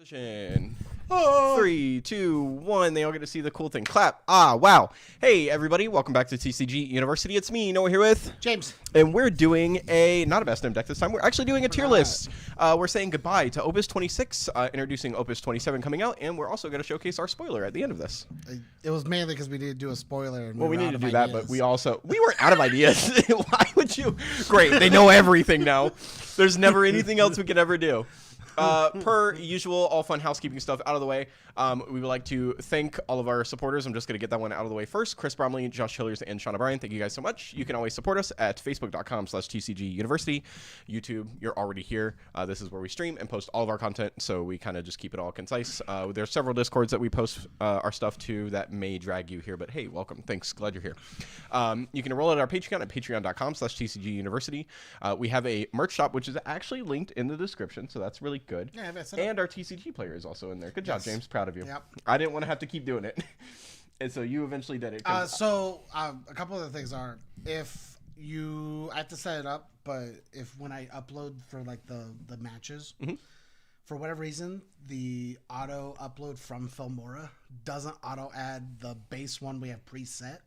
Position. Oh. 3, 2, 1. They all get to see the cool thing. Clap. Ah, wow. Hey, everybody. Welcome back to TCGU University. It's me, Noah, here with James. And we're doing not a best name deck this time. We're actually doing a tier list. We're saying goodbye to Opus 26, introducing Opus 27 coming out, and we're also going to showcase our spoiler at the end of this. It was mainly because we needed to do a spoiler. And we needed to do that, but we were out of ideas. Why would you? Great. They know everything now. There's never anything else we could ever do. Per usual, all fun housekeeping stuff out of the way. We would like to thank all of our supporters. I'm just going to get that one out of the way first. Chris Bromley, Josh Hillers, and Sean O'Brien. Thank you guys so much. You can always support us at facebook.com/TCG University. YouTube, you're already here. This is where we stream and post all of our content, so we kind of just keep it all concise. There's several Discords that we post our stuff to that may drag you here, but hey, welcome. Thanks. Glad you're here. You can enroll at our Patreon at patreon.com/TCG University. We have a merch shop, which is actually linked in the description, so that's really good. Yeah, and our TCG player is also in there. Good job, James. Proud of you. Yep. I didn't want to have to keep doing it. And so you eventually did it. A couple of the things are, I have to set it up, but when I upload for like the matches, for whatever reason, the auto upload from Filmora doesn't auto add the base one we have preset.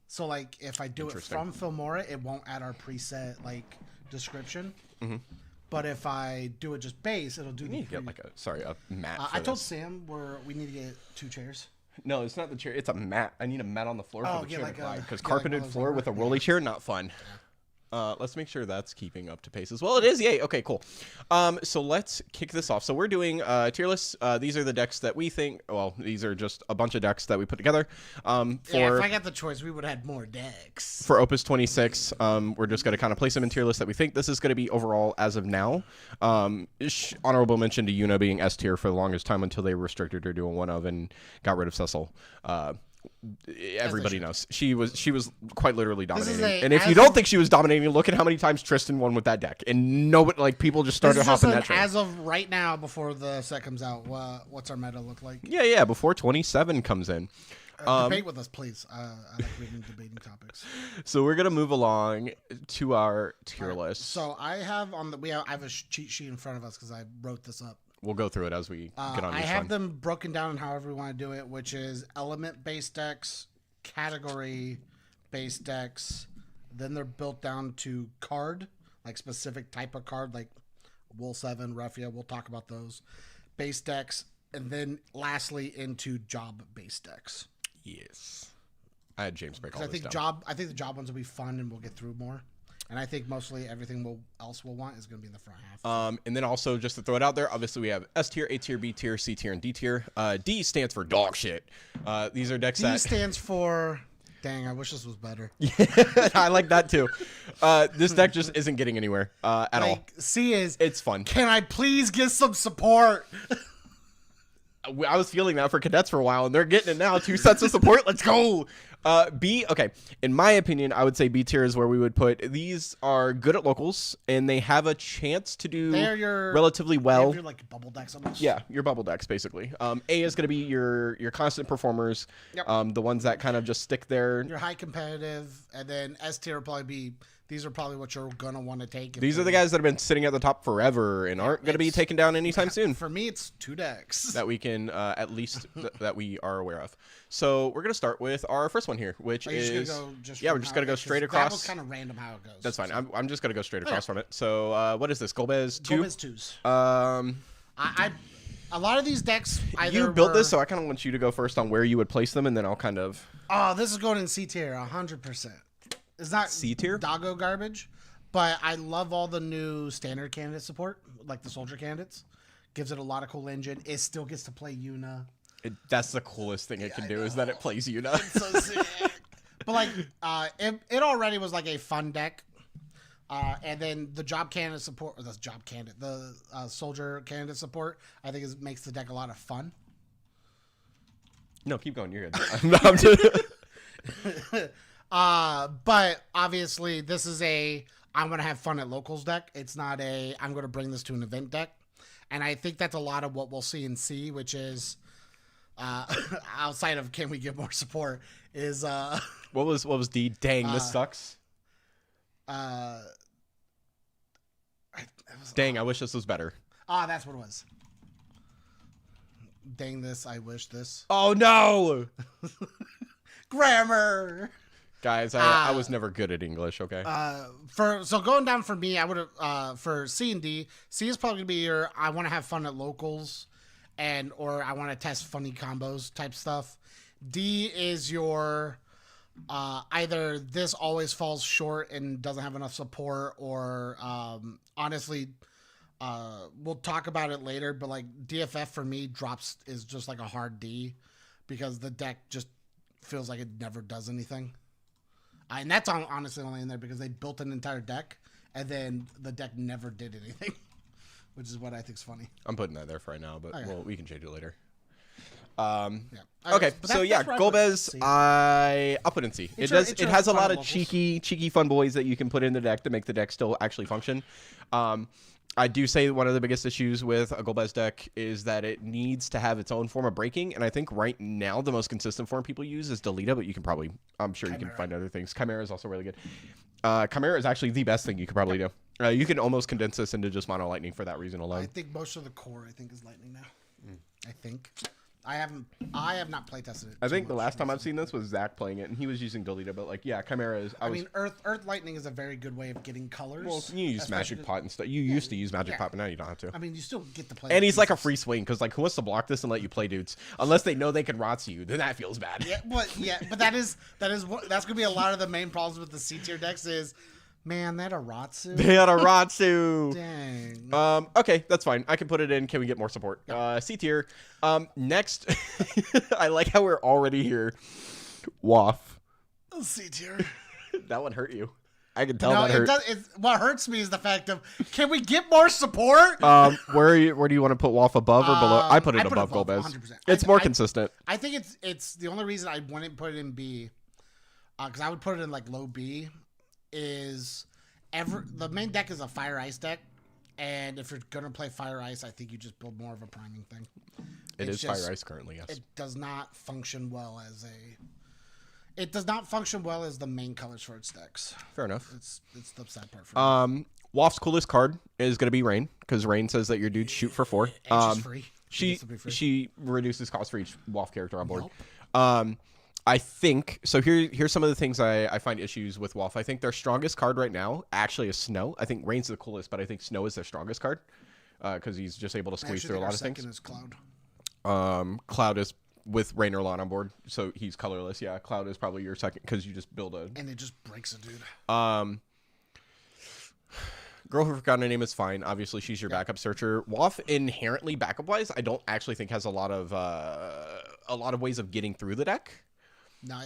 So like if I do it from Filmora, it won't add our preset like description. But if I do it just base, it'll do. We need to get a mat. I told Sam we need to get 2 chairs. No, it's not the chair. It's a mat. I need a mat on the floor for the chair to because carpeted like floor with a rolly chair, not fun. Yeah. Let's make sure that's keeping up to pace as well. It is. Yay. Okay, cool. So let's kick this off. So we're doing tier lists. These are the decks that we think. Well, these are just a bunch of decks that we put together. If I got the choice, we would have had more decks. For Opus 26, we're just going to kind of place them in tier lists that we think this is going to be overall as of now. Honorable mention to Yuna being S tier for the longest time until they restricted her to a 1 of and got rid of Cecil. Everybody knows she was quite literally dominating, and if you don't think she was dominating, look at how many times Tristan won with that deck, and people just started hopping that train. As of right now, before the set comes out, what's our meta look like? Yeah, before 27 comes in. Debate with us, please. I like reading debating topics. So we're gonna move along to our tier list. So I have I have a cheat sheet in front of us because I wrote this up. We'll go through it as we get on. I have them broken down in however we want to do it, which is element-based decks, category-based decks. Then they're built down to card, like specific type of card, like Wool 7, Ruffia. We'll talk about those. Base decks, and then lastly into job-based decks. Yes. I had James break all this down. I think the job ones will be fun, and we'll get through more. And I think mostly everything else we'll want is going to be in the front half. And then also, just to throw it out there, obviously we have S tier, A tier, B tier, C tier, and D tier. D stands for dog shit. These are decks D stands for... Dang, I wish this was better. I like that too. This deck just isn't getting anywhere at all. C is... It's fun. Can I please get some support? I was feeling that for cadets for a while, and they're getting it now. 2 sets of support. Let's go. B, okay. In my opinion, I would say B tier is where we would put. These are good at locals, and they have a chance to do relatively well. You're like bubble decks almost. Yeah, your bubble decks, basically. A is going to be your constant performers, the ones that kind of just stick there. You're high competitive, and then S tier will probably be... These are probably what you're going to want to take. These are the guys that have been sitting at the top forever and aren't going to be taken down anytime soon. For me, it's 2 decks. That we can, at least, that we are aware of. So we're going to start with our first one here, which is... we're just going to go straight across. That was kind of random how it goes. That's fine. So. I'm just going to go straight across from it. So what is this? Golbez 2? Golbez 2s. A lot of these decks either You built this, so I kind of want you to go first on where you would place them, and then I'll kind of... Oh, this is going in C tier, 100%. It's not C tier? Doggo garbage, but I love all the new standard candidate support, like the soldier candidates. Gives it a lot of cool engine. It still gets to play Yuna. That's the coolest thing it can do is that it plays Yuna. It's so sick. But like, it already was like a fun deck. And then the job candidate support, or the soldier candidate support, I think makes the deck a lot of fun. No, keep going. You're good. But obviously this is I'm going to have fun at locals deck. It's not I'm going to bring this to an event deck. And I think that's a lot of what we'll see in C, which is outside of can we give more support is what was D? Dang, this sucks. Dang, I wish this was better. That's what it was. Dang this, I wish this. Oh no, Grammar. guys! I was never good at English. Okay. So going down for me, I would have for C and D. C is probably gonna be your I want to have fun at locals, or I want to test funny combos type stuff. D is your either this always falls short and doesn't have enough support, or honestly, we'll talk about it later. But like DFF for me is just like a hard D because the deck just feels like it never does anything. And that's honestly only in there because they built an entire deck and then the deck never did anything, which is what I think is funny. I'm putting that there for right now, but well, we can change it later. Yeah. Okay, so yeah, Golbez, I'll put in C. It has a lot of cheeky fun boys that you can put in the deck to make the deck still actually function. I do say one of the biggest issues with a Golbez deck is that it needs to have its own form of breaking, and I think right now the most consistent form people use is Deleta, but you can probably, I'm sure Chimera. You can find other things. Chimera is also really good. Chimera is actually the best thing you could probably do. You can almost condense this into just mono lightning for that reason alone. I think most of the core is lightning now. I think. I have not play tested it. I think the last time I've seen this was Zach playing it, and he was using Deleta, but like, yeah, Chimera is. I mean, Earth Lightning is a very good way of getting colors. Well, you use Magic Pot and stuff. You used to use Magic Pot, but now you don't have to. I mean, you still get to play. And he's like a free swing because like, who wants to block this and let you play dudes? Unless they know they can Ratsu you, then that feels bad. But that's gonna be a lot of the main problems with the C tier decks is. Man, that a Ratsu. They had a Ratsu. Dang. Okay, that's fine. I can put it in. Can we get more support? C tier. Next, I like how we're already here. Waff. C tier. That one hurt you. I can tell that hurt. What hurts me is the fact of, can we get more support? Where do you want to put Waff, above or below? I put it above Golbez. 100%. It's more consistent. I think it's the only reason I wouldn't put it in B, because I would put it in like low B. Is the main deck is a Fire Ice deck, and if you're gonna play Fire Ice, I think you just build more of a priming thing. It is Fire Ice currently, yes. It does not function well as the main colors for its decks. Fair enough. It's the sad part for me. Waff's coolest card is gonna be Rain, because Rain says that your dudes shoot for 4. And she's free. She reduces cost for each Waff character on board. Nope. I think so. Here's some of the things I find issues with Waff. I think their strongest card right now actually is Snow. I think Rain's the coolest, but I think Snow is their strongest card because he's just able to squeeze through a lot of things. Is Cloud. Cloud is with Rain or Lon on board, so he's colorless. Yeah, Cloud is probably your second because you just build and it just breaks a dude. Girl Who Forgot Her Name is fine. Obviously, she's your backup searcher. Waff inherently backup wise, I don't actually think has a lot of ways of getting through the deck. No,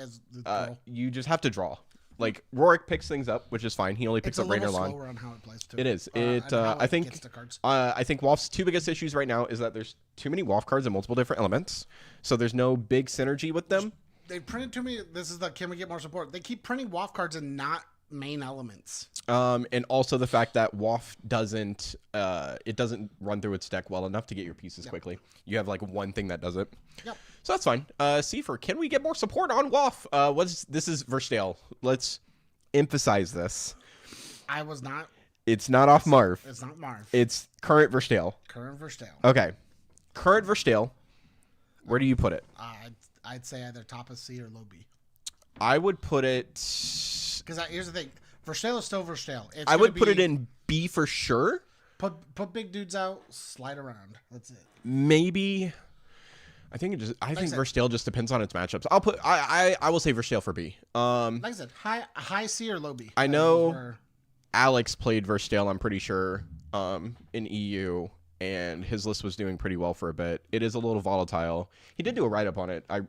you just have to draw. Like Rorik picks things up, which is fine. He only picks up Rain or Lon. Slower on how it plays too. It is. I think Waff's two biggest issues right now is that there's too many Waff cards in multiple different elements, so there's no big synergy with them. They printed too many. This is the can we get more support? They keep printing Waff cards and not main elements. And also the fact that Waff doesn't run through its deck well enough to get your pieces quickly. You have like one thing that does it. Yep. So that's fine. C for can we get more support on Waff? This is Verstale. Let's emphasize this. It's not off Marv. It's not Marv. It's current Verstale. Current Verstale. Okay. Current Verstale. Where do you put it? I'd say either top of C or low B. I would put it. Because here's the thing, Verstale is still Verstale. I would put it in B for sure. Put big dudes out, slide around. That's it. Maybe. I think Verstale just depends on its matchups. I will say Verstale for B. Like I said, high C or low B. I know Alex played Verstale, I'm pretty sure, in EU, and his list was doing pretty well for a bit. It is a little volatile. He did do a write-up on it. I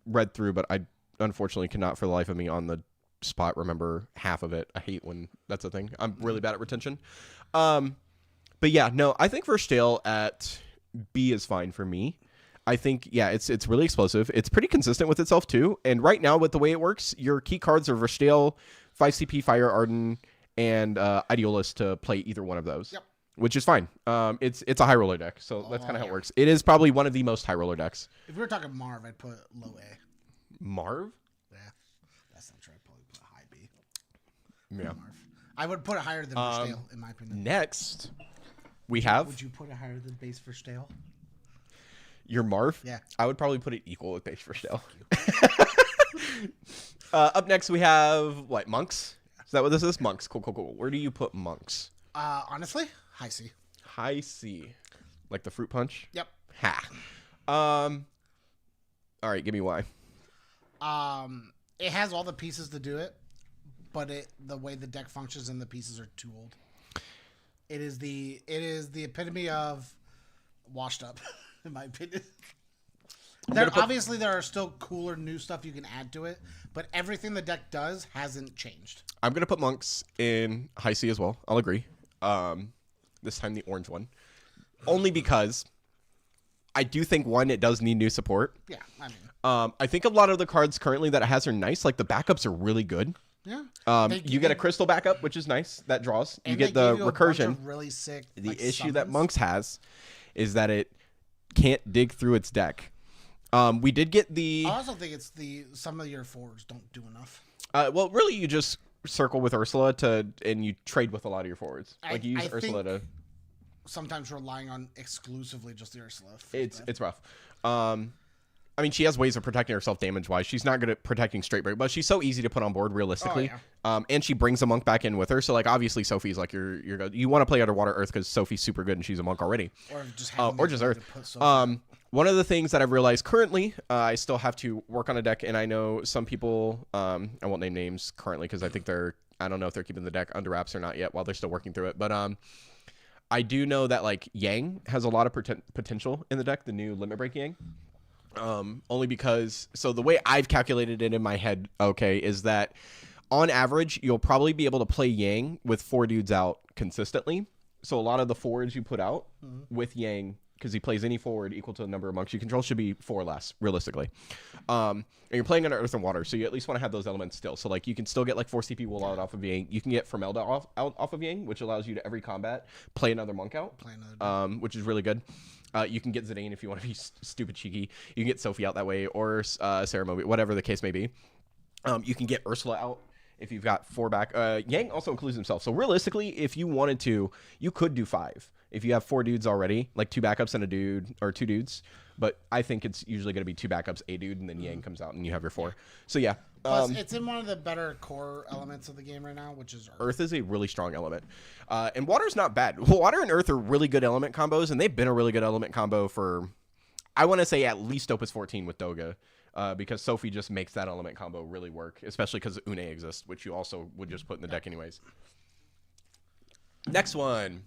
read through, but I unfortunately cannot for the life of me on the spot remember half of it. I hate when that's a thing. I'm really bad at retention. But yeah, no, I think Verstale at B is fine for me. I think, yeah, it's really explosive. It's pretty consistent with itself, too. And right now, with the way it works, your key cards are Verstale, 5CP, Fire Arden, and Ideolist to play either one of those. Yep. Which is fine. It's a high roller deck, so that's kind of how it works. It is probably one of the most high roller decks. If we were talking Marv, I'd put low A. Marv? Yeah, that's not true. I'd probably put high B. Yeah. Marv. I would put it higher than Verstale, in my opinion. Next, we have... Would you put it higher than base Verstale? Your Marth? Yeah. I would probably put it equal with Base for Shell. Up next, we have, what, Monks? Is that what this is? Monks. Cool. Where do you put Monks? Honestly, high C. High C. Like the fruit punch? Yep. Ha. All right, give me why. It has all the pieces to do it, but the way the deck functions and the pieces are too old. It is the epitome of washed up, in my opinion. Obviously, there are still cooler new stuff you can add to it, but everything the deck does hasn't changed. I'm gonna put Monks in high C as well. I'll agree. This time the orange one, only because I do think it does need new support. Yeah, I mean, I think a lot of the cards currently that it has are nice. Like the backups are really good. yeah. You get a crystal backup, which is nice. That draws. You And get they the gave you a bunch recursion. of really sick. The issue that Monks has is that it can't dig through its deck. We did get the. I also think it's some of your forwards don't do enough. Well, really, you just circle with Ursula and you trade with a lot of your forwards. Like you use Ursula to. Sometimes relying on exclusively just the Ursula. It's rough. I mean, she has ways of protecting herself damage-wise. She's not good at protecting straight break, but she's so easy to put on board realistically. Oh, yeah. And she brings a monk back in with her. So, like, obviously, Sophie's like you want to play Underwater Earth because Sophie's super good and she's a monk already. Or just Earth. One of the things that I've realized currently, I still have to work on a deck, and I know some people. I won't name names currently because I think I don't know if they're keeping the deck under wraps or not yet while they're still working through it. But I do know that like Yang has a lot of potential in the deck. The new Limit Break Yang. Only because, so the way I've calculated it in my head, is that on average, you'll probably be able to play Yang with 4 dudes out consistently. So a lot of the forwards you put out with Yang, because he plays any forward equal to the number of monks you control, should be 4 or less, realistically. And you're playing under Earth and Water, so you at least want to have those elements still. So like you can still get like 4 CP wool out off of Yang. You can get Formelda out off of Yang, which allows you to every combat play another monk out, which is really good. You can get Zidane if you want to be stupid cheeky. You can get Sophie out that way, or Sarah Moby, whatever the case may be. You can get Ursula out if you've got 4 back. Yang also includes himself. So realistically, if you wanted to, you could do 5. If you have 4 dudes already, like 2 backups and a dude, or 2 dudes. But I think it's usually going to be 2 backups, a dude, and then Yang comes out and you have your 4. So yeah. Plus, it's in one of the better core elements of the game right now, which is Earth. Earth is a really strong element. And Water's not bad. Water and Earth are really good element combos, and they've been a really good element combo for, I want to say, at least Opus 14 with Doga. Because Sophie just makes that element combo really work, especially because Une exists, which you also would just put in the deck anyways. Next one.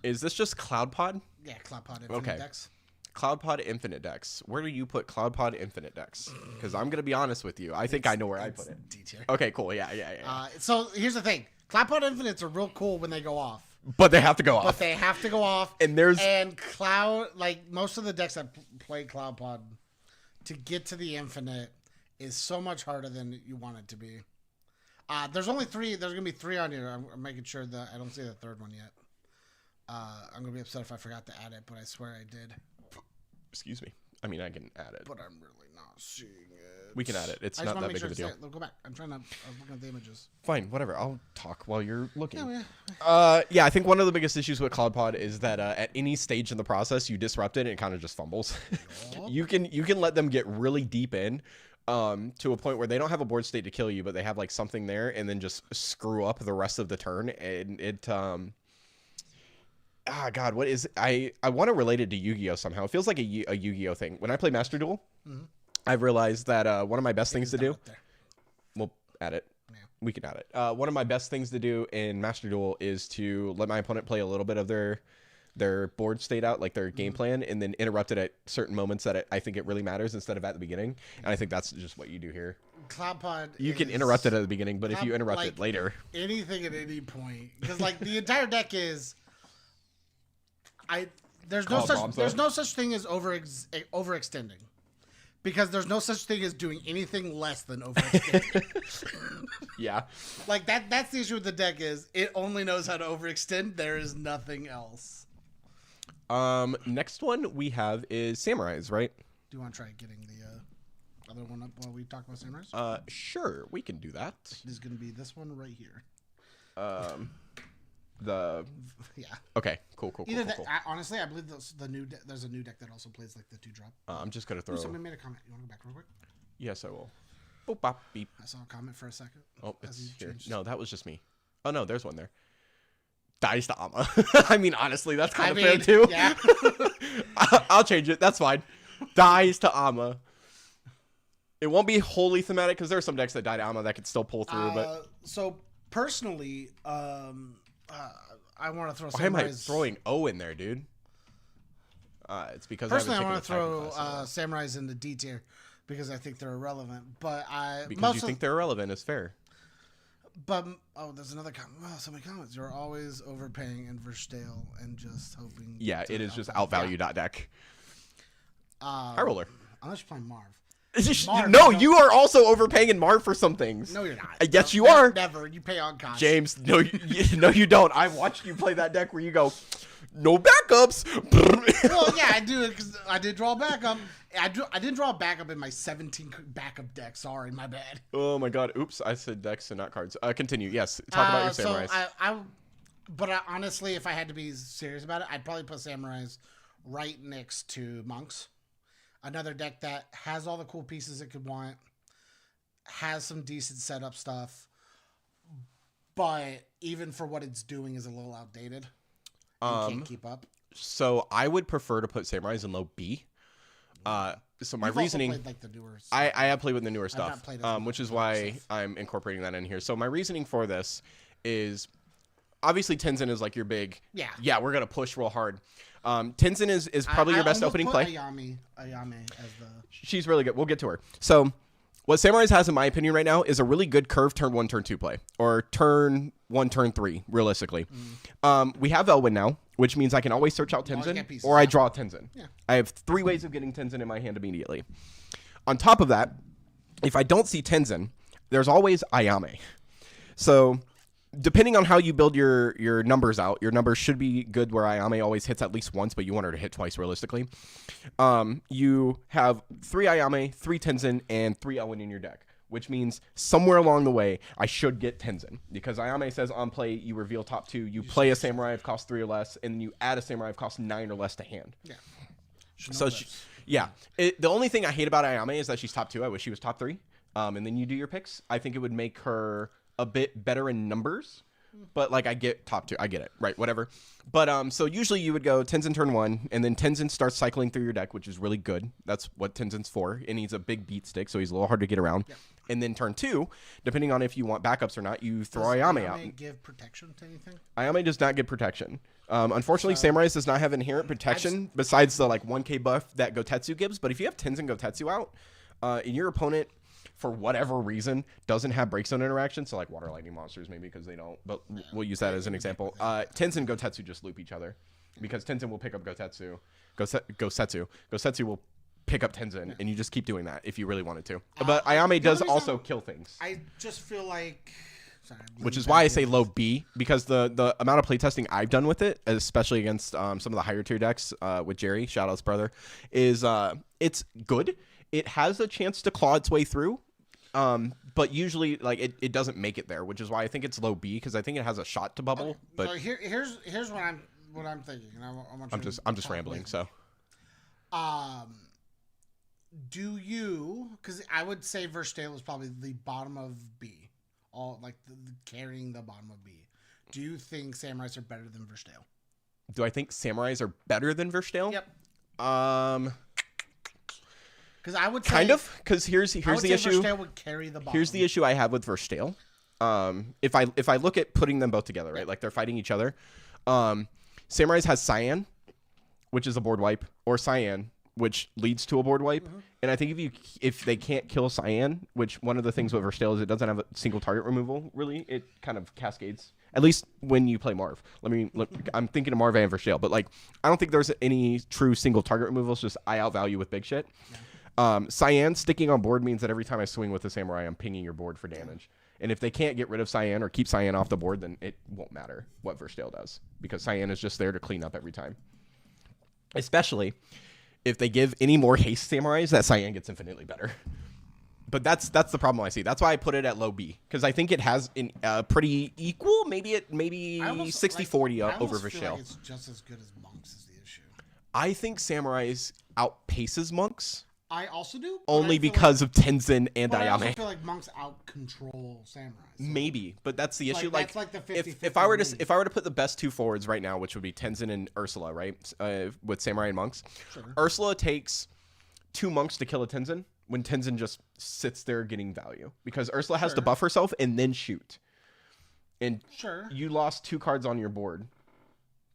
Is this just Cloud Pod? Yeah, Cloud Pod Infinite decks. Cloud Pod Infinite decks. Where do you put Cloud Pod Infinite decks? Because I'm going to be honest with you. I think I know where I put it. D-tier. Okay, cool. Yeah. So here's the thing. Cloud Pod Infinites are real cool when they go off. But they have to go off. And Cloud, like most of the decks that play Cloud Pod, to get to the Infinite is so much harder than you want it to be. There's only 3. There's going to be 3 on here. I'm making sure that I don't see the 3rd one yet. I'm going to be upset if I forgot to add it, but I swear I did. Excuse me. I mean, I can add it. But I'm really not seeing it. We can add it. It's not that big of a deal. Go back. I'm looking at the images. Fine, whatever. I'll talk while you're looking. Yeah. Yeah, I think one of the biggest issues with Cloud Pod is that at any stage in the process, you disrupt it and it kind of just fumbles. You can let them get really deep in to a point where they don't have a board state to kill you, but they have like something there and then just screw up the rest of the turn. And it... God, what is it? I want to relate it to Yu-Gi-Oh somehow. It feels like a Yu-Gi-Oh thing. When I play Master Duel, I've realized that one of my best things to do... We'll add it. Yeah. We can add it. One of my best things to do in Master Duel is to let my opponent play a little bit of their board state out, like their game plan, and then interrupt it at certain moments that I think it really matters instead of at the beginning. And I think that's just what you do here. Cloud Pod You can interrupt it at the beginning, but if you interrupt it later... Anything at any point. Because like the entire deck is... There's no such thing as overextending, because there's no such thing as doing anything less than overextending. Yeah, like that's the issue with the deck is it only knows how to overextend. There is nothing else. Next one we have is Samurais, right? Do you want to try getting the other one up while we talk about Samurais? Sure, we can do that. It is going to be this one right here. Yeah. Okay, cool. Either that. Honestly, I believe there's a new deck that also plays like the 2-drop. I'm just gonna throw. Ooh, somebody made a comment. You want to go back real quick? Yes, I will. Boop, bop, beep. I saw a comment for a second. Oh, it's here. changed. No, that was just me. Oh no, there's one there. Dies to Ama. I mean, honestly, that's kind of fair too. Yeah. I'll change it. That's fine. Dies to Ama. It won't be wholly thematic because there are some decks that die to Ama that could still pull through. But so personally, I want to throw. why am I throwing O in there, dude? It's because personally, I want to throw Samurais in the D tier because I think they're irrelevant. But you think they're irrelevant is fair. But there's another comment. Wow, so many comments. You're always overpaying in Verstale and just hoping. Yeah, it is just outvalue deck. High roller. Unless you're playing Marv. Marv, no, you are also overpaying in Marv for some things. No, you're not. Yes, you are. Never. You pay on cost. James, no, you don't. I've watched you play that deck where you go, no backups. Well, yeah, I do it because I did draw backup. I didn't draw a backup in my 17 backup deck. Sorry, my bad. Oh my god. Oops, I said decks and not cards. Continue. Yes, talk about your Samurais. Honestly, if I had to be serious about it, I'd probably put Samurais right next to Monks. Another deck that has all the cool pieces it could want, has some decent setup stuff, but even for what it's doing is a little outdated. Can't keep up. So I would prefer to put Samurais in low B. So my reasoning, played, like, the newer stuff. I have played with the newer stuff, which is why I'm incorporating that in here. So my reasoning for this is obviously Tenzin is like your big, we're going to push real hard. Tenzin is probably your best opening play. Ayame as the... She's really good. We'll get to her. So what Samurais has, in my opinion, right now is a really good curve turn 1, turn 2 play. Or turn 1, turn 3, realistically. We have Elwyn now, which means I can always search out Tenzin, or I draw Tenzin. Yeah. I have 3 ways of getting Tenzin in my hand immediately. On top of that, if I don't see Tenzin, there's always Ayame. So depending on how you build your numbers out, your numbers should be good where Ayame always hits at least once, but you want her to hit twice realistically. You have 3 Ayame, 3 Tenzin, and 3 Elwyn in your deck, which means somewhere along the way, I should get Tenzin. Because Ayame says on play, you reveal top 2, you play a Samurai of cost 3 or less, and then you add a Samurai of cost 9 or less to hand. Yeah. The only thing I hate about Ayame is that she's top 2. I wish she was top 3. And then you do your picks. I think it would make her a bit better in numbers, but like I get top 2. I get it. Right, whatever. But so usually you would go Tenzin turn 1, and then Tenzin starts cycling through your deck, which is really good. That's what Tenzin's for. And he's a big beat stick, so he's a little hard to get around. Yeah. And then turn 2, depending on if you want backups or not, you throw Ayame out. Does Ayame give protection to anything? Ayame does not give protection. Unfortunately, Samurais does not have inherent protection besides the like 1k buff that Gotetsu gives. But if you have Tenzin Gotetsu out, and your opponent, for whatever reason, doesn't have break zone interaction, so like water lightning monsters maybe because they don't, but we'll use that as an example. Tenzin and Gotetsu just loop each other because Tenzin will pick up Gosetsu. Gosetsu will pick up Tenzin, and you just keep doing that if you really wanted to. But Ayame does also kill things. I just feel like... Sorry, which is why I say low B, because the amount of playtesting I've done with it, especially against some of the higher tier decks with Jerry, shout outs brother, is it's good. It has a chance to claw its way through. But usually, like it doesn't make it there, which is why I think it's low B, because I think it has a shot to bubble. Okay. But so here's what I'm thinking. And I'm just rambling. So, do you? Because I would say Verstale is probably the bottom of B, all like the carrying the bottom of B. Do you think Samurais are better than Verstale? Do I think Samurais are better than Verstale? Yep. Because I would say, kind of, because here's the issue. Verstale would carry the bottom. Here's the issue I have with Verstale. If I look at putting them both together, right, like they're fighting each other. Samurais has Cyan, which is a board wipe, or Cyan, which leads to a board wipe. Mm-hmm. And I think if they can't kill Cyan, which one of the things with Verstale is it doesn't have a single target removal. Really, it kind of cascades. At least when you play Marv. I'm thinking of Marv and Verstale, but like I don't think there's any true single target removal. It's just I outvalue with big shit. Yeah. Cyan sticking on board means that every time I swing with a Samurai, I'm pinging your board for damage. And if they can't get rid of Cyan or keep Cyan off the board, then it won't matter what Verstale does. Because Cyan is just there to clean up every time. Especially if they give any more haste Samurais, that Cyan gets infinitely better. But that's the problem I see. That's why I put it at low B, because I think it has pretty equal, maybe 60-40 over Vishale. Like it's just as good as monks is the issue. I think Samurais outpaces monks. I also do. Only because of Tenzin and but Ayame. I also feel like monks out control samurais. So. Maybe, but that's the issue. That's like the 50-50 if I were to put the best two forwards right now, which would be Tenzin and Ursula, right, with Samurai and monks, sure. Ursula takes 2 monks to kill a Tenzin when Tenzin just sits there getting value, because Ursula has to buff herself and then shoot. And you lost 2 cards on your board.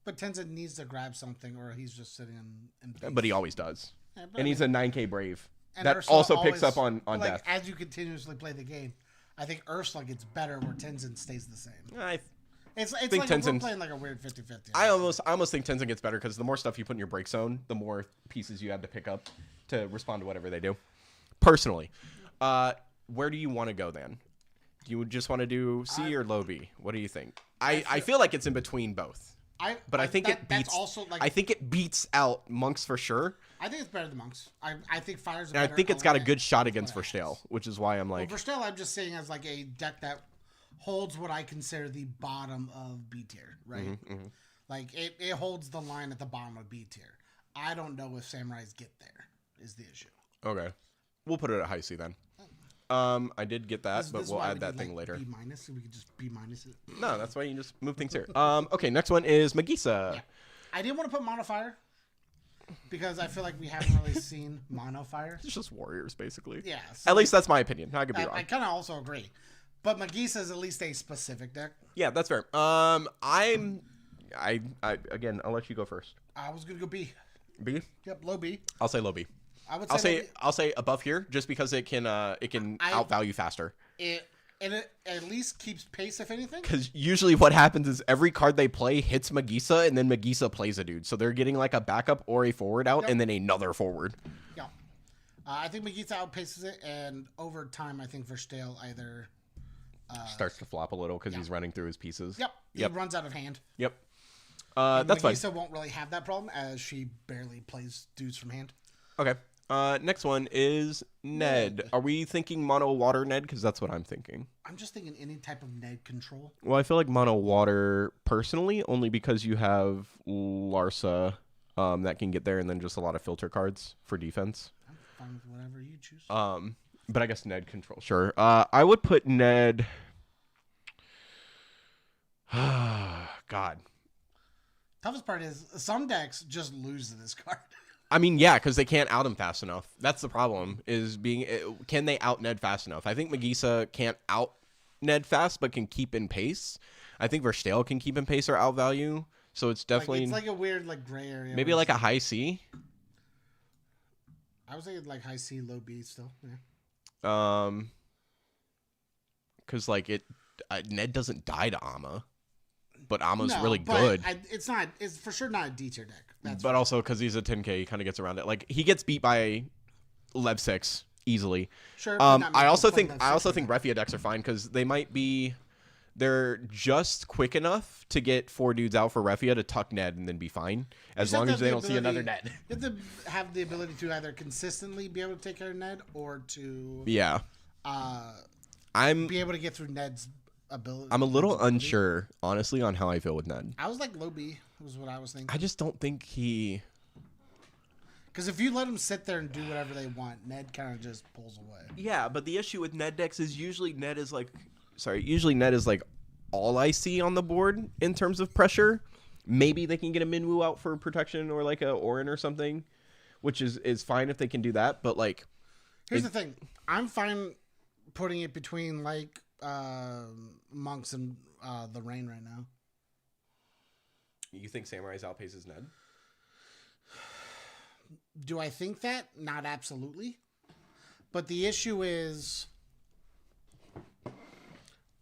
But Tenzin needs to grab something, or he's just sitting in but he always does. Yeah, and he's a 9K brave. And that Ursula also always, picks up on like, death. As you continuously play the game, I think Ursula gets better where Tenzin stays the same. It's think like we're Tenzin's playing like a weird 50-50. I almost think Tenzin gets better, because the more stuff you put in your break zone, the more pieces you have to pick up to respond to whatever they do. Personally, where do you want to go then? Do you just want to do C or low B? What do you think? I feel like it's in between both. I think it beats. Also like, I think it beats out monks for sure. I think it's better than monks. I think fires. And I think it's got a good shot against Verstale, which is why I'm like. Well, Verstale, I'm just saying as like a deck that holds what I consider the bottom of B tier, right? Mm-hmm. Like it holds the line at the bottom of B tier. I don't know if Samurais get there. Is the issue. Okay, we'll put it at high C then. I did get that, but we'll add that thing later. B minus, so we could just B minus it. No, that's why you just move things here. Okay, next one is Magisa. Yeah. I didn't want to put Mono Fire because I feel like we haven't really seen Mono Fire. It's just warriors, basically. Yeah. So at least that's my opinion. I could be wrong. I kind of also agree, but Magisa is at least a specific deck. Yeah, that's fair. Again, I'll let you go first. I was gonna go B. B. Yep, low B. I'll say low B. I'll say above here, just because it can outvalue faster. It at least keeps pace, if anything. Because usually what happens is every card they play hits Magisa, and then Magisa plays a dude. So they're getting like a backup or a forward out, and then another forward. Yeah. I think Magisa outpaces it, and over time, I think Verstale either starts to flop a little because he's running through his pieces. Yep. He runs out of hand. Yep. That's fine. Magisa won't really have that problem, as she barely plays dudes from hand. Okay. Next one is Ned. Are we thinking mono water Ned? Because that's what I'm thinking. I'm just thinking any type of Ned control. Well, I feel like mono water personally, only because you have Larsa that can get there, and then just a lot of filter cards for defense. I'm fine with whatever you choose. But I guess Ned control, sure. I would put Ned. God. Toughest part is some decks just lose to this card. I mean, yeah, because they can't out him fast enough. That's the problem, can they out Ned fast enough? I think Magisa can't out Ned fast, but can keep in pace. I think Verstale can keep in pace or outvalue. So it's definitely... it's like a weird gray area. Maybe like a high C? I would say like high C, low B still. Yeah. Because Ned doesn't die to Amma. But Amma's really good. It's for sure not a D tier deck. But also because he's a 10K, he kind of gets around it. Like he gets beat by Lev 6 easily. Sure. I also think Refia decks are fine because they're just quick enough to get 4 dudes out for Refia to tuck Ned and then be fine, as long as they don't see another Ned. You have to have the ability to either consistently be able to take care of Ned or to be able to get through Ned's ability. I'm a little unsure, honestly, on how I feel with Ned. I was like low B was what I was thinking. I just don't think he... Because if you let him sit there and do whatever they want, Ned kind of just pulls away. Yeah, but the issue with Ned decks is usually Ned is like all I see on the board in terms of pressure. Maybe they can get a Minwoo out for protection or like a Orin or something, which is fine if they can do that. But like, here's the thing: I'm fine putting it between like monks and the rain right now. You think Samurais outpaces Ned? Do I think that? Not absolutely. But the issue is,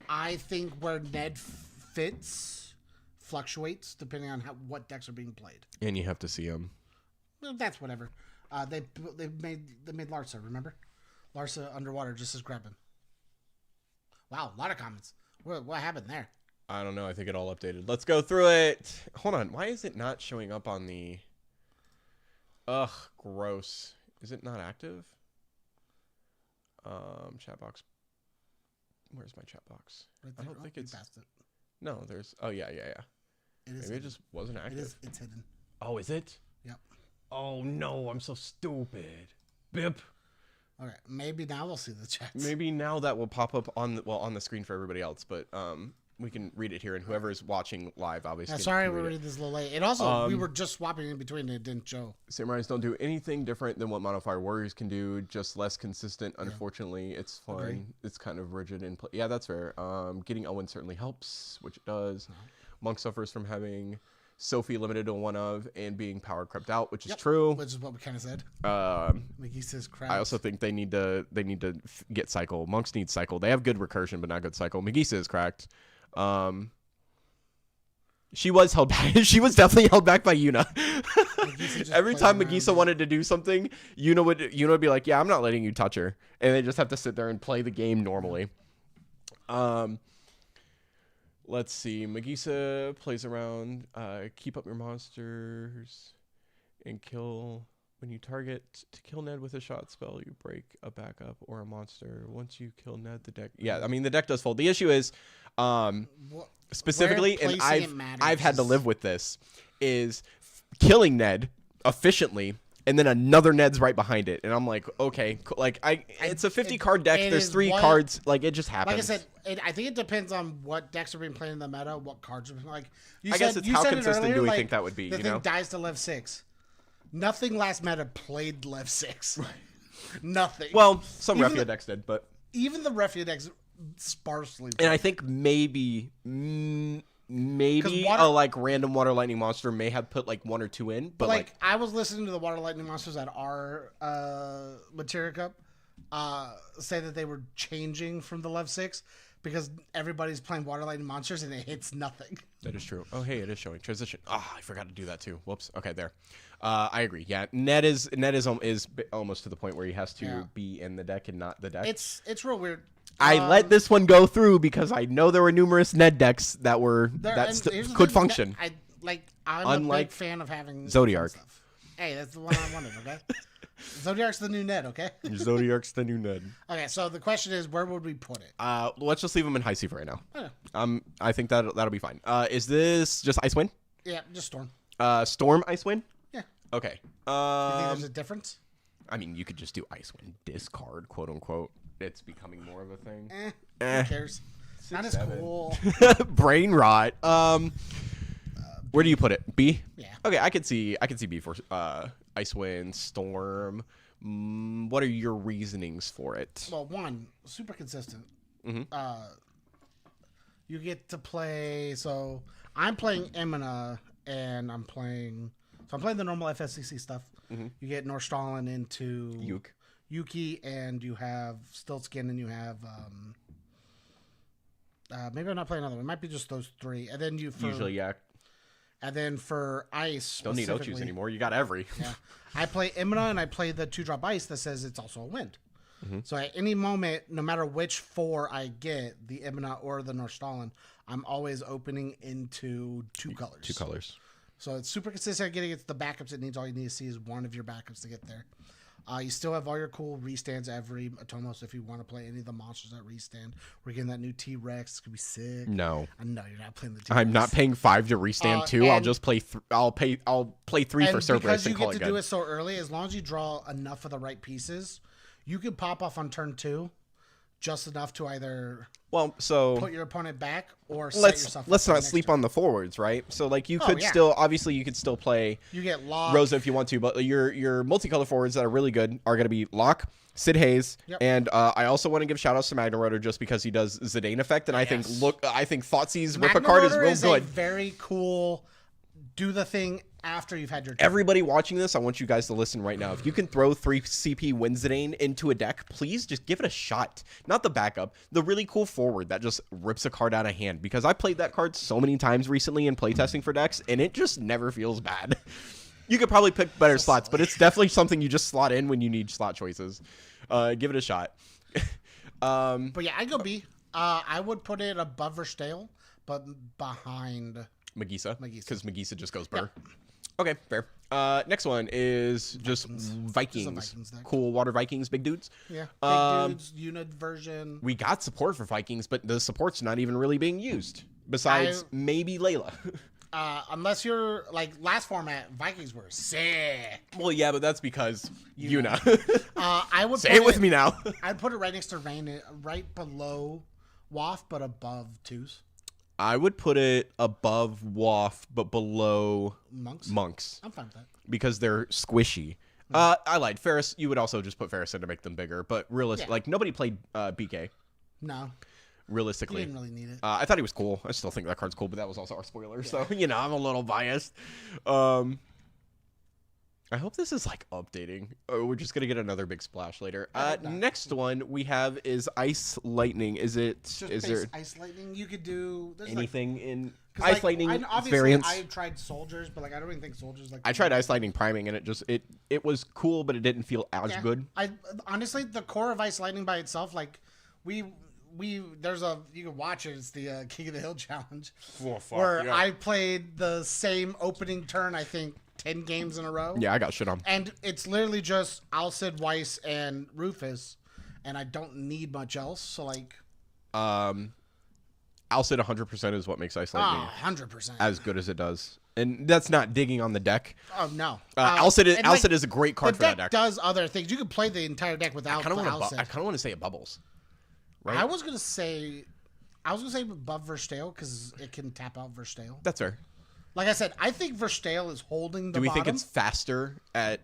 I think where Ned fits fluctuates depending on what decks are being played. And you have to see them. Well, that's whatever. They made Larsa. Remember, Larsa underwater just as grabbing. Wow, a lot of comments. What happened there? I don't know. I think it all updated. Let's go through it. Hold on. Why is it not showing up on the... Ugh, gross. Is it not active? Chat box. Where's my chat box? Right I there. don't think you it's. passed it. No, there's. Oh yeah. It is. Maybe Hidden. it just wasn't active. It's hidden. Oh, is it? Yep. Oh no, I'm so stupid. Bip. Okay, maybe now we'll see the chats. Maybe now that will pop up on the screen for everybody else, but we can read it here, and whoever's watching live, obviously. Yeah, sorry, we're reading this a little late. It also we were just swapping in between, and it didn't show. Samurais don't do anything different than what Modifier Warriors can do, just less consistent. Unfortunately, it's fun. Agree. It's kind of rigid in play. Yeah, that's fair. Getting Elwyn certainly helps, which it does. Monk suffers from having Sophie limited to one of and being power crept out, which is true. Which is what we kind of said. McGee says crap. I also think they need to get cycle. Monks need cycle. They have good recursion, but not good cycle. Megisa is cracked. She was held back. She was definitely held back by Yuna. Every time Megisa wanted to do something, Yuna would be like, "Yeah, I'm not letting you touch her," and they just have to sit there and play the game normally. Let's see. Megisa plays around. Keep up your monsters and kill. When you target to kill Ned with a shot spell, you break a backup or a monster. Once you kill Ned, the deck. Yeah, I mean the deck does fold. The issue is, specifically, and I've had to live with this, is killing Ned efficiently. And then another Ned's right behind it, and I'm like, okay, like it's a 50 card deck. There's 3 cards, like it just happens. Like I said, I think it depends on what decks are being played in the meta, what cards are being like. I guess it's how consistent do we think that would be? The thing dies to Lev 6. Nothing last meta played Lev 6. Right. Nothing. Well, some Refia decks did, but even the Refia decks sparsely. And I think maybe a like random water lightning monster may have put like 1 or 2 in, but like I was listening to the water lightning monsters at our Materia Cup say that they were changing from the Lev 6 because everybody's playing water lightning monsters and it hits nothing. That is true. Oh hey, it is showing transition. Ah, I forgot to do that too. Whoops. Okay, there. I agree. Yeah, Ned is almost to the point where he has to be in the deck and not the deck. It's real weird. I let this one go through because I know there were numerous Ned decks that could function. I'm a big fan of having Zodiark. Stuff. Hey, that's the one I wanted. Okay, Zodiark's the new Ned. Okay, Zodiark's the new Ned. Okay, so the question is, where would we put it? Let's just leave him in high C for right now. Okay. I think that'll be fine. Is this just Icewind? Yeah, just Storm. Storm Icewind. Yeah. Okay. You think there's a difference? I mean, you could just do Icewind discard, quote unquote. It's becoming more of a thing. Who cares? Not as cool. Brain rot. Where do you put it? B? Yeah. Okay, I could see B for Icewind, Storm. What are your reasonings for it? Well, one, super consistent. Mm-hmm. You get to play. So I'm playing Emina, and I'm playing the normal FFTCG stuff. Mm-hmm. You get Norstalin into Yuki, and you have Stiltskin, and you have maybe I'm not playing another one. It might be just those 3, and then usually yeah. And then for Ice, don't need Ochus anymore. You got every. Yeah, I play Emina, and I play the 2-drop Ice that says it's also a wind. Mm-hmm. So at any moment, no matter which 4 I get, the Emina or the Norstalin, I'm always opening into 2 colors. 2 colors. So it's super consistent at getting it. The backups it needs. All you need to see is one of your backups to get there. You still have all your cool restands every Atomos if you want to play any of the monsters that restand. We're getting that new T-Rex. It's going to be sick. No. I know you're not playing the T-Rex. I'm not paying 5 to restand 2. I'll just play I'll play 3 for Cerberus because you and call get it to good. do it so early, as long as you draw enough of the right pieces, you can pop off on turn 2 just enough to either put your opponent back or set yourself up. Let's not sleep on the forwards, right? So like you could still play you get Locke, Rosa if you want to, but your multicolor forwards that are really good are going to be Locke, Sid Hayes, and I also want to give shout outs to Magna Rotor just because he does Zidane effect, and I think Thoughtsy's Ripper card is real good. A very cool. Do the thing after you've had your turn. Everybody watching this, I want you guys to listen right now. If you can throw 3 CP Winzidane into a deck, please just give it a shot. Not the backup, the really cool forward that just rips a card out of hand. Because I played that card so many times recently in playtesting for decks, and it just never feels bad. You could probably pick better slots, but it's definitely something you just slot in when you need slot choices. Give it a shot. But yeah, I'd go B. I would put it above Verstale, but behind Megisa. Because Megisa just goes burr. Okay, fair. Next one is just Vikings. Vikings deck. Cool water Vikings, big dudes. Yeah, big dudes, unit version. We got support for Vikings, but the support's not even really being used. Besides maybe Layla. Unless you're like last format, Vikings were sick. Well, yeah, but that's because Yuna. I would Say it with me now. I'd put it right next to Rain, right below Waff, but above twos. I would put it above Waff, but below Monks. I'm fine with that. Because they're squishy. I lied. Ferris, you would also just put Ferris in to make them bigger, but like nobody played BK. No. Realistically. You didn't really need it. I thought he was cool. I still think that card's cool, but that was also our spoiler, so I'm a little biased. I hope this is like updating. We're just gonna get another big splash later. Next one we have is Ice Lightning. Is there Ice Lightning? You could do anything in Ice Lightning variants? I tried Soldiers, but like I don't even think Soldiers like. I tried Ice Lightning priming, and it was cool, but it didn't feel as good. I honestly, the core of Ice Lightning by itself, like there's you can watch it. It's the King of the Hill challenge, where I played the same opening turn. I think 10 games in a row. Yeah, I got shit on. And it's literally just Alcid, Weiss, and Rufus, and I don't need much else. So like, Alcid 100% is what makes Ice Lightning 100% as good as it does. And that's not digging on the deck. Oh no, Alcid is a great card for that deck. Does other things. You can play the entire deck without Alcid. I kind of want to say it bubbles. Right? I was gonna say above Verstale because it can tap out Verstale. That's fair. Like I said, I think Verstale is holding the bottom. Do we think it's faster at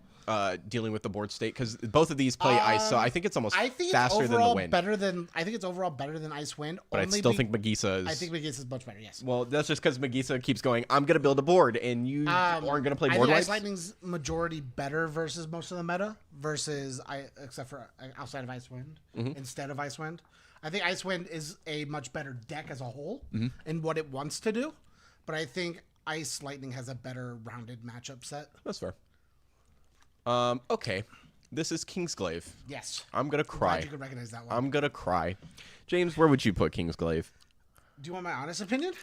dealing with the board state? Because both of these play Ice, so I think it's almost faster than the Wind. I think it's overall better than Ice Wind. But I still think Magisa is... I think Magisa is much better, yes. Well, that's just because Magisa keeps going, I'm going to build a board, and you aren't going to play board I think wipes? Ice Lightning's majority better versus most of the meta, except for outside of Ice Wind, instead of Ice Wind. I think Ice Wind is a much better deck as a whole in what it wants to do, but I think Ice Lightning has a better rounded matchup set. That's fair. Okay. This is Kingsglaive. Yes. I'm going to cry. Glad you could recognize that one. I'm going to cry. James, where would you put Kingsglaive? Do you want my honest opinion?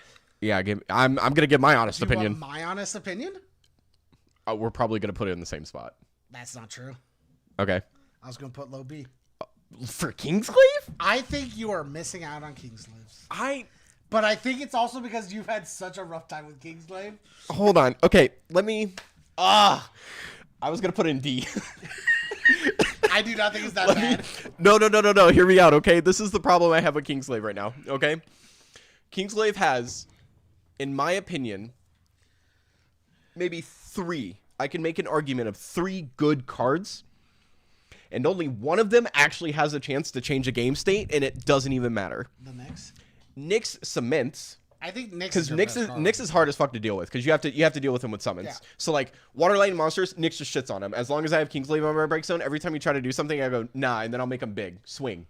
Yeah, I'm going to give my honest opinion. Want my honest opinion? We're probably going to put it in the same spot. That's not true. Okay. I was going to put low B. For Kingsglaive? I think you are missing out on Kingsglaive. But I think it's also because you've had such a rough time with Kingsglaive. Hold on. Okay, let me... I was going to put it in D. I do not think it's that bad. No. Hear me out, okay? This is the problem I have with Kingsglaive right now, okay? Kingsglaive has, in my opinion, maybe 3. I can make an argument of 3 good cards, and only one of them actually has a chance to change a game state, and it doesn't even matter. The Nyx? Nyx cements. I think Nyx because Nyx is hard as fuck to deal with because you have to deal with him with summons. Yeah. So like water lightning monsters, Nyx just shits on him. As long as I have Kingsglaive on my break zone, every time you try to do something, I go nah, and then I'll make him big swing.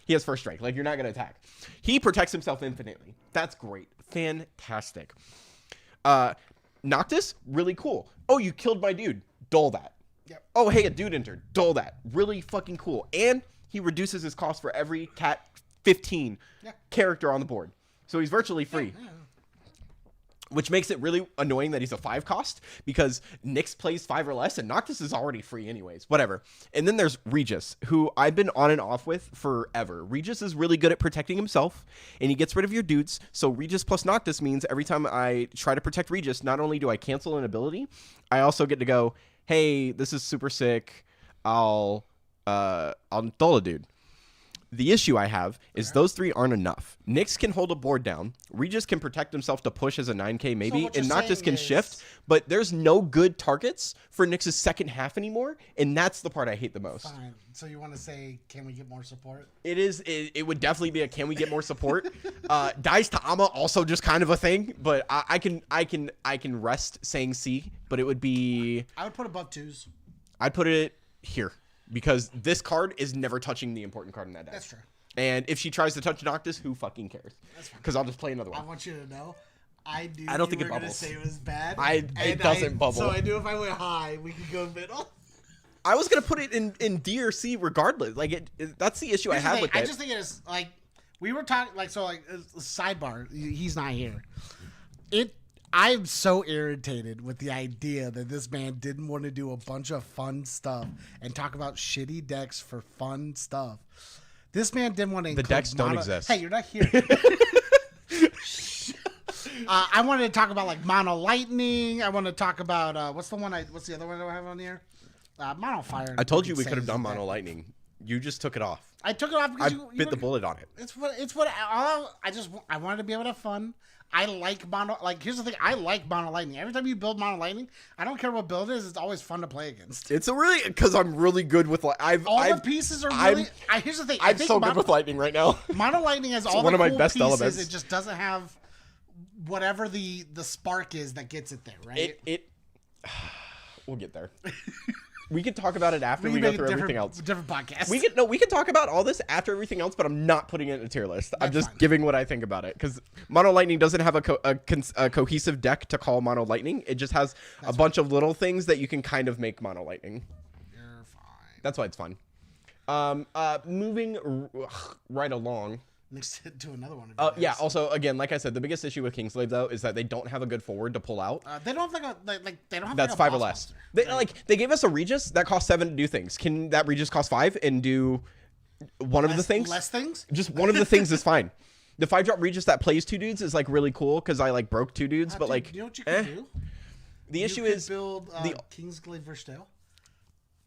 He has first strike. Like you're not gonna attack. He protects himself infinitely. That's great, fantastic. Noctis, really cool. Oh, you killed my dude. Dull that. Yep. Oh, hey, a dude entered. Dull that. Really fucking cool. And he reduces his cost for every cat 15 character on the board. So he's virtually free. Yeah. Which makes it really annoying that he's a 5 cost because Nyx plays 5 or less and Noctis is already free anyways. Whatever. And then there's Regis, who I've been on and off with forever. Regis is really good at protecting himself and he gets rid of your dudes. So Regis plus Noctis means every time I try to protect Regis, not only do I cancel an ability, I also get to go, hey, this is super sick. I'll dull a dude. The issue I have is those 3 aren't enough. Nyx can hold a board down. Regis can protect himself to push as a 9k maybe, and Noctis can shift. But there's no good targets for Nyx's second half anymore, and that's the part I hate the most. Fine. So you want to say, can we get more support? It would definitely be a can we get more support. Dice to Ama also just kind of a thing, but I can rest saying C, but it would be. I would put above 2s. I'd put it here. Because this card is never touching the important card in that deck. That's true. And if she tries to touch Noctis, who fucking cares? Because I'll just play another one. I want you to know, I don't think it bubbles. Gonna say it was bad. It doesn't bubble. So I knew if I went high, we could go middle. I was gonna put it in D or C regardless. Like that's the issue I have with it. I just think it is like we were talking like so like sidebar. He's not here. I'm so irritated with the idea that this man didn't want to do a bunch of fun stuff and talk about shitty decks for fun stuff. This man didn't want to. The decks don't exist. Hey, you're not here. I wanted to talk about like mono lightning. I want to talk about what's the other one I have on here? Mono fire. I told you we could have done mono lightning. You just took it off. I took it off because I bit the bullet on it. I wanted to be able to have fun. I like mono. Like, here's the thing. I like mono lightning. Every time you build mono lightning, I don't care what build it is. It's always fun to play against. It's a really because I'm really good with the pieces are really. Here's the thing. I'm so good with lightning right now. Mono lightning has all one the of my cool best pieces. elements. It just doesn't have whatever the spark is that gets it there, right? We'll get there. We could talk about it after we go through everything else. Different podcast. We can talk about all this after everything else, but I'm not putting it in a tier list. I'm just giving what I think about it because Mono Lightning doesn't have a cohesive deck to call Mono Lightning. It just has a bunch of little things that you can kind of make Mono Lightning. You're fine. That's why it's fun. Moving right along. Next to another one. Yeah. Also, again, like I said, the biggest issue with Kingslave though is that they don't have a good forward to pull out. They don't have they don't have. That's 5 or less. They gave us a Regis that costs 7 to do things. Can that Regis cost 5 and do one of the things? Less things. Just one of the things is fine. The 5-drop Regis that plays 2 dudes is like really cool because I like broke 2 dudes, but like you know what you can do? The issue is build Kingsglaive Verstale.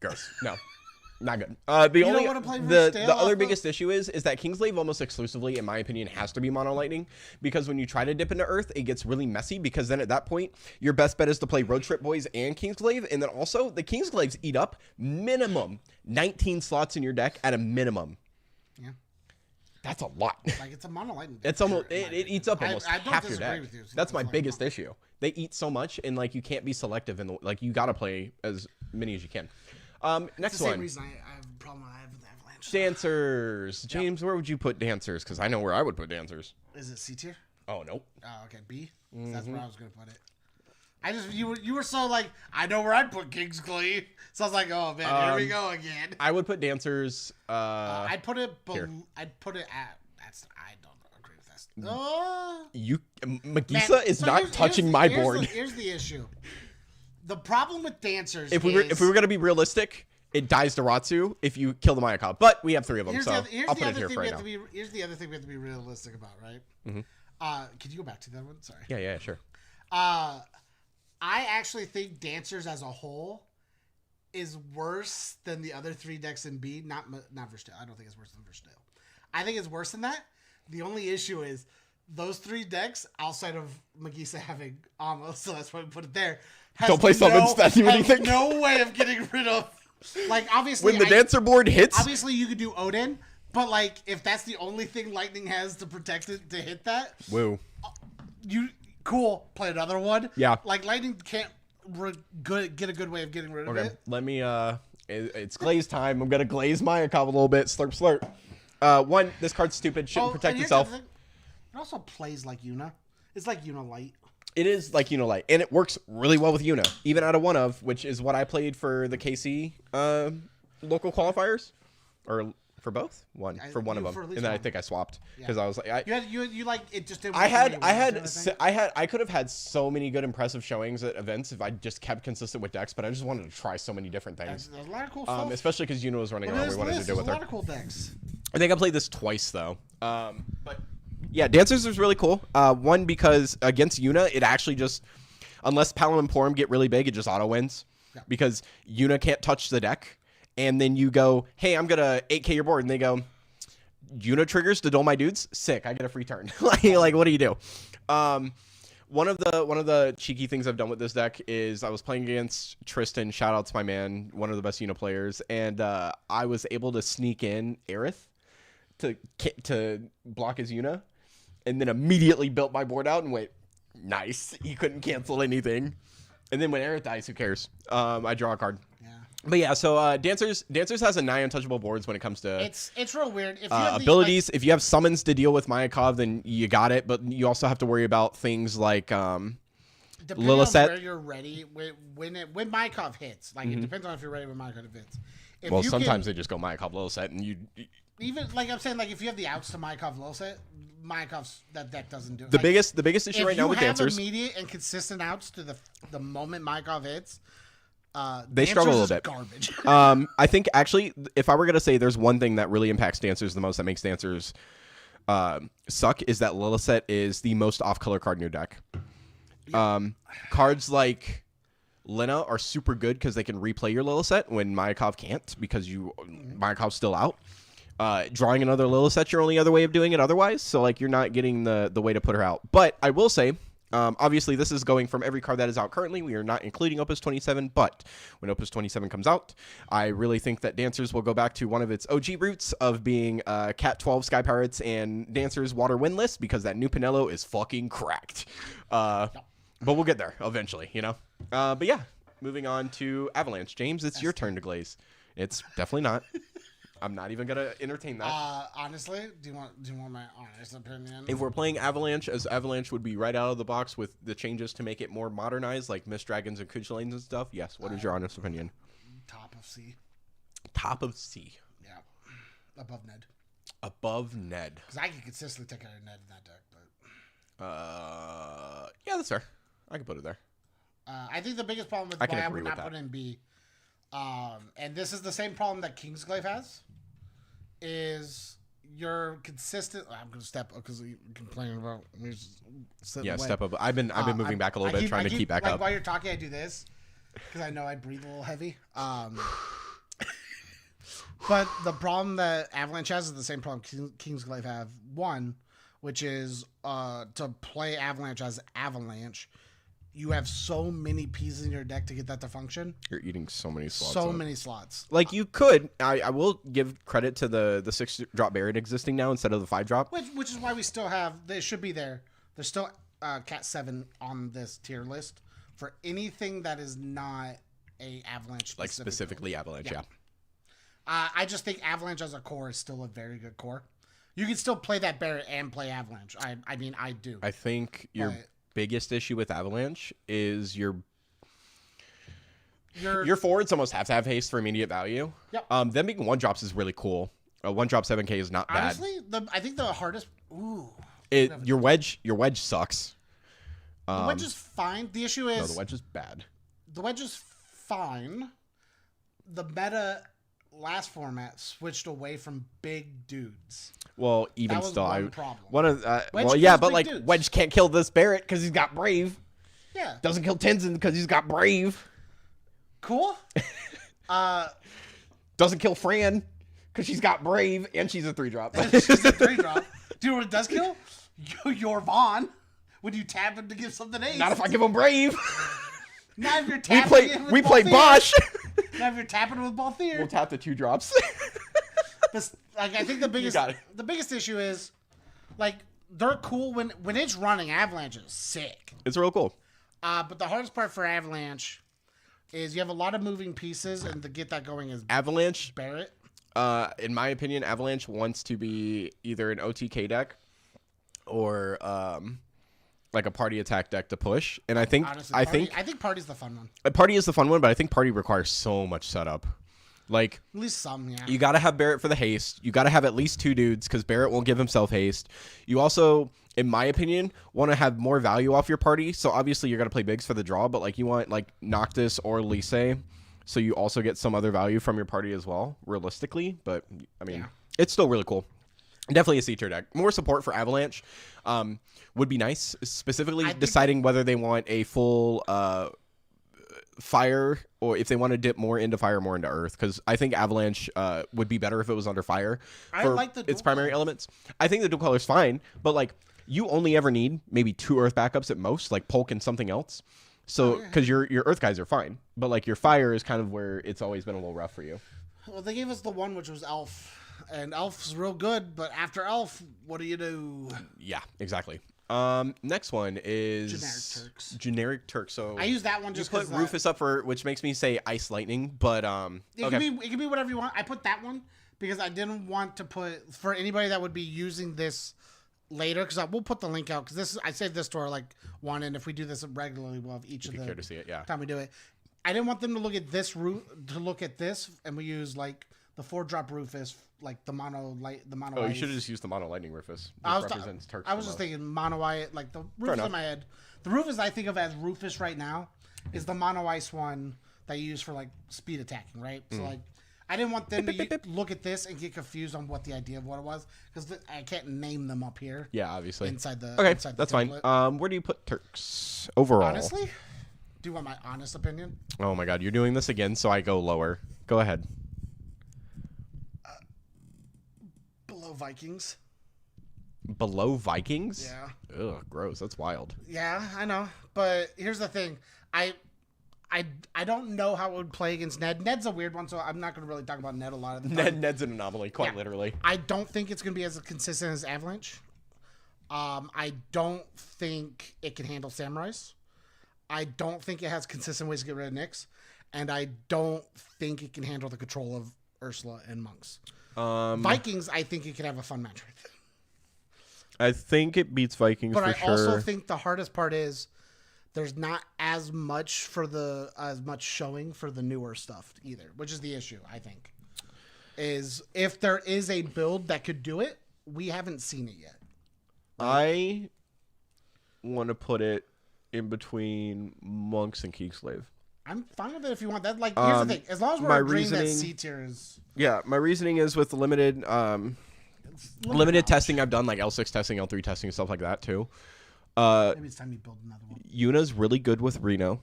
Gross. No. Not good. The other biggest issue is that Kingslave almost exclusively, in my opinion, has to be mono lightning because when you try to dip into Earth, it gets really messy because then at that point, your best bet is to play Road Trip Boys and Kingsglaive, and then also the Kingsglaives eat up minimum 19 slots in your deck at a minimum. Yeah. That's a lot. Like it's a mono lightning. It's almost it eats up almost half your deck. With you. That's my biggest issue. They eat so much, and like you can't be selective in the you gotta play as many as you can. Next one. Same reason I have a problem with the Avalanche. Dancers. James, where would you put dancers? Because I know where I would put dancers. Is it C tier? Oh, nope. Oh, okay. B? Mm-hmm. That's where I was going to put it. You were so like, I know where I'd put Kingsglaive. So I was like, oh man, here we go again. I would put dancers. I'd put it at. I don't agree with this. Magisa is not touching my board. Here's the issue. The problem with dancers if we were gonna be realistic, it dies to Ratsu if you kill the Mayakov. But we have 3 of them, so I'll put it here for right now. Here's the other thing we have to be realistic about, right? Mm-hmm. Could you go back to that one? Sorry. Yeah, sure. I actually think dancers as a whole is worse than the other 3 decks in B. Not Verstale. I don't think it's worse than Verstale. I think it's worse than that. The only issue is those 3 decks outside of Magisa having Amos, so that's why we put it there. Don't play summons that do anything. No way of getting rid of. Like obviously, when the dancer board hits, obviously you could do Odin, but like if that's the only thing Lightning has to protect it to hit that, woo. Cool. Play another one. Yeah. Like Lightning can't get a good way of getting rid of it. Let me. It's glaze time. I'm gonna glaze Mayakov a little bit. Slurp, slurp. One, this card's stupid. Shouldn't protect itself. It also plays like Yuna. It's like Yuna Light. It is like Yuna Light, and it works really well with Yuna, even out of one of, which is what I played for the KC local qualifiers, or for both, one of them, and then I think I swapped because I was like, you like it just didn't. I could have had so many good impressive showings at events if I just kept consistent with decks, but I just wanted to try so many different things. There's a lot of cool stuff. Especially because Yuna was running around, we wanted to do with her. There's a lot of cool decks. I think I played this twice though, but. Yeah, Dancers is really cool. One, because against Yuna, it actually just, unless Palom and Porum get really big, it just auto wins. Yeah. Because Yuna can't touch the deck. And then you go, hey, I'm going to 8k your board. And they go, Yuna triggers to duel my dudes? Sick, I get a free turn. like, what do you do? One of the cheeky things I've done with this deck is I was playing against Tristan, shout out to my man, one of the best Yuna players. And I was able to sneak in Aerith to block his Yuna. And then immediately built my board out and went, nice. You couldn't cancel anything. And then when Aerith dies, who cares? I draw a card. Yeah. But yeah, so Dancers has a 9 untouchable boards when it comes to it's real weird. If you abilities. If you have summons to deal with Mayakov, then you got it. But you also have to worry about things like depending Lilithset. on where you're ready when Mayakov hits. Like it depends on if you're ready when Mayakov hits. Sometimes they just go Mayakov Lilithset and you. Even like I'm saying, like if you have the outs to Mayakov Lilithset, Mayakov's that deck doesn't do it. The biggest issue right now with Dancers. If you have immediate and consistent outs to the moment Mayakov hits, they struggle a little bit. Garbage. I think actually, if I were gonna say there's one thing that really impacts Dancers the most, that makes Dancers suck, is that Lilith is the most off-color card in your deck. Cards like Lena are super good because they can replay your Lilith when Mayakov can't, because Mayakov's still out. Drawing another Lilith, your only other way of doing it otherwise, so like you're not getting the way to put her out. But I will say, obviously this is going from every card that is out currently. We are not including Opus 27, but when Opus 27 comes out, I really think that Dancers will go back to one of its OG roots of being Cat 12 Sky Pirates and Dancers Water Windless, because that new Pinello is fucking cracked. But we'll get there eventually, you know? But yeah, moving on to Avalanche. James, it's your turn to glaze. It's definitely not. I'm not even going to entertain that. Honestly, do you want my honest opinion? If we're playing Avalanche, as Avalanche would be right out of the box with the changes to make it more modernized, like Mist Dragons and Kuch Lanes and stuff, yes. What is your honest opinion? Top of C. Top of C. Yeah. Above Ned. Above Ned. Because I can consistently take out a Ned in that deck, but... yeah, that's fair. I can put it there. I think the biggest problem with why I would not put in B, and this is the same problem that Kingsglaive has, is you're consistent. I'm going to step up because you're complaining about me sitting away. Step up. I've been moving back a little bit, trying to keep back up. While you're talking, I do this because I know I breathe a little heavy. But the problem that Avalanche has is the same problem Kingsglaive have. One, which is to play Avalanche as Avalanche, you have so many pieces in your deck to get that to function. You're eating so many slots. So many slots. Like you could. I will give credit to the 6-drop Barret existing now instead of the 5-drop. Which is why we still have. They should be there. There's still Cat 7 on this tier list for anything that is not a Avalanche. Like specifically Avalanche, yeah. I just think Avalanche as a core is still a very good core. You can still play that Barret and play Avalanche. I mean, I do. I think your biggest issue with Avalanche is your forwards almost have to have haste for immediate value. Yep. Them being 1-drops is really cool. 1-drop 7K is not bad. Honestly, I think the hardest. Ooh. Your wedge sucks. The wedge is fine. The issue is the wedge is bad. The wedge is fine. The meta last format switched away from big dudes. Well, even still, problem. Wedge can't kill this Barret because he's got Brave. Yeah. Doesn't kill Tenzin because he's got Brave. Cool. Doesn't kill Fran because she's got Brave and she's a 3-drop. She's a 3-drop. Do you know what it does kill? Your Vaughn. When you tap him to give something ace. Not if I give him Brave. Not if you're tapping We play Bosch. Not if you're tapping with Balthier. We'll tap the 2-drops. I think the biggest issue is, like, they're cool when it's running. Avalanche is sick. It's real cool. But the hardest part for Avalanche is you have a lot of moving pieces, and to get that going is Avalanche. Barret. In my opinion, Avalanche wants to be either an OTK deck or like a party attack deck to push. And I think Party's the fun one. Party is the fun one, but I think Party requires so much setup. Like, at least some, yeah. You got to have Barret for the haste. You got to have at least 2 dudes because Barret won't give himself haste. You also, in my opinion, want to have more value off your party. So obviously you're going to play bigs for the draw, but like you want like Noctis or Lise, so you also get some other value from your party as well, realistically. But I mean, It's still really cool. Definitely a C-tier deck. More support for Avalanche would be nice, specifically deciding whether they want a full fire or if they want to dip more into fire, more into earth, because I think Avalanche would be better if it was under fire for its primary elements. I think the dual color is fine, but like you only ever need maybe 2 earth backups at most, like Polk and something else. So because your earth guys are fine, but like your fire is kind of where it's always been a little rough for you. Well, they gave us the one which was Elf, and Elf's real good, but after Elf, what do you do? Yeah, exactly. Next one is Generic Turks. So I use that one just because Rufus up for, which makes me say Ice Lightning, but it can be whatever you want. I put that one because I didn't want to put for anybody that would be using this later, because we'll put the link out because I saved this to our like one, and if we do this regularly, we'll have each of the care to see it, yeah. time we do it. I didn't want them to look at this route to look at this, and we use like the 4-drop Rufus, like the mono Oh, you ice. should have just used the mono lightning Rufus. I Which was, represents Turks. I was just thinking mono ice, like the Rufus in my head. The Rufus I think of as Rufus right now is the mono ice one that you use for like speed attacking, right? So like, I didn't want them to look at this and get confused on what the idea of what it was because I can't name them up here. Yeah, obviously. Inside the okay, inside the that's fine. template. Where do you put Turks overall? Honestly, do you want my honest opinion? Oh my God, you're doing this again, so I go lower. Go ahead. Below Vikings. Below Vikings? Yeah. Ugh, gross. That's wild. Yeah, I know. But here's the thing. I don't know how it would play against Ned. Ned's a weird one, so I'm not going to really talk about Ned a lot of the time. Ned's an anomaly, quite literally. I don't think it's going to be as consistent as Avalanche. I don't think it can handle Samurais. I don't think it has consistent ways to get rid of Nyx. And I don't think it can handle the control of Ursula and Monks. Vikings, I think it could have a fun match with. I think it beats Vikings but for I sure. also think the hardest part is there's not as much showing for the newer stuff either, which is the issue, I think. Is if there is a build that could do it, we haven't seen it yet. I want to put it in between Monks and Kingslave. I'm fine with it if you want that. Like, here's the thing. As long as we're agreeing that C tier is... Yeah, my reasoning is with the limited testing I've done, like L6 testing, L3 testing, stuff like that, too. Maybe it's time you build another one. Yuna's really good with Reno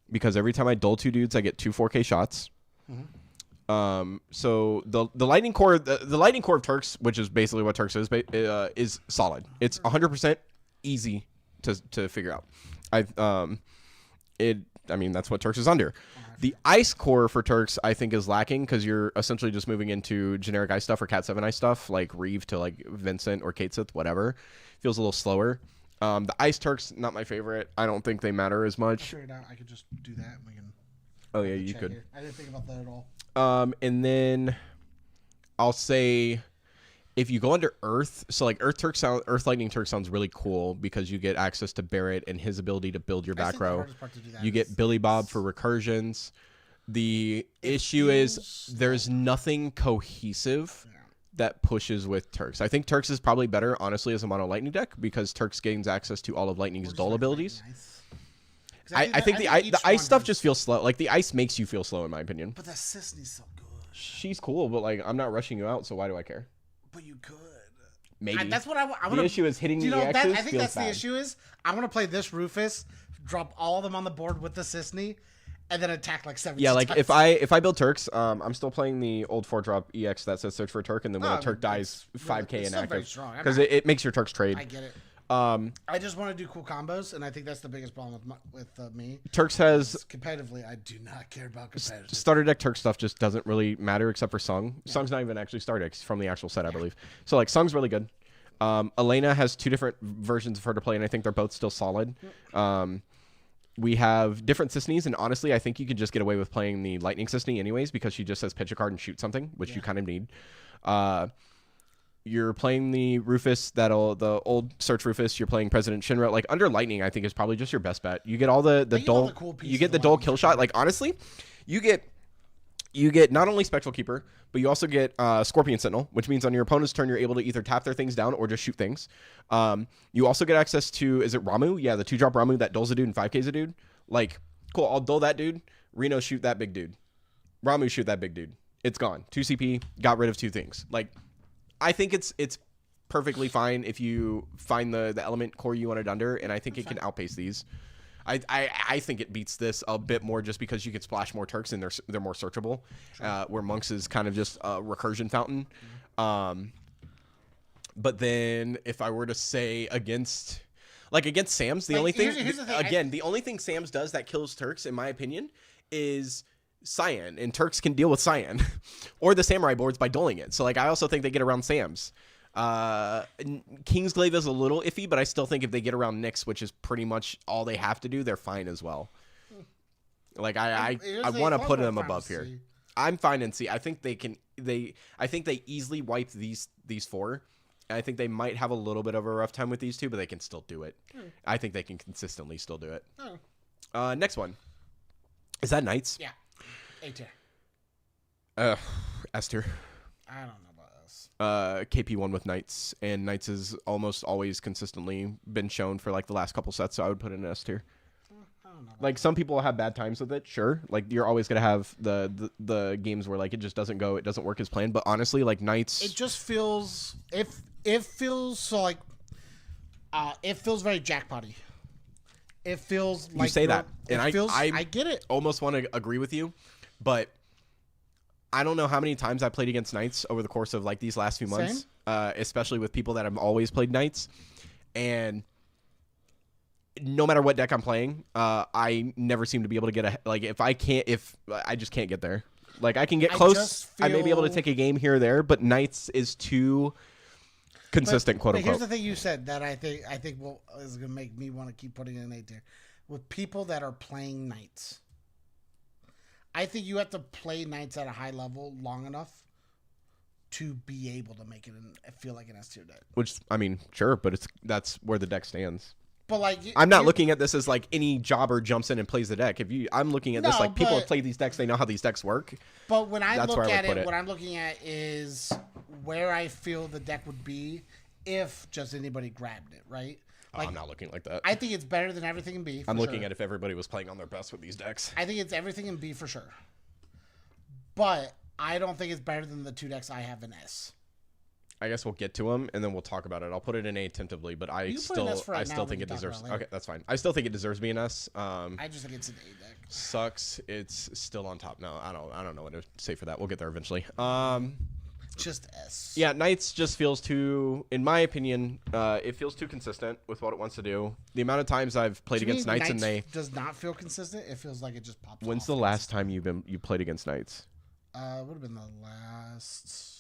because every time I duel 2 dudes, I get 2 4K shots. So the lightning core of Turks, which is basically what Turks is solid. It's 100% easy to figure out. I mean, that's what Turks is under. The ice core for Turks, I think, is lacking because you're essentially just moving into generic ice stuff or Cat 7 ice stuff, like Reeve to like Vincent or Katesith, whatever. Feels a little slower. The ice Turks, not my favorite. I don't think they matter as much. I figured out I could just do that. And we can. Oh yeah, you could. Here. I didn't think about that at all. And then I'll say if you go under Earth, so like Earth Lightning Turk sounds really cool because you get access to Barrett and his ability to build your back row. You get Billy Bob for recursions. The issue is there's nothing cohesive that pushes with Turks. I think Turks is probably better, honestly, as a mono Lightning deck because Turks gains access to all of Lightning's dull abilities. I think the ice stuff just feels slow. Like the ice makes you feel slow, in my opinion. But that Sisney's so good. She's cool, but like I'm not rushing you out, so why do I care? But you could. Maybe. That's what I want. The issue is hitting the X's. I think that's the issue is I want to play this Rufus, drop all of them on the board with the Sisney, and then attack like 7 Yeah, like times. if I build Turks, I'm still playing the old 4-drop EX that says search for a Turk, and then when a Turk dies, 5k inactive. Because it makes your Turks trade. I get it. I just want to do cool combos, and I think that's the biggest problem with me. Turks has competitively, I do not care about competitive. Starter deck Turk stuff just doesn't really matter except for Sung. Yeah. Sung's not even actually starter deck from the actual set, I believe. So like Sung's really good. Elena has 2 different versions of her to play, and I think they're both still solid. We have different Sisneys, and honestly, I think you could just get away with playing the Lightning Sisney anyways because she just says pitch a card and shoot something, which you kind of need. You're playing the Rufus, the old Search Rufus. You're playing President Shinra. Like under Lightning, I think is probably just your best bet. You get all the dull, you get the dull kill shot. Like honestly, you get not only Spectral Keeper, but you also get Scorpion Sentinel, which means on your opponent's turn you're able to either tap their things down or just shoot things. You also get access to, is it Ramu? Yeah, the 2-drop Ramu that dulls a dude and 5Ks a dude. Like cool, I'll dull that dude. Reno shoot that big dude. Ramu shoot that big dude. It's gone. 2 CP, got rid of 2 things. Like. I think it's perfectly fine if you find the element core you want it under, and I think it can outpace these. I think it beats this a bit more just because you can splash more Turks and they're more searchable, where Monks is kind of just a recursion fountain. But then if I were to say against Sam's, the only thing the only thing Sam's does that kills Turks, in my opinion, is Cyan, and Turks can deal with Cyan or the Samurai boards by dulling it. So like I also think they get around Sam's. Kingsglaive is a little iffy, but I still think if they get around Nyx, which is pretty much all they have to do, they're fine as well. Like I want to put them above here. I'm fine in C. I think I think they easily wipe these 4. I think they might have a little bit of a rough time with these 2, but they can still do it. I think they can consistently still do it. Next one. Is that Knights? Yeah. A tier. S tier. I don't know about S. KP1 with Knights, and Knights has almost always consistently been shown for like the last couple sets, so I would put it in S tier. I don't know. Like some people have bad times with it, sure. Like you're always gonna have the games where like it just doesn't go, it doesn't work as planned. But honestly, like Knights, It just feels it feels so like it feels very jackpotty. It feels like you say that, and I get it. Almost want to agree with you, but I don't know how many times I played against Knights over the course of like these last few months, especially with people that have always played Knights, and no matter what deck I'm playing, I never seem to be able to get if I just can't get there. Like I can get close, I may be able to take a game here or there, but Knights is too consistent, quote unquote. Here's the thing you said that I think is gonna make me want to keep putting it in A tier. With people that are playing Knights, I think you have to play Knights at a high level long enough to be able to make it feel like an S tier deck. Which I mean, sure, but that's where the deck stands. But like, I'm not looking at this as like any jobber jumps in and plays the deck. I'm looking at this like people have played these decks, they know how these decks work. But when I look at it, what I'm looking at is where I feel the deck would be if just anybody grabbed it, right? Like, I'm not looking like that. I think it's better than everything in B. I'm looking at if everybody was playing on their best with these decks. I think it's everything in B for sure. But I don't think it's better than the two decks I have in S. I guess we'll get to them and then we'll talk about it. I'll put it in A tentatively, but I still think it deserves. Okay, that's fine. I still think it deserves to be an S. I just think it's an A deck. Sucks. It's still on top. No, I don't know what to say for that. We'll get there eventually. Just S. Yeah, Knights just feels too, in my opinion, it feels too consistent with what it wants to do. The amount of times I've played against Knights and they does not feel consistent. It feels like it just pops. When's the last time you played against Knights? Would have been the last.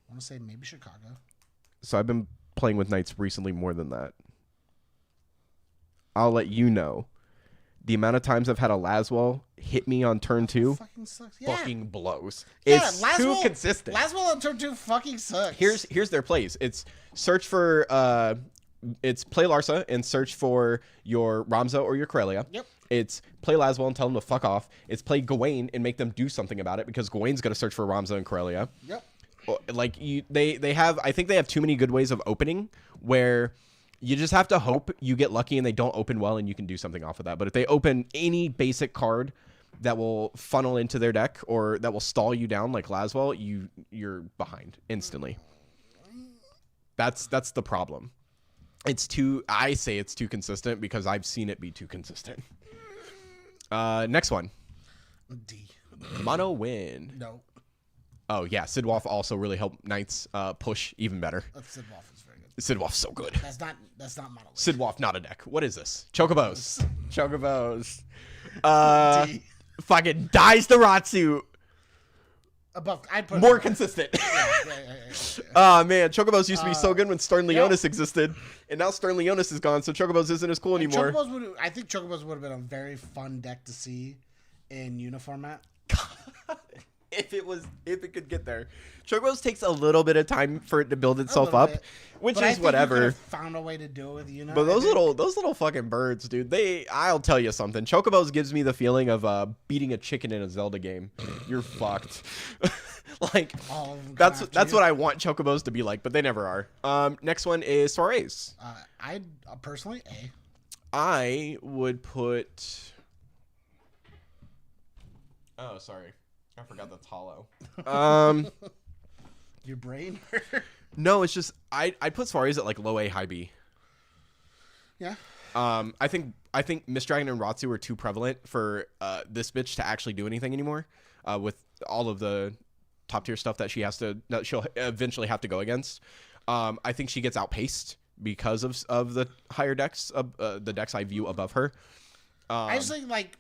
I want to say maybe Chicago. So I've been playing with Knights recently more than that. I'll let you know. The amount of times I've had a Laswell hit me on turn 2 fucking sucks. Yeah. Fucking blows. Yeah, it's too consistent. Laswell on turn 2 fucking sucks. Here's their plays. It's search for it's play Larsa and search for your Ramza or your Corellia. Yep. It's play Laswell and tell them to fuck off. It's play Gawain and make them do something about it because Gawain's going to search for Ramza and Corellia. Yep. Like they have, I think they have too many good ways of opening where you just have to hope you get lucky and they don't open well and you can do something off of that. But if they open any basic card that will funnel into their deck or that will stall you down like Laswell, you're behind instantly. That's the problem. I say it's too consistent because I've seen it be too consistent. Next one. D. Mono win. No. Oh yeah, Sidwolf also really helped Knights push even better. Sidwolf is very good. Sidwolf's so good. That's not mono. Sidwolf, not a deck. What is this? Chocobos. Chocobos. D. Fucking dies to Ratsu. Above, I'd put more consistent. Yeah. Man, Chocobos used to be so good when Stern Leonis existed, and now Stern Leonis is gone, so Chocobos isn't as cool anymore. I think Chocobos would have been a very fun deck to see in uniformat. If it could get there. Chocobos takes a little bit of time for it to build itself up, which is whatever. Found a way to do it with But those little fucking birds, dude. I'll tell you something. Chocobos gives me the feeling of beating a chicken in a Zelda game. You're fucked. Like that's what I want Chocobos to be like, but they never are. Next one is Soirees. I personally A. I would put. Oh, sorry. I forgot that's hollow. Your brain? No, it's just I put Soirees at like low A, high B. Yeah. I think Miss Dragon and Ratsu are too prevalent for this bitch to actually do anything anymore. With all of the top tier stuff that she'll eventually have to go against. I think she gets outpaced because of the higher decks, the decks I view above her. I just think like.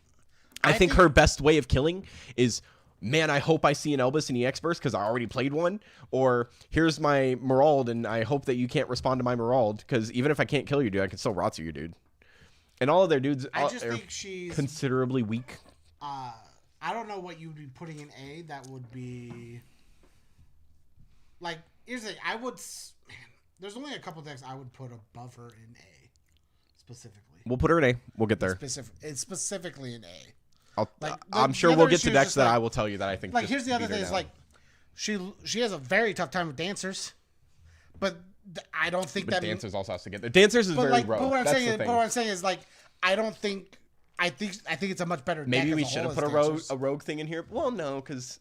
I think her best way of killing is. Man, I hope I see an Elvis in EX Burst because I already played one. Or here's my Merald, and I hope that you can't respond to my Merald because even if I can't kill you, dude, I can still Ratsu you, dude. And all of their dudes I just think she's considerably weak. I don't know what you would be putting in A that would be... Like, here's the thing. There's only a couple decks I would put above her in A, specifically. We'll put her in A. We'll get there. It's specifically in A. I'm sure we'll get to decks that I will tell you that I think. Like, here's the other thing: is like She has a very tough time with dancers, but I don't think that Dancers also has to get there. Dancers is very rogue. But what I'm saying is like I think it's a much better. Maybe deck we as a should have whole put as a rogue thing in here. Well, no, because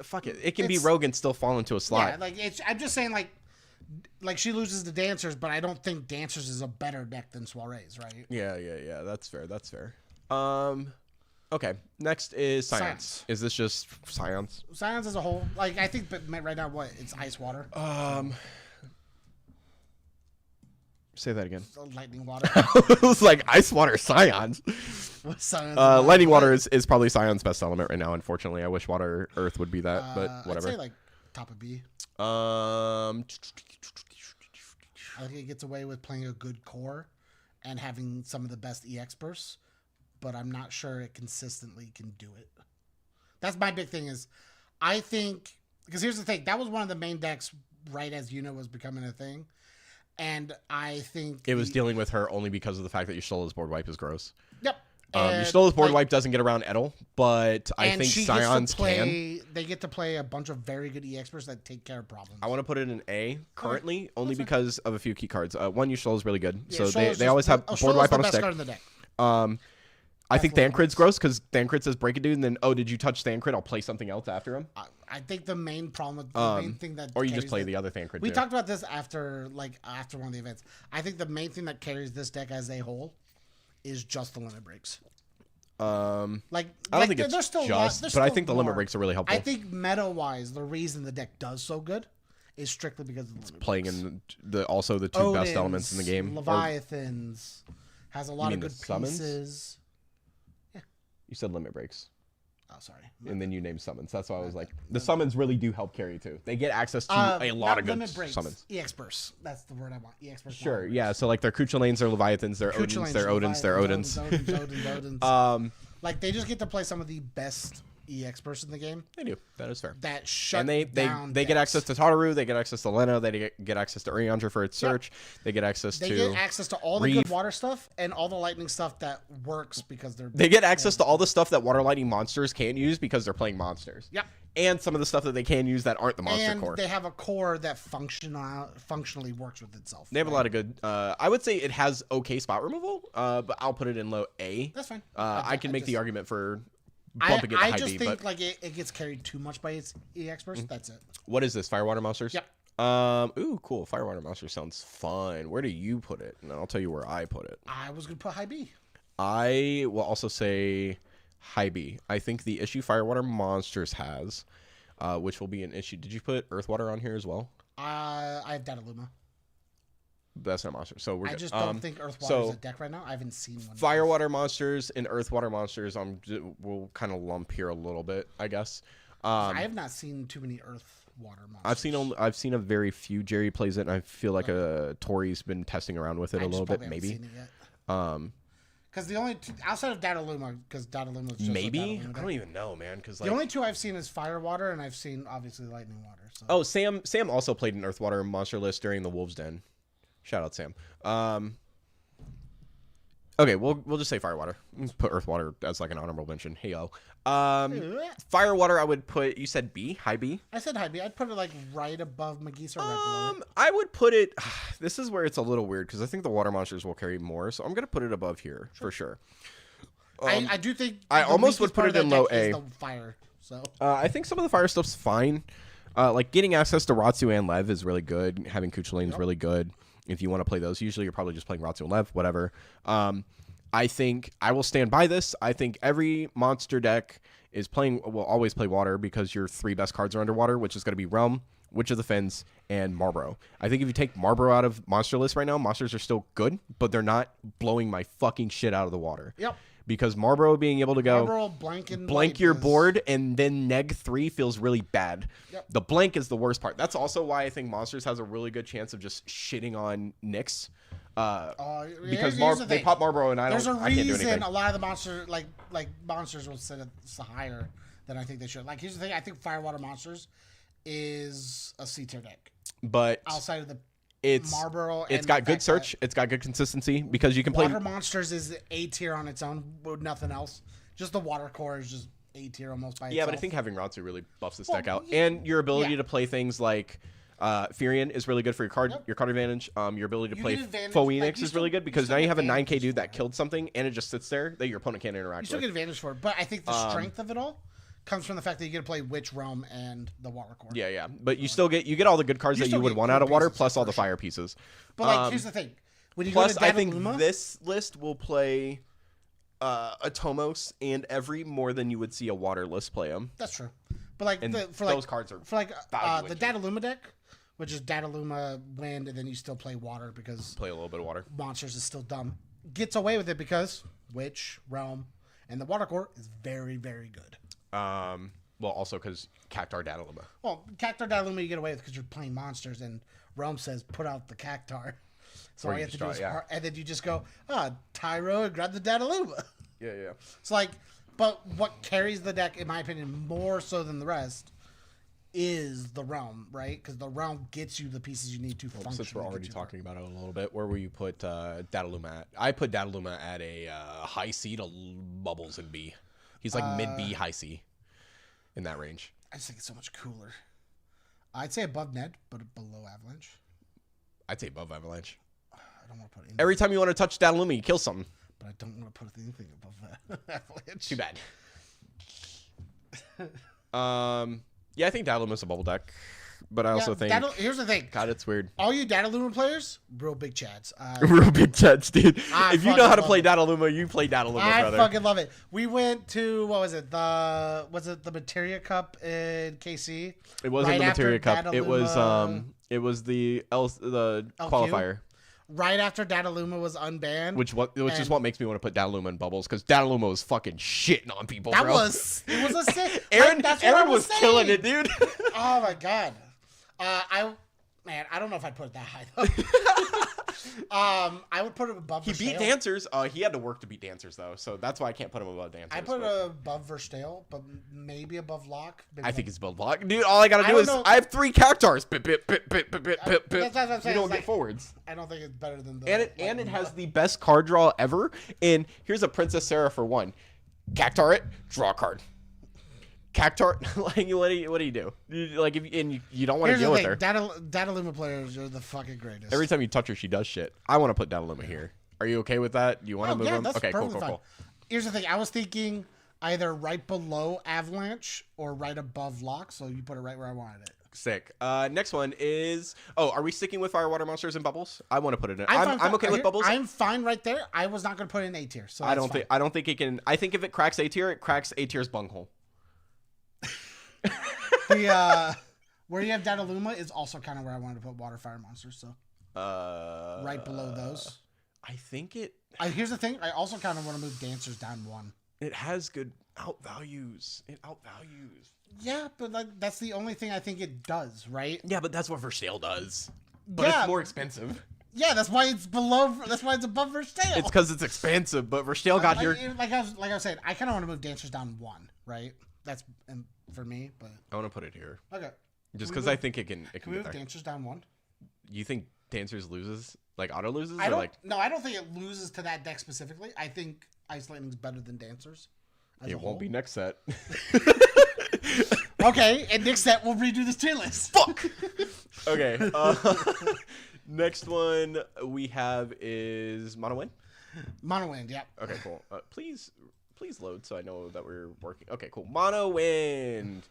fuck it, it can be rogue and still fall into a slot. Yeah, like I'm just saying like she loses to dancers, but I don't think dancers is a better deck than soirees, right? Yeah. That's fair. Okay. Next is Science. Is this just Science? Science as a whole, like I think, but right now it's ice water. Say that again. Lightning water. It was like ice water Science. Lightning water is probably Scion's best element right now. Unfortunately, I wish water earth would be that, but whatever. I'd say like top of B. I think it gets away with playing a good core and having some of the best EX bursts, but I'm not sure it consistently can do it. That's my big thing is I think, because here's the thing, that was one of the main decks right as Yuna was becoming a thing. And I think it was dealing with her only because of the fact that Yshtola's board wipe is gross. Yep. Yshtola's board wipe doesn't get around Edel, but I think Scions can. They get to play a bunch of very good EXperts that take care of problems. I want to put it in A currently, only because of a few key cards. One, Yshtola's really good, Yeah, so Yshtola's they always have board wipe on a stick. Card in the deck. I think Thancred's gross because Thancred says break a dude, and then did you touch Thancred? I'll play something else after him. I think the main problem with the main thing that or you just play the other Thancred. We talked about this after one of the events. I think the main thing that carries this deck as a whole is just the limit breaks. I don't think it's but I think the limit breaks are really helpful. I think meta wise, the reason the deck does so good is strictly because of the limit playing breaks. in the also the two best elements in the game. Leviathans has a lot of good summons? pieces. You said limit breaks. Oh, sorry. And then you named summons. That's why I was like, the summons really do help carry too. They get access to a lot of good summons. EX bursts. That's the word I want. EX bursts. Sure. Yeah. So like their Kuchulanes, their Leviathans, their Odins, their Odins, their Odins. Like they just get to play some of the best EX bursts in the game. They do. That is fair. That shut and they get access to Tataru. They get access to Lena. They get access to Urianger for its search. They get access to all the good water stuff and all the lightning stuff that works because they get access to all the stuff that water lightning monsters can't use because they're playing monsters. Yep. And some of the stuff that they can use that aren't the monster core. They have a core that functionally works with itself. They have a lot of good. I would say it has okay spot removal, but I'll put it in low A. That's fine. I can make the argument for bumping it to high B. I just think like it gets carried too much by its EX burst. That's it. What is this? Firewater monsters? Yep. Ooh, cool. Firewater monster sounds fun. Where do you put it? And I'll tell you where I put it. I was gonna put high B. I will also say high B. I think the issue Firewater monsters has, which will be an issue. Did you put Earthwater on here as well? I have Dataluma. That's not monster. So we're good. I just don't think Earthwater is a deck right now. I haven't seen one. Firewater monsters and Earthwater monsters. We'll kind of lump here a little bit, I guess. I have not seen too many Earthwater monsters. I've seen a very few. Jerry plays it, and I feel like Tori's been testing around with it a little bit. Maybe. Seen it yet. Because the only two, outside of Dataluma, because Dataluma is just maybe I don't even know, man. Because the only two I've seen is Firewater, and I've seen obviously Lightning Water. So. Oh, Sam also played an Earthwater monster list during the Wolves Den. Shout out Sam. Okay, we'll just say Firewater. Put Earthwater as like an honorable mention. Hey yo. Firewater I would put. You said B, high B. I said high B. I'd put it like right above McGee's or right below it. I would put it. This is where it's a little weird because I think the water monsters will carry more, so I'm gonna put it above here for sure. I do think I almost would put it in low A. The fire. So I think some of the fire stuff's fine. Like getting access to Ratsu and Lev is really good. Having Kuchulain is really good. If you want to play those, usually you're probably just playing Ratsu and Lev, whatever. I think I will stand by this. I think every monster deck will always play water because your three best cards are underwater, which is going to be Realm, Witch of the Fens, and Marlborough. I think if you take Marlborough out of monster list right now, monsters are still good, but they're not blowing my fucking shit out of the water. Yep. Because Marlborough being able to go blank your board and then neg 3 feels really bad. Yep. The blank is the worst part. That's also why I think Monsters has a really good chance of just shitting on Nyx. Because they pop Marlborough and I can't do anything. There's a reason a lot of the monsters like monsters will sit at higher than I think they should. Like here's the thing, I think Firewater Monsters is a C tier deck. But outside of the Marlborough, it's got good search. It's got good consistency because you can play. Water Monsters is A tier on its own with nothing else. Just the water core is just A tier almost by itself. Yeah, but I think having Ratsu really buffs this deck out, and your ability to play things like Furion is really good for your card advantage. Your ability to play Phoenix is really good because now you have a 9K dude that killed something and it just sits there that your opponent can't interact with. You still get advantage for it, but I think the strength of it all comes from the fact that you get to play Witch, Realm, and the Water Core. Yeah. But you still get all the good cards that you would want out of Water, plus all the fire pieces. But like, here's the thing: when you plus, go to I think Dataluma, this list will play a Tomos and every more than you would see a Water list play them. That's true. But like, those cards are for like the Dataluma deck, which is Dataluma Wind, and then you still play Water because play a little bit of Water. Monsters is still dumb. Gets away with it because Witch, Realm, and the Water Core is very, very good. Well, also because Cactar Dataluma. Well, Cactar Dataluma you get away with because you're playing monsters, and Realm says put out the Cactar. So all you have to do is, and then you just go, Tyro, and grab the Dataluma. Yeah. It's like, but what carries the deck, in my opinion, more so than the rest, is the Realm, right? Because the Realm gets you the pieces you need to function. Since we're already talking about it a little bit, where will you put Dataluma at? I put Dataluma at a high C to Bubbles and B. He's like mid B, high C in that range. I just think it's so much cooler. I'd say above Ned, but below Avalanche. I'd say above Avalanche. I don't want to put every time you want to touch Dataluma, you kill something. But I don't want to put anything above Avalanche. Too bad. Yeah, I think Dataluma's a bubble deck, but I also think here's the thing. God, it's weird. All you Dataluma players, real big chads. Real big chads, dude. If you know how to play Dataluma, you play Dataluma, brother. I fucking love it. We went to was it the Materia Cup in KC? It wasn't the Materia Cup. Dataluma, it was the qualifier. Right after Dataluma was unbanned. Which is what makes me want to put Dataluma in bubbles, because Dataluma was fucking shitting on people, it bro. was a sick. Aaron was killing it, dude. Oh my god. I don't know if I'd put it that high though. I would put it above. He beat Dancers. He had to work to beat Dancers though, so that's why I can't put him above Dancers. I put it above Verstale, but maybe above Lock. I think it's above Lock, dude. All I gotta do is I have 3 Cactars. Pip. That's what I'm saying. You don't get forwards. I don't think it's better than the. And it has the best card draw ever. And here's a Princess Sarah for 1. Cactar it, draw a card. Cactar, like, what do you do? Like, you don't want to deal with her. Dataluma players are the fucking greatest. Every time you touch her, she does shit. I want to put Dataluma here. Are you okay with that? Do you want to move them? Okay, cool. Here's the thing. I was thinking either right below Avalanche or right above Lock, so you put it right where I wanted it. Sick. Next one is... Oh, are we sticking with Fire, Water, Monsters, and Bubbles? I want to put it in. I'm okay with Bubbles. I'm fine right there. I was not going to put it in A tier, so I don't think it can... I think if it cracks A tier, it cracks A tier's bunghole. Where you have Dataluma is also kind of where I wanted to put Water, Fire, Monsters, so right below those. I think it... here's the thing. I also kind of want to move Dancers down 1. It has good outvalues. It outvalues. Yeah, but that's the only thing I think it does, right? Yeah, but that's what Verstale does. But it's more expensive. Yeah, that's why it's below. That's why it's above Verstale. It's because it's expensive, but Verstale got here. Like I was saying, I kind of want to move Dancers down 1, right? That's for me, but I want to put it here. Okay. Just because I think it can. Can we move Dancers down 1? You think Dancers loses, like auto loses? No, I don't think it loses to that deck specifically. I think Ice Lightning's better than Dancers. It won't be next set. Okay, and next set we'll redo this tier list. Fuck. Okay. Next one we have is Mono Wind. Mono Wind, yeah. Okay, cool. Please load so I know that we're working. Okay, cool. Mono Wind.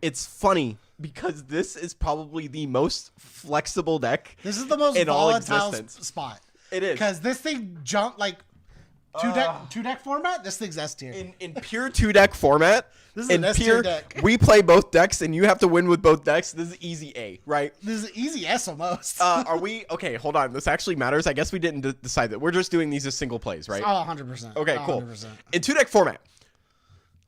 It's funny because this is probably the most flexible deck. This is the most volatile spot. It is because this thing jumped like two deck format. This thing's S tier. In pure 2-deck format. This is an S tier deck. We play both decks, and you have to win with both decks. This is easy A, right? This is easy S almost. Are we okay? Hold on. This actually matters. I guess we didn't decide that. We're just doing these as single plays, right? Oh, 100%. Okay, cool. 100%. In 2-deck format,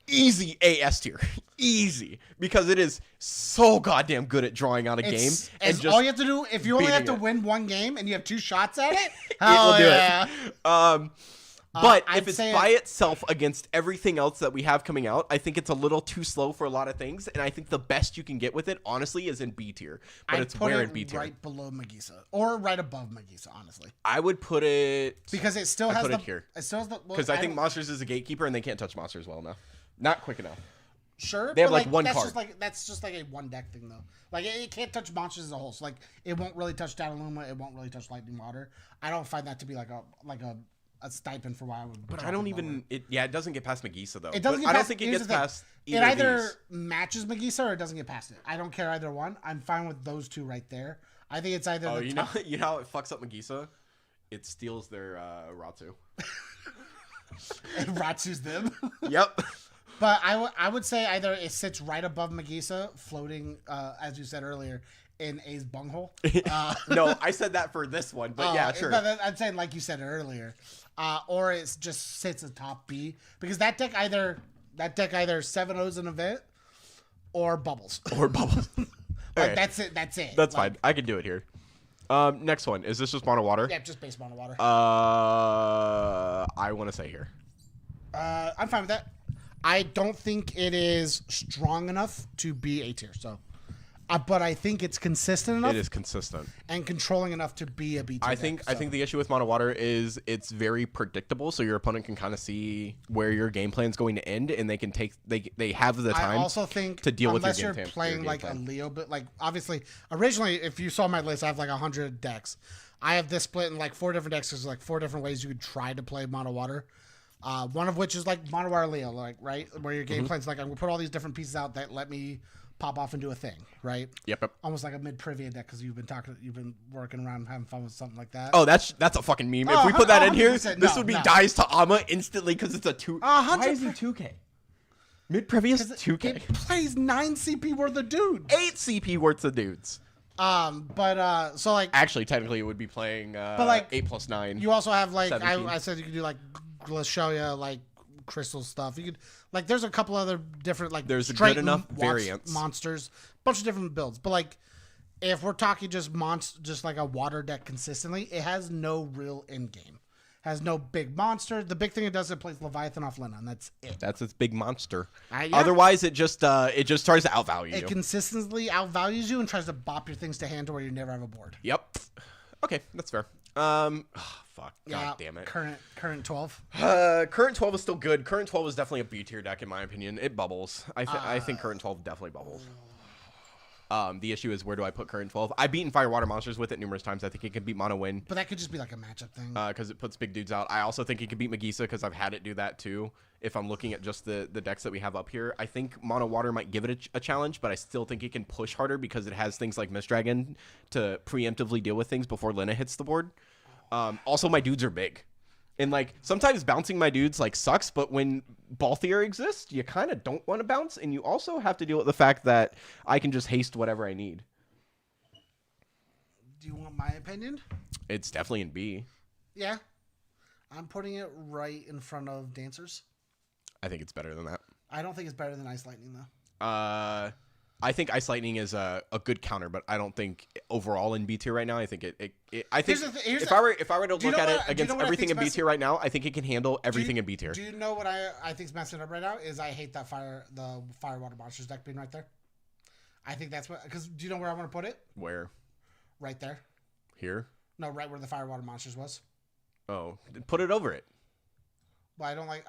easy A S tier, easy, because it is so goddamn good at drawing out a game. And just all you have to do, if you only have to win 1 game and you have 2 shots at it, it will do it. But I'd if it's say by itself against everything else that we have coming out, I think it's a little too slow for a lot of things. And I think the best you can get with it, honestly, is in B tier. But it's where in B tier? Right below Magisa or right above Magisa, honestly. I would put it because it still has it here. It still has the because I think Monsters is a gatekeeper and they can't touch Monsters well enough, not quick enough. Sure, they have like one that's card. That's just like a one deck thing though. Like it can't touch Monsters as a whole. So like it won't really touch Dataluma. It won't really touch Lightning Water. I don't find that to be like a stipend for why I would. But I don't even. It doesn't get past Magisa though. It doesn't. Get I past, don't think it gets past. It either matches Magisa or it doesn't get past it. I don't care either one. I'm fine with those two right there. I think it's either. Oh, you know how it fucks up Magisa? It steals their Ratsu. And Ratsu's them. Yep. But I would say either it sits right above Magisa, floating, as you said earlier, in A's bunghole. No, I said that for this one, but yeah, sure. But I'm saying like you said earlier, or it just sits atop B because that deck either 7-0s an event or bubbles. Or bubbles. Like that's it. That's it. That's fine. I can do it here. Next one. Is this just mono water? Yeah, just base mono water. I want to say here. I'm fine with that. I don't think it is strong enough to be A tier. So, but I think it's consistent enough. It is consistent and controlling enough to be a B tier. I think the issue with mono water is it's very predictable, so your opponent can kind of see where your game plan is going to end, and they can they have the time. I also think to deal with unless your you're game playing your like plan. a Leo, but like obviously originally, if you saw my list, I have like 100 decks. I have this split in like 4 different decks. There's like 4 different ways you could try to play mono water. One of which is like mono water Leo, like right where your game plan's like I'm gonna put all these different pieces out that let me pop off and do a thing, right? Yep. Almost like a mid Privia deck because you've been working around and having fun with something like that. Oh, that's a fucking meme. If we put that in here, this would be no. dies to Ama instantly because it's a 2. Why is he 2K? Mid previous 2K. It plays 9 CP worth of dudes. 8 CP worth of dudes. So like Actually, technically, it would be playing like 8 plus 9. you also have like 17. I said you could do like Glacialia, like crystal stuff. You could like there's a couple other different like there's a good enough Watts variance monsters, bunch of different builds. But like if we're talking just like a water deck consistently, it has no real end game. Has no big monster. The big thing it does, it plays Leviathan off Lena, and that's it. That's its big monster. Yeah. Otherwise, it just tries to outvalue you. It consistently outvalues you and tries to bop your things to hand to where you never have a board. Yep. Okay, that's fair. Fuck. God damn it. Current 12. Current 12 is still good. Current 12 is definitely a B tier deck in my opinion. It bubbles. I think current 12 definitely bubbles. The issue is where do I put current 12? I've beaten Fire Water Monsters with it numerous times. I think it can beat Mono Wind. But that could just be like a matchup thing. Because it puts big dudes out. I also think it can beat Magisa because I've had it do that too. If I'm looking at just the decks that we have up here, I think Mono Water might give it a challenge, but I still think it can push harder because it has things like Mist Dragon to preemptively deal with things before Lena hits the board. Also, my dudes are big. And, like, sometimes bouncing my dudes, like, sucks, but when Balthier exists, you kind of don't want to bounce, and you also have to deal with the fact that I can just haste whatever I need. Do you want my opinion? It's definitely in B. Yeah. I'm putting it right in front of Dancers. I think it's better than that. I don't think it's better than Ice Lightning, though. I think Ice Lightning is a good counter, but I don't think overall in B tier right now. I think I think if I were to look at it against everything in B tier right now, I think it can handle everything in B tier. Do you know what I think's messing up right now? Is I hate that the Fire Water Monsters deck being right there. I think that's what because do you know where I want to put it? Where? Right there. Here? No, right where the Fire Water Monsters was. Oh, put it over it. Well, I don't like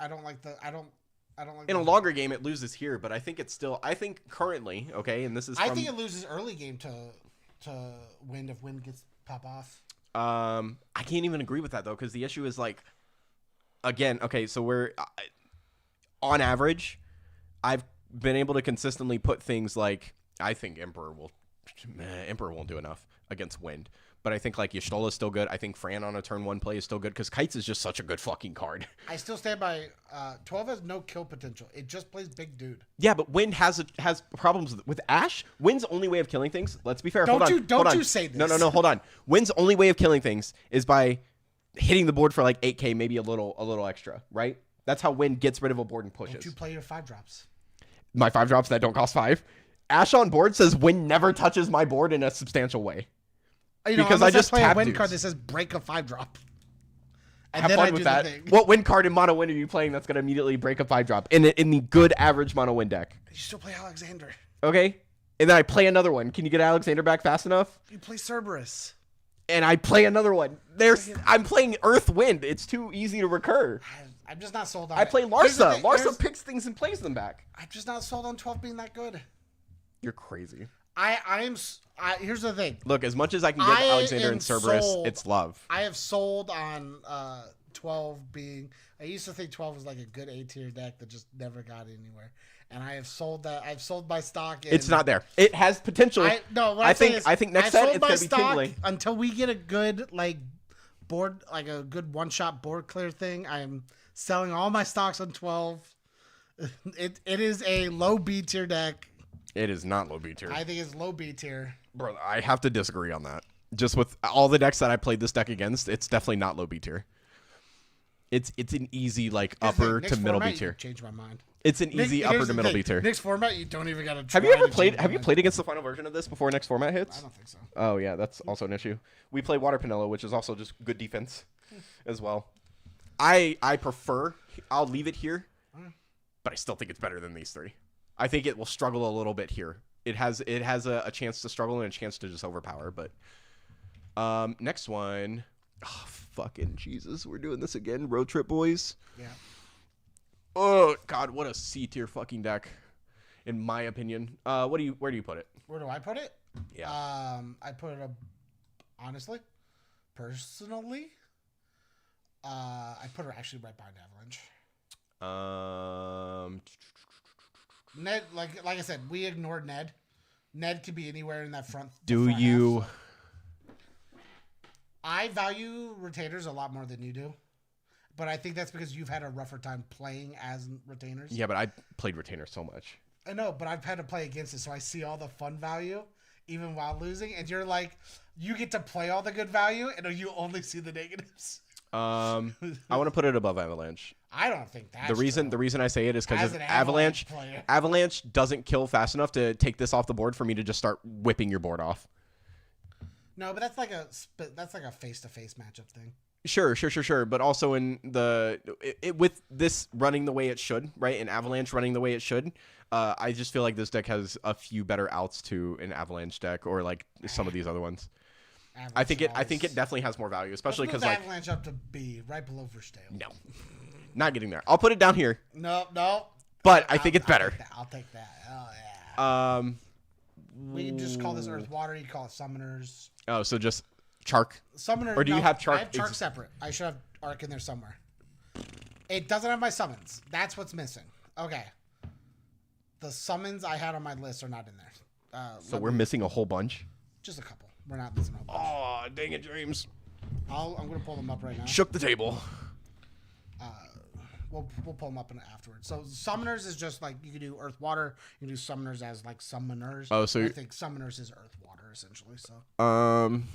in a longer game it loses here, but I think it's still I think currently, okay, and this is I think it loses early game to Wind if Wind gets pop off. I can't even agree with that though cuz the issue is like again, okay, so we're on average I've been able to consistently put things like I think Emperor won't do enough against Wind. But I think like Y'shtola is still good. I think Fran on a turn 1 play is still good because Kites is just such a good fucking card. I still stand by 12 has no kill potential. It just plays big dude. Yeah, but Wind has problems with Ash. Wind's only way of killing things. Let's be fair. Don't you say this? No. Hold on. Wind's only way of killing things is by hitting the board for like 8K, maybe a little extra, right? That's how Wind gets rid of a board and pushes. Don't you play your 5 drops? My 5 drops that don't cost 5. Ash on board says Wind never touches my board in a substantial way. You know, because I just play tap a Wind dudes. card that says break a 5 drop. Have then fun I with do the that. thing. What win card in mono win are you playing that's gonna immediately break a 5-drop in the good average mono win deck? You still play Alexander. Okay, and then I play another one. Can you get Alexander back fast enough? You play Cerberus. And I play another one. I'm playing Earth Wind. It's too easy to recur. I'm just not sold on I it. play Here's the Larsa. thing, Larsa picks things and plays them back. I'm just not sold on 12 being that good. You're crazy. Here's the thing. Look, as much as I can give Alexander and Cerberus, it's love. I have sold on 12 being. I used to think 12 was like a good A tier deck that just never got anywhere, and I have sold that. I've sold my stock. It's not there. It has potential. I think next set it's gonna be tingling until we get a good board, like a good one shot board clear thing. I'm selling all my stocks on 12. It is a low B tier deck. It is not low B tier. I think it's low B tier. Bro, I have to disagree on that. Just with all the decks that I played this deck against, it's definitely not low B tier. It's an easy upper to middle B tier. Change my mind. It's an easy upper to middle B tier. Next format, you don't even gotta try. Have you played against the final version of this before next format hits? I don't think so. Oh yeah, that's also an issue. We play Water Pinello, which is also just good defense as well. I prefer. I'll leave it here, but I still think it's better than these three. I think it will struggle a little bit here. It has a chance to struggle and a chance to just overpower. But next one, oh, fucking Jesus, we're doing this again. Road Trip Boys. Yeah. Oh God, what a C tier fucking deck, in my opinion. Where do you put it? Where do I put it? Yeah. I put it honestly, personally. I put her actually right behind Avalanche. Ned, like I said, we ignored Ned. Ned could be anywhere in that front. Do you? Half, so. I value retainers a lot more than you do, but I think that's because you've had a rougher time playing as retainers. Yeah, but I played retainer so much. I know, but I've had to play against it, so I see all the fun value, even while losing. And you're like, you get to play all the good value, and you only see the negatives. I want to put it above Avalanche. I don't think that's the reason. true. The reason I say it is because As an Avalanche doesn't kill fast enough to take this off the board for me to just start whipping your board off. No, but that's like a face-to-face matchup thing. Sure. But also in with this running the way it should, right? And Avalanche running the way it should. I just feel like this deck has a few better outs to an Avalanche deck or like some of these other ones. I think it definitely has more value, especially because Avalanche up to B, right below Verstale. No, not getting there. I'll put it down here. No. But I think it's better. I'll take that. Oh yeah. We can just call this Earth Water. You call it Summoners. Oh, so just Chark. Summoner. Or do you have Chark? I have Chark separate. I should have Arc in there somewhere. It doesn't have my summons. That's what's missing. Okay. The summons I had on my list are not in there. So we're missing a whole bunch. Just a couple. We're not missing a whole bunch. Oh, dang it, James. I'm gonna pull them up right now. Shook the table. We'll pull them up afterwards. So summoners is just like you can do Earth Water. You can do summoners as like summoners. Oh, so I think summoners is Earth Water essentially. So I'm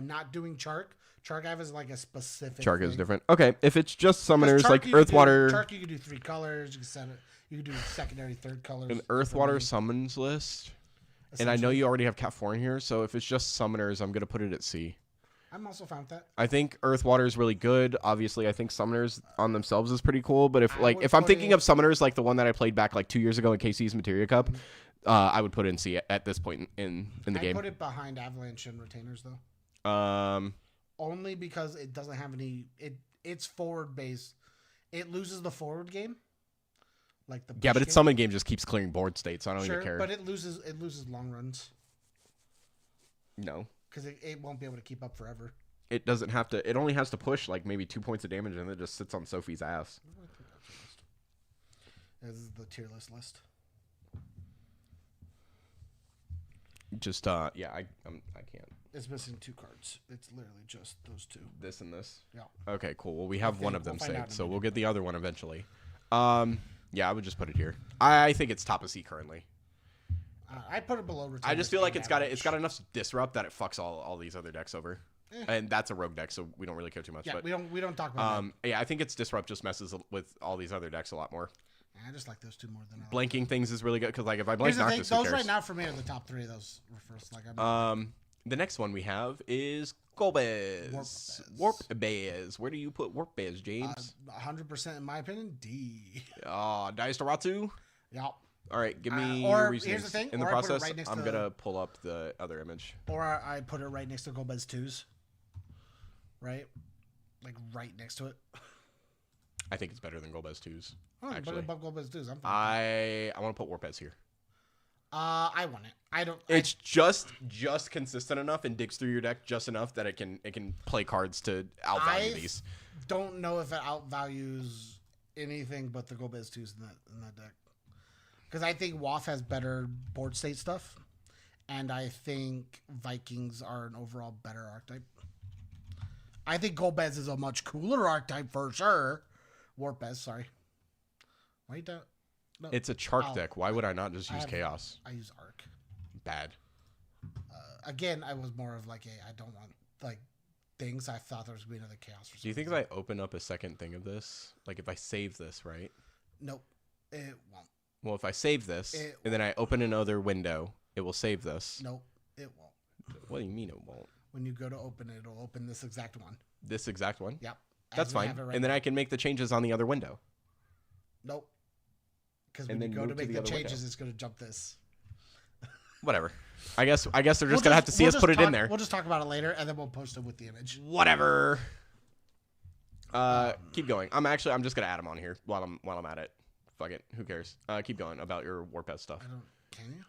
not doing Chark. Chark I have is like a specific. Chark thing. is different. Okay, if it's just summoners Chark, like Earth Water. Chark you can do 3 colors. You can set it. You can do secondary, third colors. An Earth Water summons list. And I know you already have Cat 4 in here, so if it's just summoners, I'm gonna put it at C. I'm also fine with that. I think Earth Water is really good. Obviously, I think summoners on themselves is pretty cool. But if I'm thinking of summoners like the one that I played back like 2 years ago in KC's Materia Cup, I would put it in C at this point in the game. I put it behind Avalanche and Retainers though. Only because it doesn't have any. It's forward based. It loses the forward game. Like the but its summon game just keeps clearing board state, so I don't even care. But it loses long runs. No. Because it won't be able to keep up forever. It doesn't have to. It only has to push like maybe 2 points of damage, and it just sits on Sophie's ass. This is the tier list. Just I can't. It's missing 2 cards. It's literally just those 2. This and this. Yeah. Okay, cool. Well, we have one of them saved, so we'll get the minute. other one eventually. Yeah, I would just put it here. I think it's top of C currently. I put it below Retainers. I just feel like it's got enough disrupt that it fucks all these other decks over. And that's a rogue deck, so we don't really care too much. Yeah, but, we don't talk about that. Yeah, I think its disrupt just messes with all these other decks a lot more. I just like those 2 more than blanking things is really good because like if I blank Noctis, who those cares? right now for me are the top 3 of those. First, like The next one we have is Golbez. Warp Bez. Where do you put Warp Bez, James? 100% in my opinion, D. Daistoratsu? Yep. All right, give me Or your reasonings. here's the thing, In the or I put it process, right next I'm to- going to pull up the other image. Or I put it right next to Golbez 2s. Right? Like right next to it. I think it's better than Golbez 2s. Oh, actually. but above Golbez 2s. I want to put Warp Bez here. I want it. I don't. It's just consistent enough and digs through your deck just enough that it can play cards to outvalue these. Don't know if it outvalues anything but the Golbez 2s in that deck. Because I think WAF has better board state stuff, and I think Vikings are an overall better archetype. I think Golbez is a much cooler archetype for sure. Warpez, sorry. Why you don't? No. It's a Chark deck. Why would I not just use Chaos? I use Arc. Bad. Again, I was more of like I don't want like things. I thought there was going to be another Chaos. Do you think if I open up a second thing of this, like if I save this, right? Nope, it won't. Well, if I save this and then I open another window, it will save this. Nope, it won't. What do you mean it won't? When you go to open it, it'll open this exact one. This exact one? Yep. That's fine. Right and then I can make the changes on the other window. Nope. Because when you go to make the changes, it's going to jump this. Whatever. I guess they're just going to have to see us put it in there. We'll just talk about it later, and then we'll post it with the image. Whatever. Keep going. I'm just going to add them on here while I'm at it. Fuck it. Who cares? Keep going about your Warpez stuff. Can you?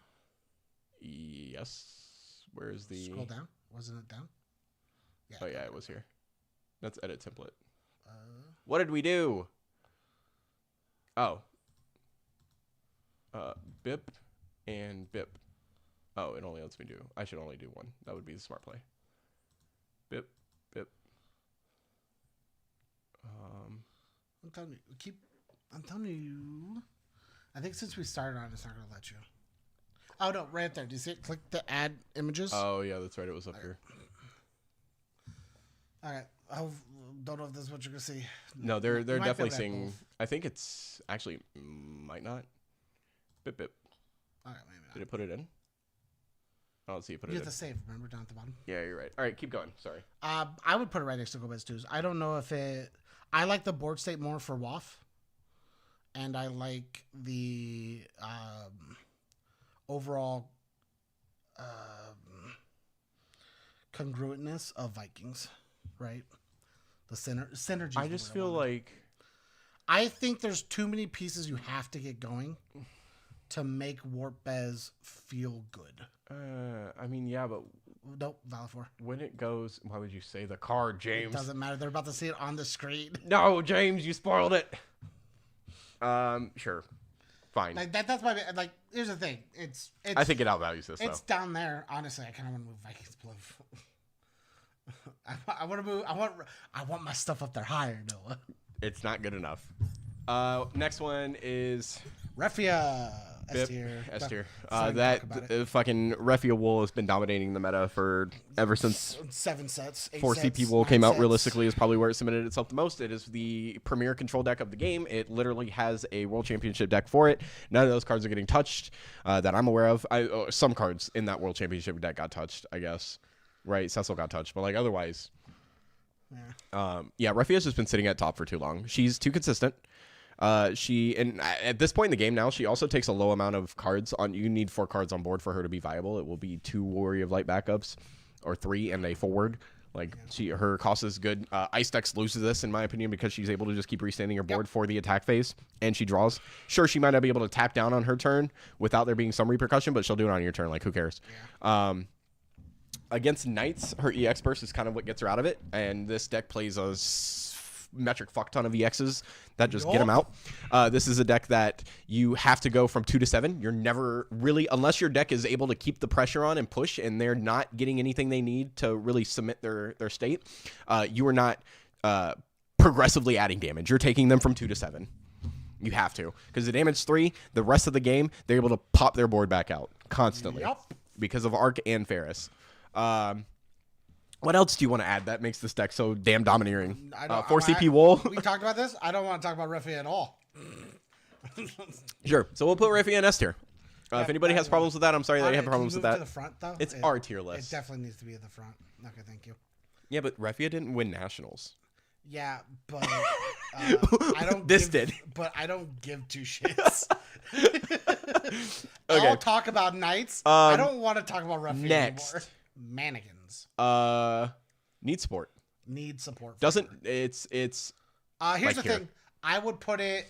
Yes. Where's the... Scroll down. Wasn't it down? Yeah. Oh, yeah, it was here. Let's edit template. What did we do? Oh. BIP and BIP. Oh, it only lets me do. I should only do one. That would be the smart play. BIP, BIP. I'm telling you. I think since we started on, it's not gonna let you. Oh no, right there. Do you see it? Click the add images. Oh yeah, that's right. It was up here. All right. I don't know if this is what you're gonna see. No, they're definitely seeing. I think it's actually might not. Bip bip. All right, maybe not. Did it put it in? I don't see it put it in. You have to save. Remember down at the bottom. Yeah, you're right. All right, keep going. Sorry. I would put it right next to Golbez 2s. I don't know if it. I like the board state more for WAF, and I like the overall congruentness of Vikings, right? The synergy. I just feel like I think there's too many pieces you have to get going to make Warpez feel good. I mean, yeah, but nope, Valafor. When it goes, why would you say the card, James? It doesn't matter. They're about to see it on the screen. No, James, you spoiled it. Sure, fine. Like that's my like. Here's the thing. It's I think it outvalues this. It's down there. Honestly, I kind of want to move Vikings Blue. I want to move. I want my stuff up there higher, Noah. It's not good enough. Next one is Refia. S tier. That fucking Refia Wool has been dominating the meta for ever since 7 sets. 4 CP Wool came out. Realistically, is probably where it cemented itself the most. It is the premier control deck of the game. It literally has a World Championship deck for it. None of those cards are getting touched that I'm aware of. Some cards in that World Championship deck got touched, I guess. Right, Cecil got touched, but like otherwise, Refia's just been sitting at top for too long. She's too consistent. And at this point in the game now, she also takes a low amount of cards on. You need 4 cards on board for her to be viable. It will be 2 Warrior of Light backups, or 3 and a forward. Like her cost is good. Ice Dex loses this in my opinion because she's able to just keep restanding her board for the attack phase, and she draws. Sure, she might not be able to tap down on her turn without there being some repercussion, but she'll do it on your turn. Like who cares? Yeah. Against Knights, her EX burst is kind of what gets her out of it, and this deck plays a metric fuck ton of EXs that just get them out. This is a deck that you have to go from 2 to 7. You're never really, unless your deck is able to keep the pressure on and push, and they're not getting anything they need to really cement their state, you are not progressively adding damage. You're taking them from 2 to 7. You have to, because the damage 3, the rest of the game, they're able to pop their board back out constantly because of Arc and Ferris. What else do you want to add that makes this deck so damn domineering? 4 CP Wool. We talked about this. I don't want to talk about Refia at all. Sure. So we'll put Refia in S tier. If anybody has problems with that, I'm sorry that you have problems with that. To the front, though? It's our tier list. It definitely needs to be at the front. Okay, thank you. Yeah, but Refia didn't win nationals. Yeah, but I don't. But I don't give two shits. Okay. I'll talk about knights. I don't want to talk about Refia anymore. Mannequins. Need support. Need support. Doesn't sure. It's here's like the thing. I would put it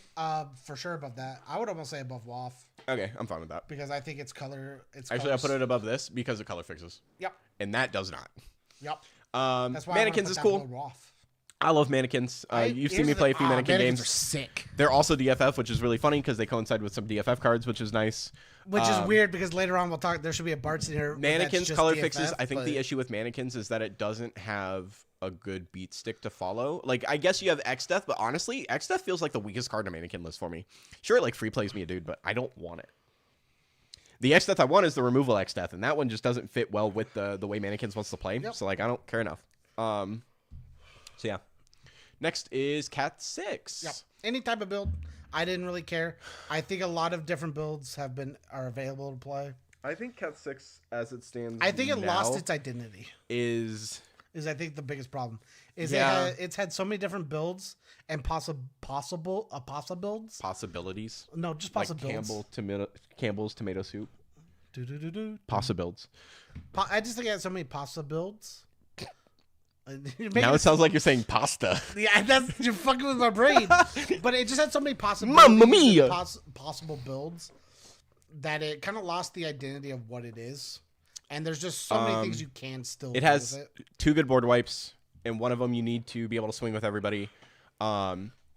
for sure above that. I would almost say above WAF. Okay, I'm fine with that. Because I think it's color. Actually, I put it above this because of color fixes. Yep. And that does not. Yep. That's why mannequins is cool. WAF. I love mannequins. You've seen me play a few mannequin games. Are sick. They're also DFF, which is really funny because they coincide with some DFF cards, which is nice. Which is weird because later on we'll talk. There should be a Bart's in here. Mannequins color DFF, fixes. I think the issue with mannequins is that it doesn't have a good beat stick to follow. Like, I guess you have X Death, but honestly, X Death feels like the weakest card in a mannequin list for me. Sure, it like free plays me a dude, but I don't want it. The X Death I want is the removal X Death, and that one just doesn't fit well with the way mannequins wants to play. Yep. So like, I don't care enough. So yeah. Next is Cat 6. Yep. Any type of build. I didn't really care. I think a lot of different builds are available to play. I think Cat 6, as it stands, I think it lost its identity. Is I think the biggest problem is it's had so many different builds and possible builds. No, just possibilities. Like Campbell's tomato soup. Possibilities. I just think it had so many possibilities. Now it sounds like you're saying pasta. Yeah, you're fucking with my brain. But it just had so many possibilities. Mamma mia! Possible builds that it kind of lost the identity of what it is. And there's just so many things you can still do. It has 2 good board wipes, and one of them you need to be able to swing with everybody.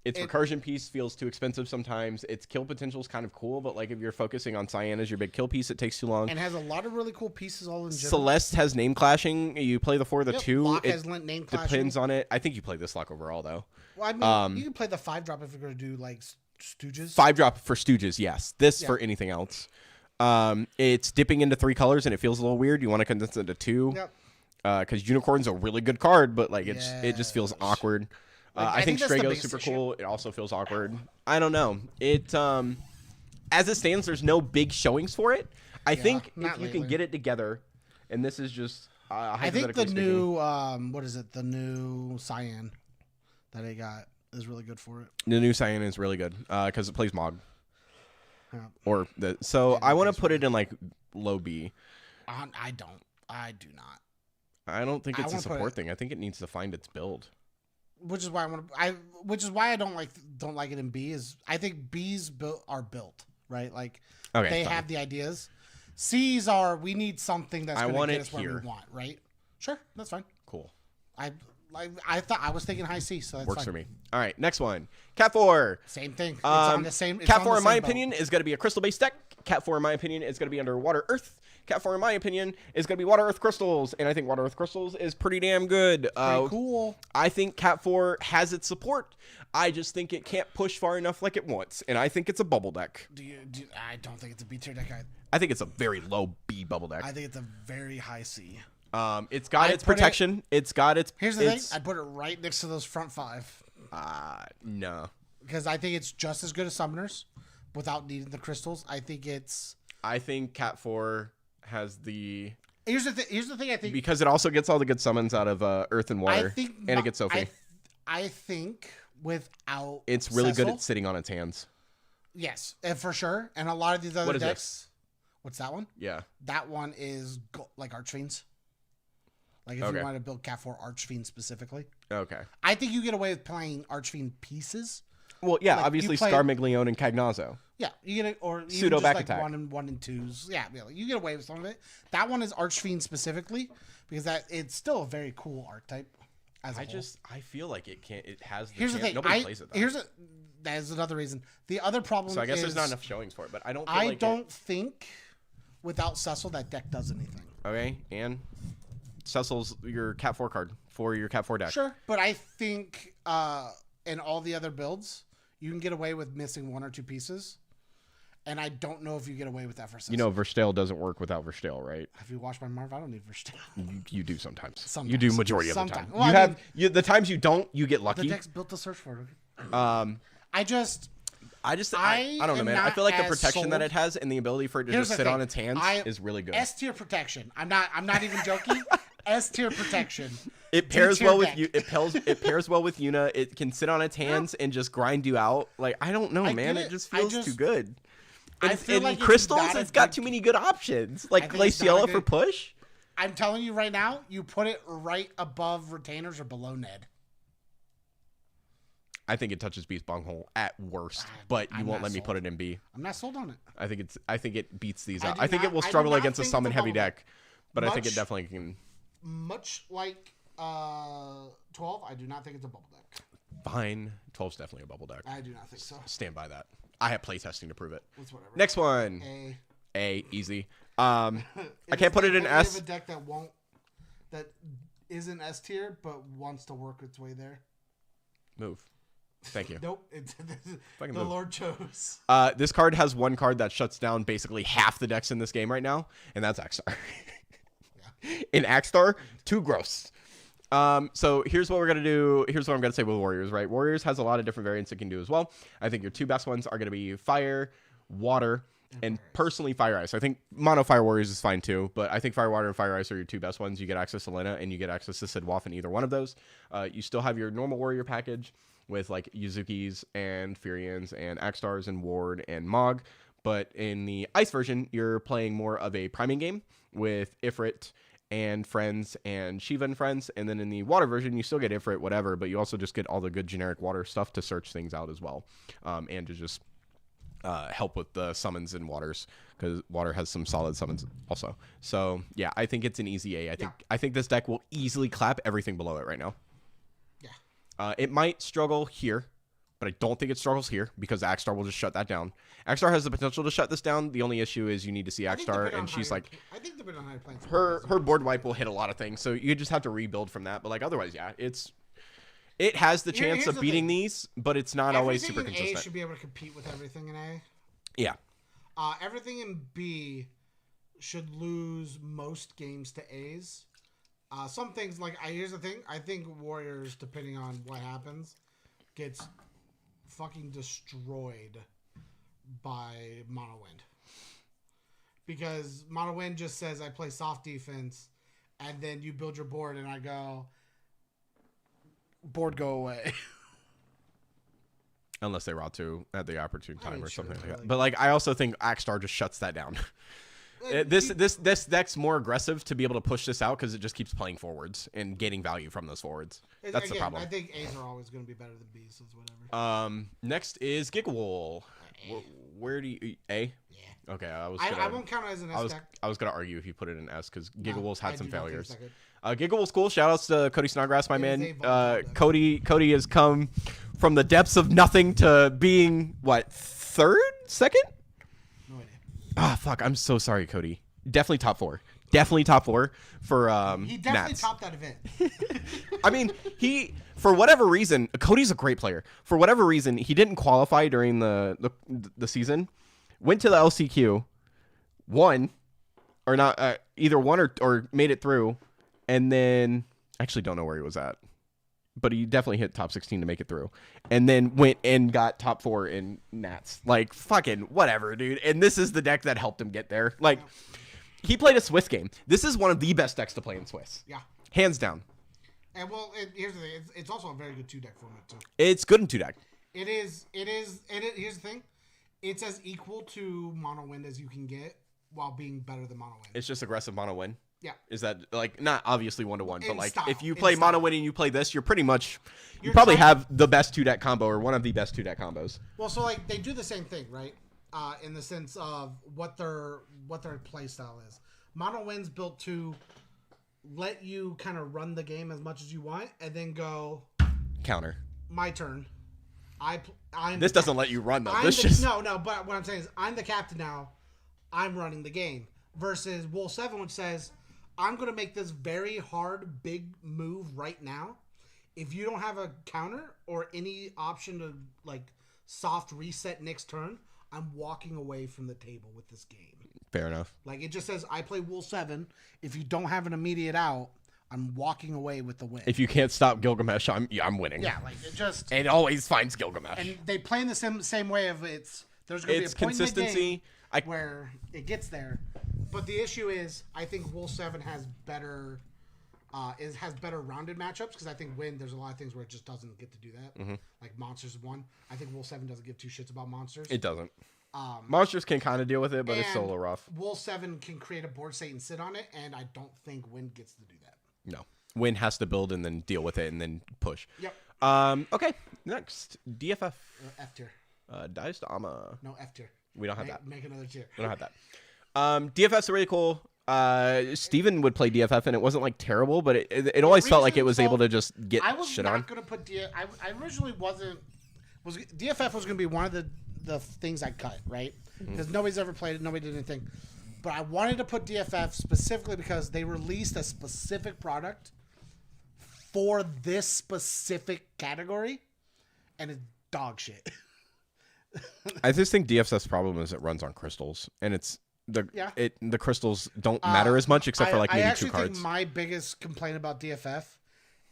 Its recursion piece feels too expensive sometimes. Its kill potential is kind of cool, but like if you're focusing on Cyan as your big kill piece, it takes too long. And has a lot of really cool pieces all in general. Celeste has name clashing. You play the 4 or the 2. Lock has name clashing. Depends on it. I think you play this lock overall, though. Well, I mean, you can play the 5-drop if you're going to do like Stooges. 5-drop for Stooges, yes. This for anything else. It's dipping into 3 colors, and it feels a little weird. You want to condense it to 2. Yep. Because Unicorn's a really good card, but like it just feels awkward. I think Strago's super cool. It also feels awkward. I don't know. It as it stands, there's no big showings for it. I think if you can get it together, and this is just I think the new what is it? The new Cyan that I got is really good for it. The new Cyan is really good because it plays Mog. Yeah. I want to put it in like low B. I do not. I don't think it's a support thing. I think it needs to find its build. Which is why I don't like it in B. Is I think B's are built right. Like they have the ideas. C's are we need something that's going to get us where we want. Right. Sure, that's fine. Cool. I thought I was thinking high C, so that's works fine. for me. All right, next one. Cat 4. Same thing. It's on the same. Cat 4, in my opinion, is going to be a crystal-based deck. Cat 4, in my opinion, is going to be under Water Earth. Cat 4, in my opinion, is going to be Water Earth Crystals, and I think Water Earth Crystals is pretty damn good. Pretty cool. I think Cat 4 has its support. I just think it can't push far enough like it wants, and I think it's a bubble deck. I don't think it's a B tier deck. I think it's a very low B bubble deck. I think it's a very high C. It's got its protection. It's got its. Here's the thing. I'd put it right next to those front 5. No. Because I think it's just as good as Summoners without needing the crystals. I think Cat 4 has the. Here's the thing. I think because it also gets all the good summons out of Earth and Water, and it gets Sophie. I think without it's really good at sitting on its hands. Yes, and for sure. And a lot of these other decks. This? What's that one? Yeah, that one is like Archfiends. Like if you want to build Cat 4 Archfiend specifically. Okay. I think you get away with playing Archfiend pieces. Well, yeah, like obviously Scarmiglione and Cagnazzo. Yeah, you get or pseudo even back just like attack. 1 and 2s. Yeah, you get away with some of it. That one is Archfiend specifically because it's still a very cool archetype. I feel like it can't. It has. Here's the thing. Nobody plays it though. That is another reason. The other problem. So I guess there's not enough showings for it, but I don't. I don't think without Cecil that deck does anything. Okay, and Cecil's your Cat 4 card for your Cat 4 deck. Sure, but I think in all the other builds, you can get away with missing 1 or 2 pieces. And I don't know if you get away with that for Cecil. You know, Verstale doesn't work without Verstale, right? Have you watched my Marv? I don't need Verstale. You do sometimes. Sometimes. You do majority of the time. Well, the times you don't, you get lucky. The deck's built to search for it. I don't know, man. I feel like the protection that it has and the ability for it to just sit on its hands is really good. S tier protection. I'm not even joking. S tier protection. It pairs well with you. It pairs well with Yuna. It can sit on its hands and just grind you out. Like, I don't know, man. It just feels too good. I feel like crystals, it's got too many good options. Like Glaciella for push. I'm telling you right now, you put it right above retainers or below Ned. I think it touches B's bunghole at worst, but you won't let me put it in B. I'm not sold on it. I think it beats these out. I think it will struggle against a summon heavy deck, but I think it definitely can. Much like 12, I do not think it's a bubble deck. Fine. 12's definitely a bubble deck. I do not think so. Stand by that. I have playtesting to prove it. It's whatever. Next one. A easy. I can't put it in S. I have a deck that isn't S tier but wants to work its way there. Move. Thank you. Nope. The Lord chose. This card has one card that shuts down basically half the decks in this game right now, and that's Axstar. In Axstar, too gross. So here's what we're going to do. Here's what I'm going to say with Warriors, right? Warriors has a lot of different variants it can do as well. I think your two best ones are going to be Fire, Water, and personally Fire Ice. I think Mono Fire Warriors is fine too, but I think Fire Water and Fire Ice are your two best ones. You get access to Lena and you get access to Sidwolf in either one of those. You still have your normal Warrior package with like Yuzuki's and Furians and Axstars and Ward and Mog. But in the Ice version, you're playing more of a priming game with Ifrit and Friends and Shiva and Friends. And then in the Water version, you still get Ifrit, whatever, but you also just get all the good generic Water stuff to search things out as well. And to just help with the summons in Waters, because Water has some solid summons also. So yeah, I think it's an easy A. I think this deck will easily clap everything below it right now. Yeah. It might struggle here, but I don't think it struggles here because Axstar will just shut that down. Axstar has the potential to shut this down. The only issue is you need to see Axstar, and she's like, I think depending on how you're playing. Her board wipe will hit a lot of things, so you just have to rebuild from that. But like otherwise, yeah, it has the chance of beating these, but it's not always super consistent. A should be able to compete with everything in A. Yeah. Everything in B should lose most games to A's. Some things like here's the thing. I think Warriors, depending on what happens, gets fucking destroyed by Mono Wind. Because Mono Wind just says I play soft defense, and then you build your board, and I go, board go away. Unless they Ratu at the opportune time or something like that. But like I also think Axstar just shuts that down. This deck's more aggressive to be able to push this out because it just keeps playing forwards and gaining value from those forwards. That's the problem. I think A's are always going to be better than B's, so it's whatever. Next is Gigawool. Where do you A? Yeah. Okay, I won't count it as an S deck. I was gonna argue if you put it in S because Gigawool's had some failures. Gigawool's cool. Shout outs to Cody Snodgrass, my man. Cody has come from the depths of nothing to being second? No idea. Ah, fuck. I'm so sorry, Cody. Definitely top 4. Definitely top 4 for he definitely Nats. topped that event. I mean, for whatever reason, Cody's a great player. For whatever reason, he didn't qualify during the season. Went to the LCQ, won, or not, either won or made it through, and then actually don't know where he was at, but he definitely hit top 16 to make it through, and then went and got top 4 in Nats. Like fucking whatever, dude. And this is the deck that helped him get there. Like he played a Swiss game. This is one of the best decks to play in Swiss. Yeah, hands down. And here's the thing. It's also a very good 2-deck format too. It's good in 2-deck. It is. Here's the thing. It's as equal to Mono Wind as you can get while being better than Mono Wind. It's just aggressive Mono Wind. Yeah. Is that like not obviously 1-to-1, but like style, if you play Mono Wind and you play this, you're pretty much you probably have the best 2-deck combo or one of the best 2-deck combos. Well, so like they do the same thing, right? In the sense of what their play style is. Mono Wind's built to let you kind of run the game as much as you want and then go counter. My turn. This doesn't let you run though. No, but what I'm saying is I'm the captain now. I'm running the game. Versus Wool 7, which says, I'm going to make this very hard, big move right now. If you don't have a counter or any option to like soft reset next turn, I'm walking away from the table with this game. Fair enough. Like it just says, I play Wool 7. If you don't have an immediate out, I'm walking away with the win. If you can't stop Gilgamesh, I'm winning. Yeah, like it just. It always finds Gilgamesh. And they play in the same way of there's going to be a point consistency. In the game where it gets there, but the issue is I think Wolf 7 has better rounded matchups because I think there's a lot of things where it just doesn't get to do that. Like Monsters 1, I think Wolf 7 doesn't give two shits about Monsters. It doesn't. Monsters can kind of deal with it, but it's still a little rough. Wolf 7 can create a board state and sit on it, and I don't think Win gets to do that. No. Win has to build and then deal with it and then push. Yep. Okay. Next, DFF. F tier. Dice to Ama. No, F tier. We don't have that. Make another tier. We don't have that. DFF's really cool. Steven would play DFF and it wasn't like terrible, but it always felt like it was able to just get shit on. I was not gonna put I originally DFF was gonna be one of the things I cut, right? Because nobody's ever played it, nobody did anything. But I wanted to put DFF specifically because they released a specific product for this specific category, and it's dog shit. I just think DFF's problem is it runs on crystals, and the crystals don't matter as much except for like maybe 2 cards. I actually think my biggest complaint about DFF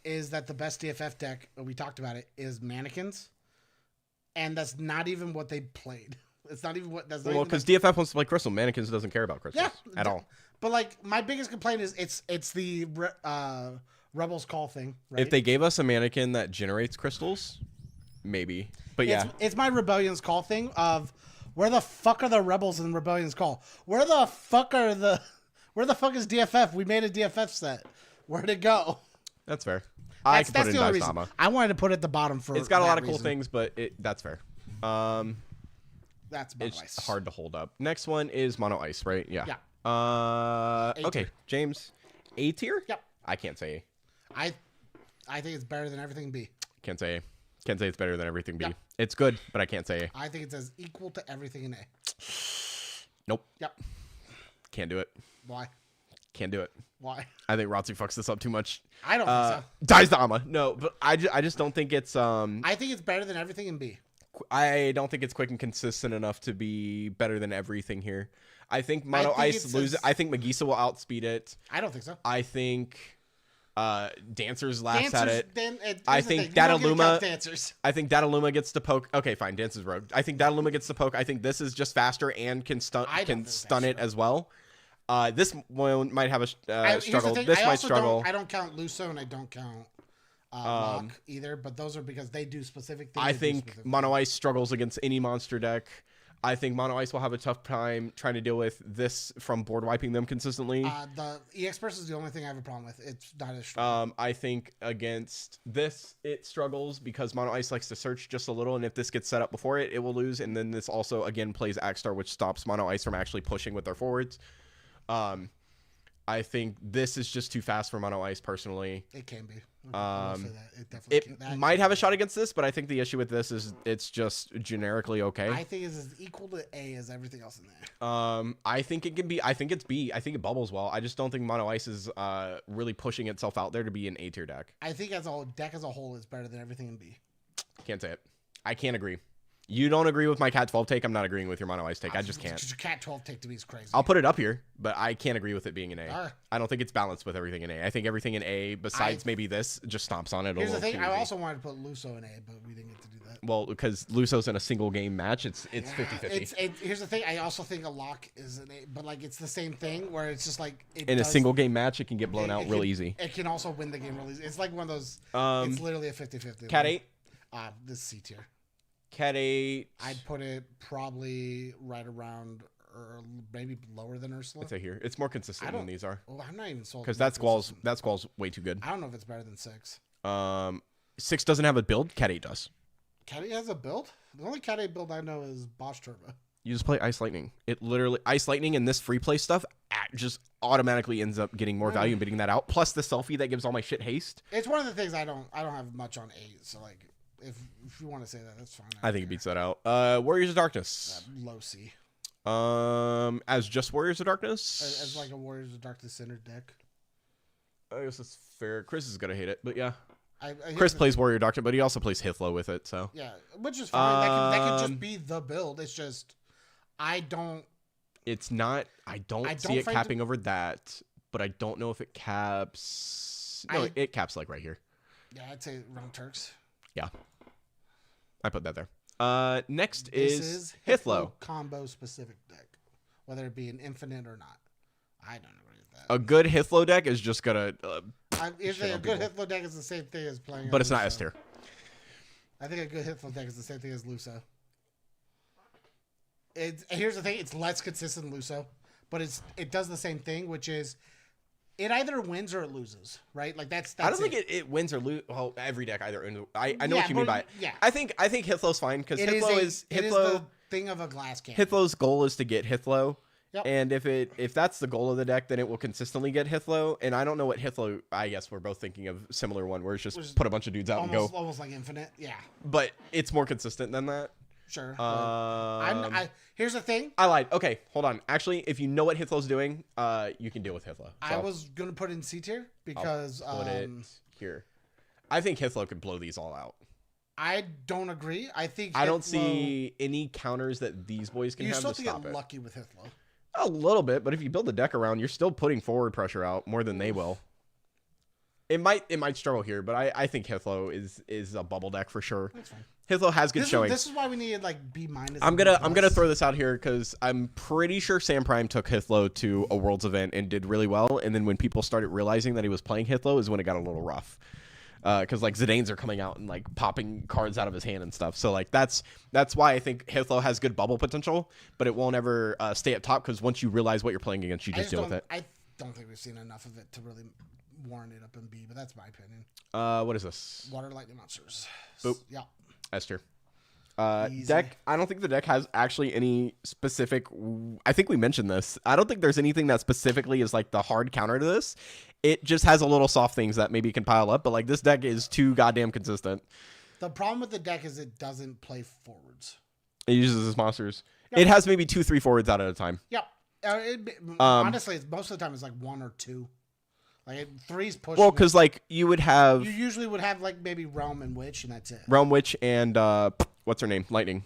is that the best DFF deck, we talked about it, is mannequins, and that's not even what they played. It's not even what. That's not because DFF wants to play crystal. Mannequins doesn't care about crystals at all. But like my biggest complaint is it's the Rebels Call thing. Right? If they gave us a mannequin that generates crystals, maybe. But yeah, it's my Rebellion's Call thing of where the fuck are the Rebels in Rebellion's Call? Where the fuck is DFF? We made a DFF set. Where'd it go? That's fair. I can put it in Dice reason. I wanted to put it at the bottom for. It's got a lot of cool things, but that's fair. That's Mono it's Ice. Hard to hold up. Next one is Mono Ice, right? Yeah. Yeah. Okay, James. A tier? Yep. I can't say A. I think it's better than everything B. Can't say A. Can't say it's better than everything B. Yep. It's good, but I can't say A. I think it's as equal to everything in A. Nope. Yep. Can't do it. Why? Can't do it. Why? I think Rotzi fucks this up too much. I don't think so. Dies to Ama. No, but I just don't think it's I think it's better than everything in B. I don't think it's quick and consistent enough to be better than everything here. I think Mono Ice loses. I think Magisa will outspeed it. I don't think so. I think Dancers laughs at it. I think Dataluma. I think Dataluma gets to poke. Okay, fine. Dancer's rogue. I think Dataluma gets to poke. I think this is just faster and can stun it as well. This one might have a struggle. This might struggle. I don't count Luso and I don't count Lock either, but those are because they do specific things. I think Mono Ice struggles against any monster deck. I think Mono Ice will have a tough time trying to deal with this from board wiping them consistently. The EX Burst is the only thing I have a problem with. It's not as strong. I think against this, it struggles because Mono Ice likes to search just a little, and if this gets set up before it, it will lose. And then this also, again, plays Axstar, which stops Mono Ice from actually pushing with their forwards. I think this is just too fast for Mono Ice, personally. It can be. It might have a shot against this, but I think the issue with this is it's just generically okay. I think it's as equal to A as everything else in there. I think it can be. I think it's B. I think it bubbles well. I just don't think Mono Ice is really pushing itself out there to be an A tier deck. I think as a deck as a whole is better than everything in B. Can't say it. I can't agree. You don't agree with my Cat 12 take. I'm not agreeing with your Mono Ice take. I just can't. Your Cat 12 take to me is crazy. I'll put it up here, but I can't agree with it being an A. I don't think it's balanced with everything in A. I think everything in A, besides maybe this, just stomps on it. Here's the thing. I also wanted to put Luso in A, but we didn't get to do that. Well, because Luso's in a single game match, it's 50-50. Here's the thing. I also think a Lock is an A, but like it's the same thing where it's just like in a single game match, it can get blown out real easy. It can also win the game real easy. It's like one of those. It's literally a 50-50. Cat 8. This is C tier. Cat 8. I'd put it probably right around or maybe lower than Ursula. I'd say here. It's more consistent than these are. Well, I'm not even sold. Because that Squall's way too good. I don't know if it's better than 6. 6 doesn't have a build. Cat 8 does. Cat 8 has a build? The only Cat 8 build I know is Bosch Turbo. You just play Ice Lightning. It literally Ice Lightning and this free play stuff just automatically ends up getting more value and beating that out. Plus the selfie that gives all my shit haste. It's one of the things I don't have much on 8. So like. If you want to say that, that's fine. I think it beats that out. Warriors of Darkness. Low C. As just Warriors of Darkness? As like a Warriors of Darkness centered deck. I guess that's fair. Chris is going to hate it, but yeah. Chris plays Warrior of Darkness, but he also plays Hithlo with it, so. Yeah, which is fine. That could just be the build. It's just, It's not, I don't see it capping over that, but I don't know if it caps caps. No, it caps like right here. Yeah, I'd say around Turks. Yeah. I put that there. Next This is Hithlo combo specific deck, whether it be an infinite or not. I don't agree with that. A good Hithlo deck is just gonna. If a good Hithlo deck is the same thing as playing, but it's not S tier. I think a good Hithlo deck is the same thing as Luso. Here's the thing: it's less consistent than Luso, but it does the same thing, which is it either wins or it loses, right? Like that's I don't think it wins or loses. Well, every deck either. I know Yeah, what you mean by it. yeah. I think Hithlo's fine because Hithlo is the thing of a glass cannon. Hithlow's goal is to get Hithlo. Yep. And if that's the goal of the deck, then it will consistently get Hithlo. And I don't know what Hithlo. I guess we're both thinking of a similar one where it's just put a bunch of dudes out and go. Almost like infinite, yeah. But it's more consistent than that. Sure. Here's the thing. I lied. Okay, hold on. Actually, if you know what Hithlow's doing, you can deal with Hithlo. So I was gonna put it in C tier because I'll put it here. I think Hithlo could blow these all out. I don't agree. I think I don't see any counters that these boys can have to stop it. You still have to get lucky with Hithlo. A little bit, but if you build the deck around, you're still putting forward pressure out more than they will. It might struggle here, but I think Hithlo is a bubble deck for sure. That's fine. Hithlo has good showing. This is why we needed like B-. I'm gonna throw this out here because I'm pretty sure Sam Prime took Hithlo to a Worlds event and did really well. And then when people started realizing that he was playing Hithlo is when it got a little rough. Because like Zidane's are coming out and like popping cards out of his hand and stuff. So like that's why I think Hithlo has good bubble potential, but it won't ever stay up top because once you realize what you're playing against, you just deal with it. I don't think we've seen enough of it to really warrant it up in B, but that's my opinion. What is this? Water Lightning Monsters. Boop. Yeah. Esther. Deck. I don't think the deck has actually any specific. I think we mentioned this. I don't think there's anything that specifically is like the hard counter to this. It just has a little soft things that maybe can pile up, but like this deck is too goddamn consistent. The problem with the deck is it doesn't play forwards. It uses its monsters. Yep. It has maybe 2-3 forwards out at a time. Yep. Honestly, it's most of the time it's like 1 or 2. Like 3's pushing. Well, because like you usually would have like maybe Realm and Witch, and that's it. Realm Witch and what's her name? Lightning.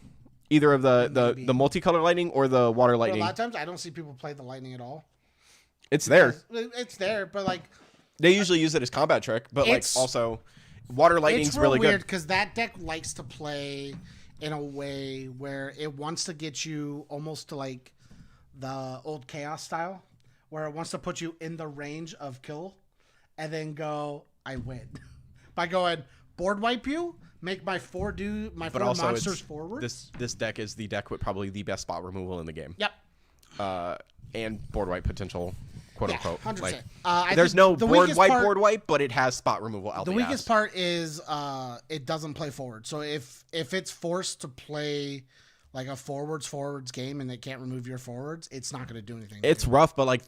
Either of the multicolored lightning or the water lightning. But a lot of times I don't see people play the lightning at all. It's there. It's there, but like they usually use it as combat trick, but like also water lightning's really good. It's weird because that deck likes to play in a way where it wants to get you almost to like the old Chaos style, where it wants to put you in the range of kill, and then go, I win by going board wipe you, make my four monsters forward. This deck is the deck with probably the best spot removal in the game. Yep. And board wipe potential, quote unquote. 100%. Like, there's no board wipe, but it has spot removal out the weakest part is it doesn't play forward. So if it's forced to play like a forwards game and they can't remove your forwards, it's not going to do anything. It's rough, but like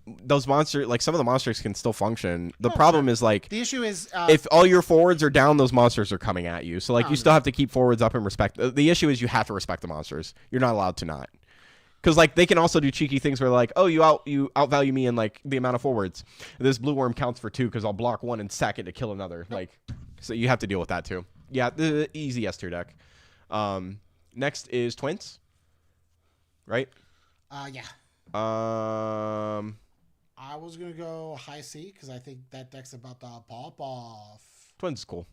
those monsters, like some of the monsters can still function. The problem is like the issue is if all your forwards are down, those monsters are coming at you. So like you still have to keep forwards up and respect. The issue is you have to respect the monsters. You're not allowed to not. Because like they can also do cheeky things where like, oh, you outvalue me in like the amount of forwards. This blue worm counts for 2 because I'll block 1 and sack it to kill another. Like, so you have to deal with that too. Yeah, the easy S tier deck. Next is Twins, right? Yeah. I was gonna go high C because I think that deck's about to pop off. Twins is cool.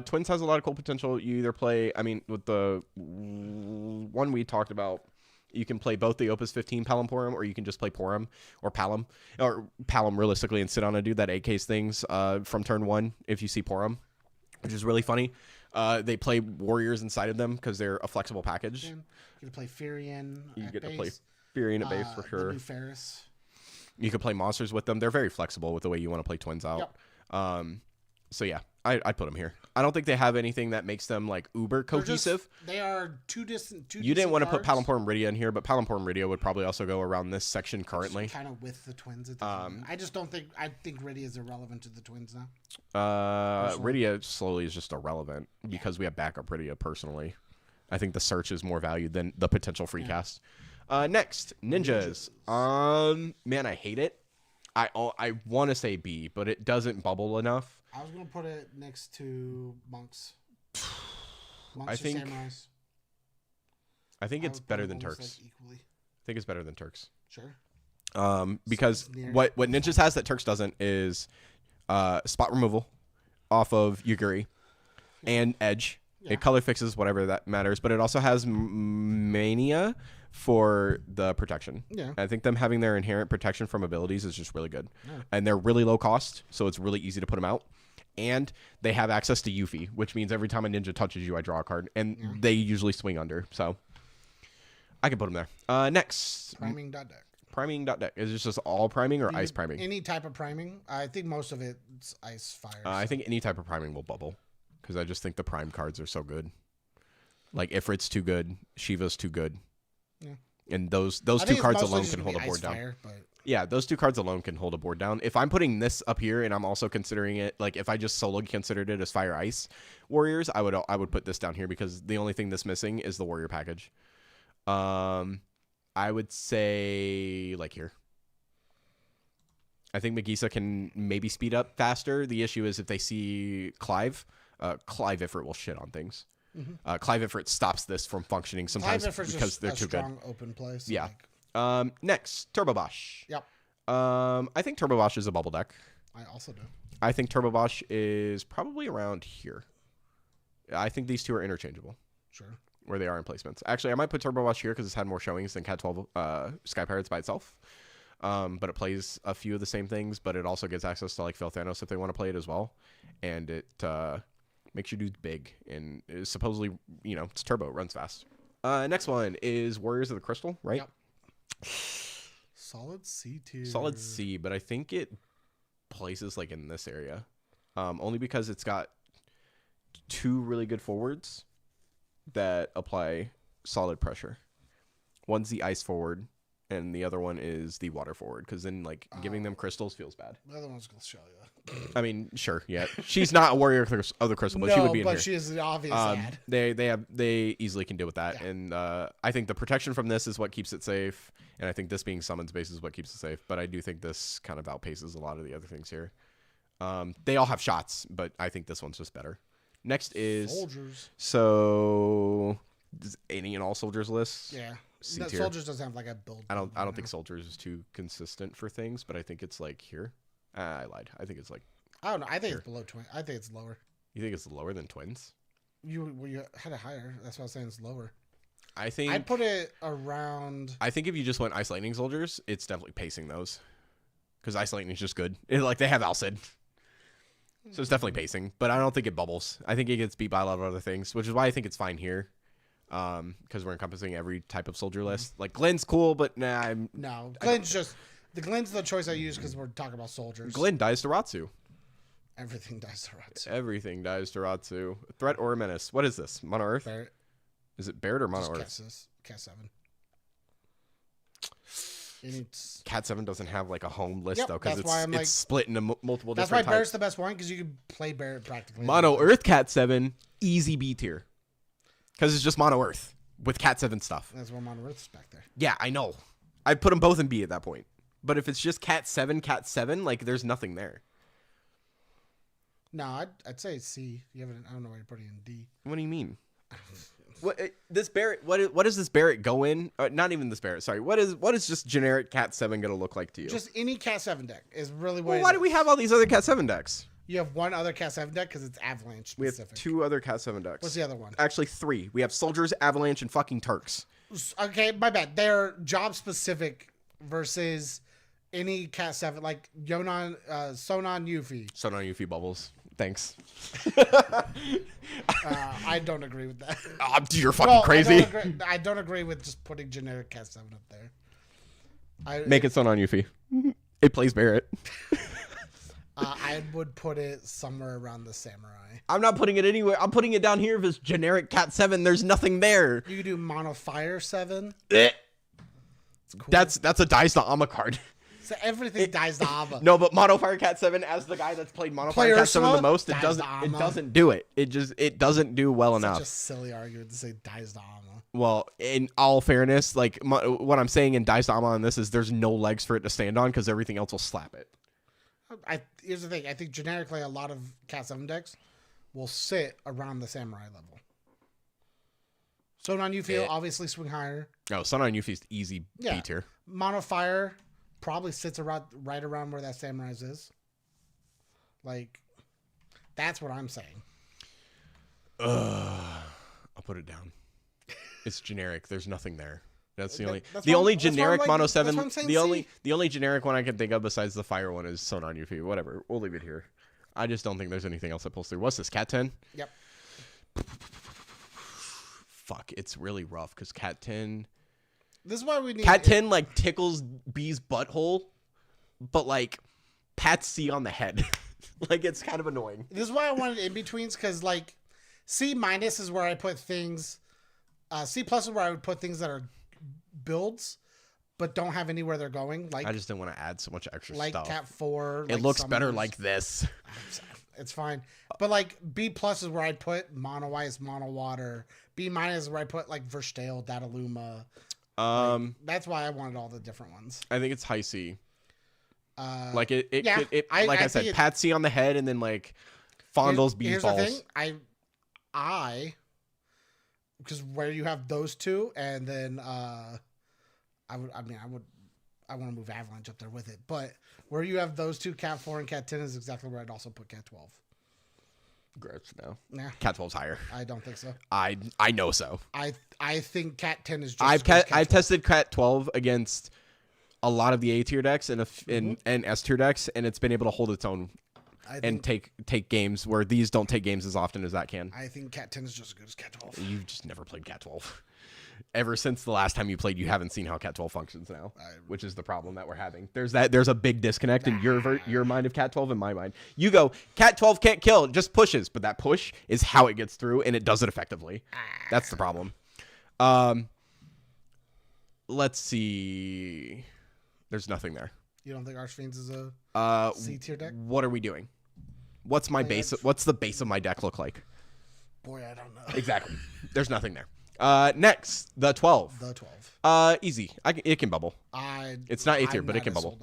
Twins has a lot of cool potential. You either play, I mean, with the one we talked about, you can play both the Opus 15 Palom Porum, or you can just play Porum or Palom realistically and sit on a dude that AKs things from turn 1 if you see Porum, which is really funny. They play warriors inside of them because they're a flexible package. You can play Furion. You get to play Furion at base for sure. Ferris. You can play monsters with them. They're very flexible with the way you want to play Twins out. Yep. So yeah, I'd put them here. I don't think they have anything that makes them like uber cohesive. They are two distant. You didn't want to put Palomporum Rydia in here, but Palomporum Rydia would probably also go around this section currently. Kind of with the Twins at the time. I just don't think. I think Rydia is irrelevant to the Twins now. Rydia slowly is just irrelevant because we have backup Rydia personally. I think the search is more valued than the potential free cast. Next, ninjas. Man, I hate it. I want to say B, but it doesn't bubble enough. I was gonna put it next to monks. I think it's better than Turks. Like equally. I think it's better than Turks. Sure. Because what ninjas has that Turks doesn't is spot removal off of Yuguri and Edge. Yeah. It color fixes whatever that matters, but it also has Mania for the protection. Yeah. I think them having their inherent protection from abilities is just really good. Yeah. And they're really low cost, so it's really easy to put them out. And they have access to Yuffie, which means every time a ninja touches you, I draw a card. And they usually swing under, so I can put them there. Next. Priming dot deck. Priming dot deck. Is this just all priming or ice priming? Any type of priming. I think most of it's ice fire. I think any type of priming will bubble, because I just think the prime cards are so good. Like Ifrit's too good, Shiva's too good. Yeah. And those two cards alone can hold a board down. Fire, but... Yeah, those two cards alone can hold a board down. If I'm putting this up here and I'm also considering it, like if I just solo considered it as Fire Ice Warriors, I would put this down here because the only thing that's missing is the Warrior package. I would say like here. I think Megisa can maybe speed up faster. The issue is if they see Clive Ifrit will shit on things. Mm-hmm. Clive Ifrit stops this from functioning sometimes because they're too good. Strong open play. So yeah. Like... Next, Turbo Bosch. Yep. I think Turbo Bosch is a bubble deck. I also do. I think Turbo Bosch is probably around here. I think these two are interchangeable. Sure. Where they are in placements. Actually, I might put Turbo Bosch here because it's had more showings than Cat 12 Sky Pirates by itself. But it plays a few of the same things, but it also gets access to like Phil Thanos if they want to play it as well. And it makes your dudes big. And is supposedly, it's turbo, it runs fast. Next one is Warriors of the Crystal, right? Yep. Solid C tier. Solid C, but I think it places like in this area. Only because it's got two really good forwards that apply solid pressure. One's the ice forward, and the other one is the water forward, because then like giving them crystals feels bad. The other one's Glacialia. I mean, sure, yeah. She's not a warrior of the crystal, but she would be in here. No, but she is the obvious ad. They easily can deal with that, Yeah. and I think the protection from this is what keeps it safe, and I think this being summon space is what keeps it safe. But I do think this kind of outpaces a lot of the other things here. They all have shots, but I think this one's just better. Next is Soldiers. So does any and all soldiers lists? Yeah. C No, tier. Soldiers doesn't have like a build. I don't think soldiers is too consistent for things, but I think it's like here. I lied. I think it's like. I don't know. I think here. it's below twin. I think it's lower. You think it's lower than twins? You had it higher. That's why I was saying it's lower. I think I'd put it around. I think if you just went Ice Lightning Soldiers, it's definitely pacing those. Because Ice Lightning's just good. Like they have Alcid. So it's definitely pacing. But I don't think it bubbles. I think it gets beat by a lot of other things, which is why I think it's fine here. Because we're encompassing every type of soldier list. Like Glenn's cool, but nah. No, Glenn's Glenn's the choice I use because we're talking about soldiers. Glenn dies to Ratsu. Everything dies to Ratsu. Everything dies to Ratsu. Threat or a menace. What is this? Mono Earth? Barrett. Is it Barrett or Mono Earth? Cast 7. Cat 7 doesn't have like a home list though, because it's split into multiple that's different why Barrett's types. the best one, because you can play Barrett practically. Mono Earth Cat 7, easy B tier. Because it's just Mono Earth with Cat 7 stuff. That's where Mono Earth's back there. Yeah, I know. I'd put them both in B at that point. But if it's just Cat 7, like there's nothing there. No, I'd say C. I don't know why you're putting it in D. What do you mean? What this Barrett? What does this Barrett go in? Not even this Barrett. Sorry. What is just generic Cat 7 gonna look like to you? Just any Cat 7 deck is really what. Well, why do we have all these other Cat 7 decks? You have one other Cat 7 deck because it's Avalanche specific. We have two other Cat 7 decks. What's the other one? Actually, three. We have Soldiers, Avalanche, and fucking Turks. Okay, my bad. They're job specific versus any Cat 7, like Sonon Yuffie. Sonon Yuffie bubbles. Thanks. I don't agree with that. You're fucking crazy. I don't agree with just putting generic Cat 7 up there. Make it Sonon Yuffie. It plays Barrett. I would put it somewhere around the Samurai. I'm not putting it anywhere. I'm putting it down here if it's generic Cat 7. There's nothing there. You could do Mono Fire 7. It's cool. That's a Dice to Amma card. So everything dies to Amma. No, but Mono Fire Cat 7, as the guy that's played Mono Fire Cat 7 the most, it doesn't do it. It doesn't do well enough. Such a silly argument to say dies to Amma. Well, in all fairness, like what I'm saying in Dice to Amma on this is there's no legs for it to stand on because everything else will slap it. Here's the thing. I think generically a lot of Cat 7 decks will sit around the Samurai level. Sonon Yuffie obviously swing higher. Oh, Sonon Yuffie's easy B tier. Mono Fire probably sits right around where that Samurai's is. Like, that's what I'm saying. I'll put it down. It's generic. There's nothing there. That's the only generic Mono 7. The only generic one I can think of besides the fire one is Sonar on Yuffie. Whatever. We'll leave it here. I just don't think there's anything else that pulls through. What's this? Cat 10? Yep. Fuck. It's really rough because Cat 10. This is why we need Cat 10 like tickles B's butthole, but like pats C on the head. Like it's kind of annoying. This is why I wanted in betweens because like C- is where I put things. C+ is where I would put things that are builds, but don't have anywhere they're going. Like I just didn't want to add so much extra like stuff. Cat 4. It like looks Summers. better like this. It's fine. But like B+ is where I'd put Mono Ice, Mono Water. B- is where I put like Verstale, Dataluma. Like, that's why I wanted all the different ones. I think it's high C. Like I said, pat C on the head and then like fondles B balls. Here's the thing. I because where you have those two, and then I want to move Avalanche up there with it, but where you have those two, Cat 4 and Cat 10 is exactly where I'd also put Cat 12. Gross. No. Nah, Cat 12's higher. I don't think so. I know so. I think Cat 10 is just. I've tested Cat 12 against a lot of the A tier decks and S tier decks, and it's been able to hold its own and take games where these don't take games as often as that can. I think Cat 10 is just as good as Cat 12. You've just never played Cat 12. Ever since the last time you played, you haven't seen how Cat 12 functions now, which is the problem that we're having. There's a big disconnect in your mind of Cat 12 and my mind. You go, Cat 12 can't kill, it just pushes, but that push is how it gets through, and it does it effectively. That's the problem. Let's see. There's nothing there. You don't think Archfiends is a C tier deck? What are we doing? What's my base? What's the base of my deck look like? Boy, I don't know. Exactly. There's nothing there. Next, the 12. The 12. Easy. It can bubble. It's not A tier, but it can bubble.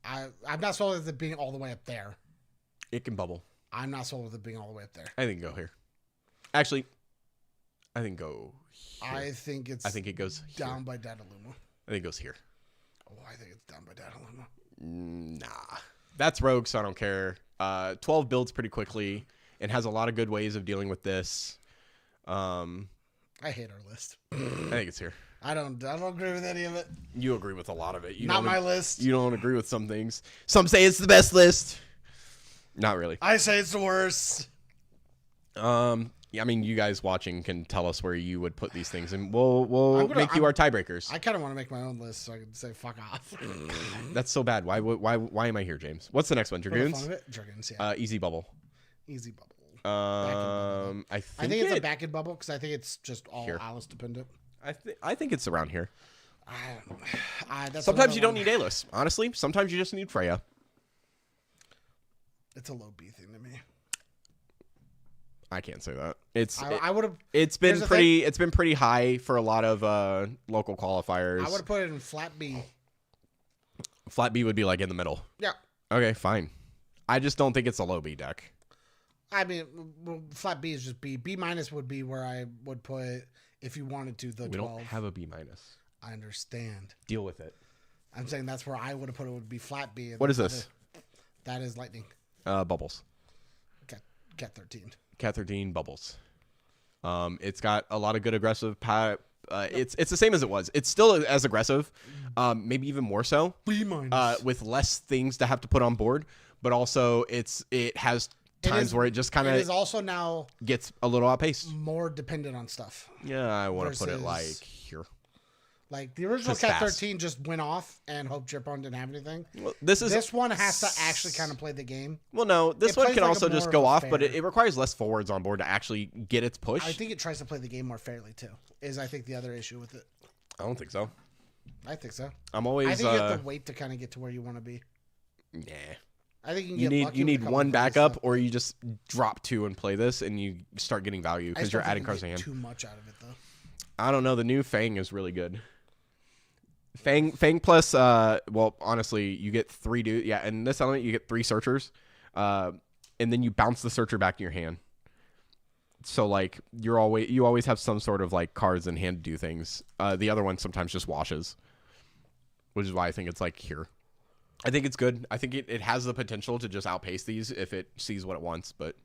I'm not sold with it being all the way up there. It can bubble. I'm not sold with it being all the way up there. I think go here. Actually, I think go here. I think it goes down by Dataluma. I think it goes here. Oh, I think it's down by Dataluma. Nah. That's rogue, so I don't care. 12 builds pretty quickly and has a lot of good ways of dealing with this. I hate our list. I think it's here. I don't agree with any of it. You agree with a lot of it. Not my list. You don't agree with some things. Some say it's the best list. Not really. I say it's the worst. Yeah, I mean, you guys watching can tell us where you would put these things, and we'll make you our tiebreakers. I kind of want to make my own list so I can say fuck off. That's so bad. Why am I here, James? What's the next one? Dragoons? For the fun of it? Dragoons, yeah. Easy bubble. Easy bubble. I think it's a back end bubble because I think it's just all here. Alice dependent. I think it's around here. That's sometimes you don't need A-list. Honestly, sometimes you just need Freya. It's a low B thing to me. I can't say that. I would have. It's been pretty high for a lot of local qualifiers. I would have put it in flat B. Flat B would be like in the middle. Yeah. Okay, fine. I just don't think it's a low B deck. I mean, flat B is just B. B- would be where I would put if you wanted to the 12. We don't have a B-. I understand. Deal with it. I'm saying that's where I would have put it would be flat B. What is this? That is lightning. Bubbles. Cat 13. Cat 13 bubbles. It's got a lot of good aggressive. It's the same as it was. It's still as aggressive, maybe even more so. B-. With less things to have to put on board, but also it has times where it just kind of is also now gets a little outpaced. More dependent on stuff. Yeah, I want to put it like here. Like the original Cat 13 just went off and Hope Chipbone didn't have anything. Well, this one has to actually kind of play the game. Well, no, this one can also just go off, but it requires less forwards on board to actually get its push. I think it tries to play the game more fairly too. I think the other issue with it. I don't think so. I think so. I think you have to wait to kind of get to where you want to be. Nah. I think you need one backup, or you just drop 2 and play this, and you start getting value because you're adding cards to hand. Too much out of it though. I don't know. The new Fang is really good. Fang plus, well, honestly, you get 3 dudes. Yeah, in this element, you get 3 searchers, and then you bounce the searcher back in your hand. So like you always have some sort of like cards in hand to do things. The other one sometimes just washes, which is why I think it's like here. I think it's good. I think it has the potential to just outpace these if it sees what it wants. But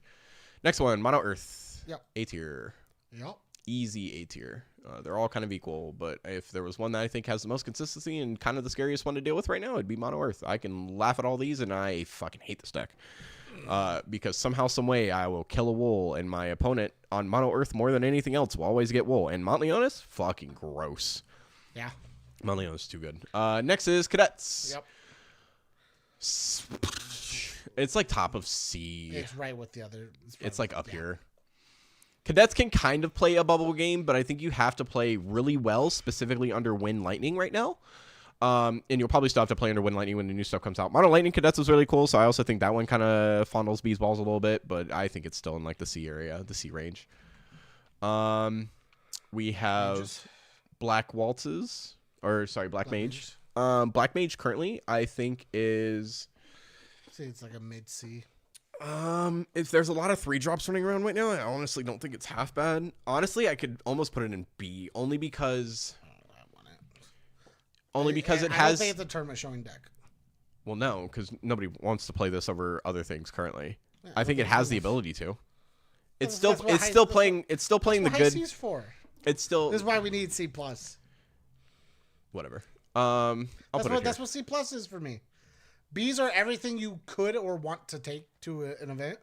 next one, Mono Earth. Yep. A tier. Yep. Easy A tier. They're all kind of equal, but if there was one that I think has the most consistency and kind of the scariest one to deal with right now, it'd be Mono Earth. I can laugh at all these, and I fucking hate this deck. Because somehow, some way, I will kill a wool, and my opponent on Mono Earth more than anything else will always get wool. And Montleonis, fucking gross. Yeah. Montleonis is too good. Next is Cadets. Yep. It's like top of C. It's right with the other. It's like up here. Cadets can kind of play a bubble game, but I think you have to play really well, specifically under Wind Lightning right now. And you'll probably still have to play under Wind Lightning when the new stuff comes out. Mono Lightning Cadets was really cool, so I also think that one kind of fondles Bees Balls a little bit, but I think it's still in like the C area, the C range. We have Black Waltzes, or sorry, Black Mage. Black Mage currently, I think is... See, it's like a mid-C. If there's a lot of 3-drops running around right now, I honestly don't think it's half bad. Honestly, I could almost put it in B, only because... Only because it has... I don't think it's a tournament showing deck. Well, no, because nobody wants to play this over other things currently. Yeah, I think it has the ability to. It's still playing the good. C's for. It's still. This is why we need C+. Whatever. That's what C+ is for me. B's are everything you could or want to take to an event.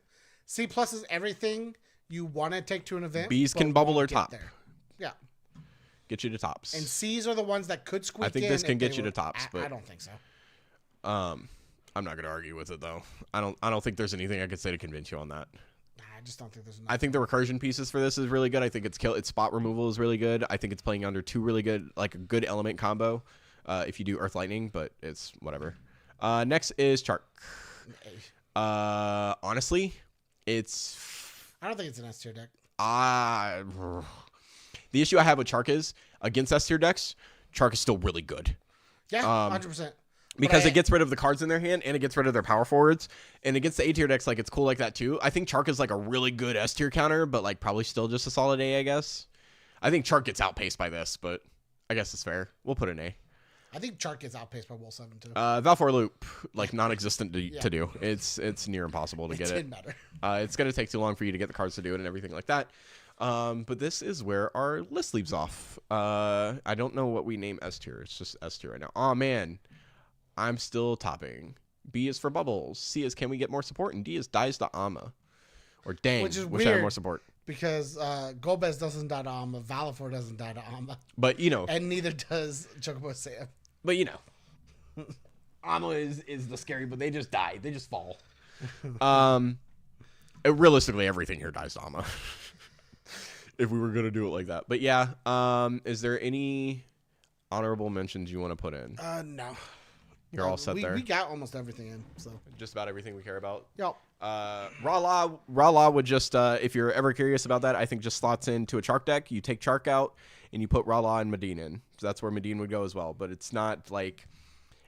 C+ is everything you want to take to an event. B's can bubble or top. There. Yeah. Get you to tops. And C's are the ones that could squeak in. I think this can get you to tops, but I don't think so. I'm not gonna argue with it though. I don't think there's anything I could say to convince you on that. I just don't think there's enough. I think the recursion pieces for this is really good. I think its spot removal is really good. I think it's playing under 2 really good, like a good element combo. If you do Earth Lightning, but it's whatever. Next is Chark. Honestly, it's. I don't think it's an S tier deck. The issue I have with Chark is against S tier decks, Chark is still really good. Yeah, 100%. Because it gets rid of the cards in their hand and it gets rid of their power forwards. And against the A tier decks, like it's cool like that too. I think Chark is like a really good S tier counter, but like probably still just a solid A, I guess. I think Chark gets outpaced by this, but I guess it's fair. We'll put an A. I think Chark gets outpaced by Wool 7 too. Valfor Loop, like non-existent to do. It's near impossible to get it. Didn't matter. It's going to take too long for you to get the cards to do it and everything like that. But this is where our list leaves off. I don't know what we name S tier. It's just S tier right now. Oh man, I'm still topping. B is for bubbles. C is can we get more support, and D is dies to Ama. Or dang, which is wish weird I had more support. Because Golbez doesn't die to Ama, Valifor doesn't die to Ama. But you know, and neither does Chocobo Sam. But you know, Ama is the scary, but they just die. They just fall. Realistically, everything here dies to Ama. If we were gonna do it like that, but yeah. Is there any honorable mentions you want to put in? No. You're all set there. We got almost everything in, so just about everything we care about. Yep. Raw Law would just, if you're ever curious about that, I think just slots into a Chark deck. You take Chark out and you put Raw Law and Medine in. So that's where Medine would go as well. But it's not like,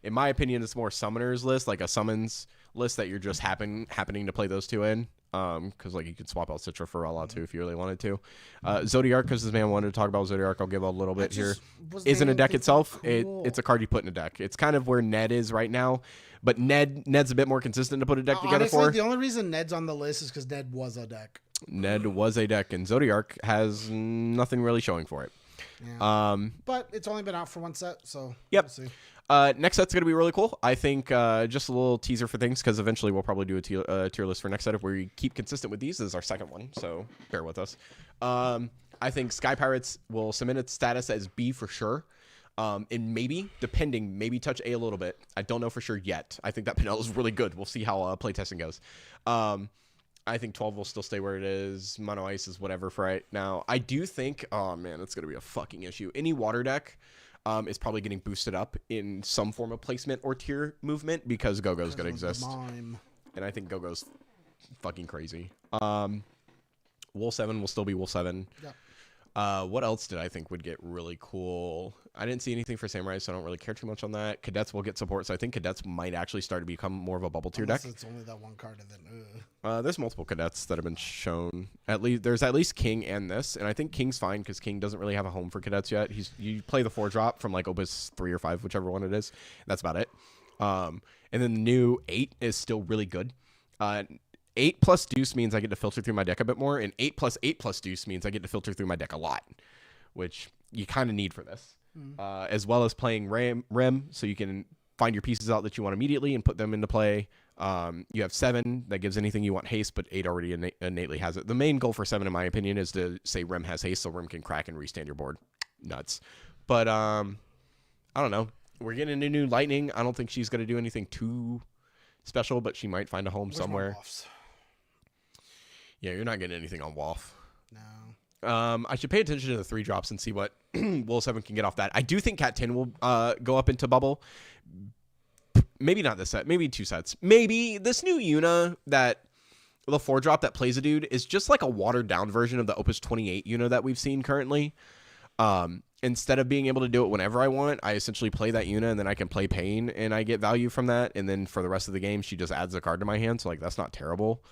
in my opinion, it's more summoners list, like a summons list that you're just happening to play those two in. Because like you could swap out Citra for Raw Law too if you really wanted to. Zodiark, because this man wanted to talk about Zodiark, I'll give a little bit here. Isn't a deck itself. Cool. It's a card you put in a deck. It's kind of where Ned is right now. But Ned's a bit more consistent to put a deck together for. The only reason Ned's on the list is because Ned was a deck. Ned was a deck, and Zodiark has nothing really showing for it. Yeah. But it's only been out for one set, so yep. We'll see. Next set's going to be really cool. I think just a little teaser for things, because eventually we'll probably do a tier list for next set if we keep consistent with these. This is our second one, so bear with us. I think Sky Pirates will cement its status as B for sure. And maybe touch A a little bit. I don't know for sure yet. I think that panel is really good. We'll see how playtesting goes. I think 12 will still stay where it is. Mono Ice is whatever for right now. I do think, oh man, it's going to be a fucking issue. Any water deck is probably getting boosted up in some form of placement or tier movement because Go-Go's going to exist. And I think Go-Go's fucking crazy. Wool 7 will still be Wool 7. Yeah. What else did I think would get really cool? I didn't see anything for Samurai, so I don't really care too much on that. Cadets will get support, so I think Cadets might actually start to become more of a bubble tier deck. It's only that one card, and then there's multiple Cadets that have been shown. There's at least King and this, and I think King's fine because King doesn't really have a home for Cadets yet. You play the 4-drop from like Opus 3 or 5, whichever one it is. That's about it. And then the new 8 is still really good. 8 plus Deuce means I get to filter through my deck a bit more, and 8 plus 8 plus Deuce means I get to filter through my deck a lot, which you kind of need for this. As well as playing Rem, so you can find your pieces out that you want immediately and put them into play. You have 7 that gives anything you want haste, but 8 already innately has it. The main goal for 7, in my opinion, is to say Rem has haste, so Rem can crack and restand your board. Nuts. But I don't know. We're getting a new Lightning. I don't think she's going to do anything too special, but she might find a home somewhere. Yeah, you're not getting anything on WAF. No. I should pay attention to the 3 drops and see what Will 7 can get off that. I do think Cat 10 will go up into Bubble. Maybe not this set. Maybe 2 sets. Maybe this new Yuna that the 4 drop that plays a dude is just like a watered down version of the Opus 28 Yuna that we've seen currently. Instead of being able to do it whenever I want, I essentially play that Yuna and then I can play Pain and I get value from that. And then for the rest of the game, she just adds a card to my hand. So like that's not terrible.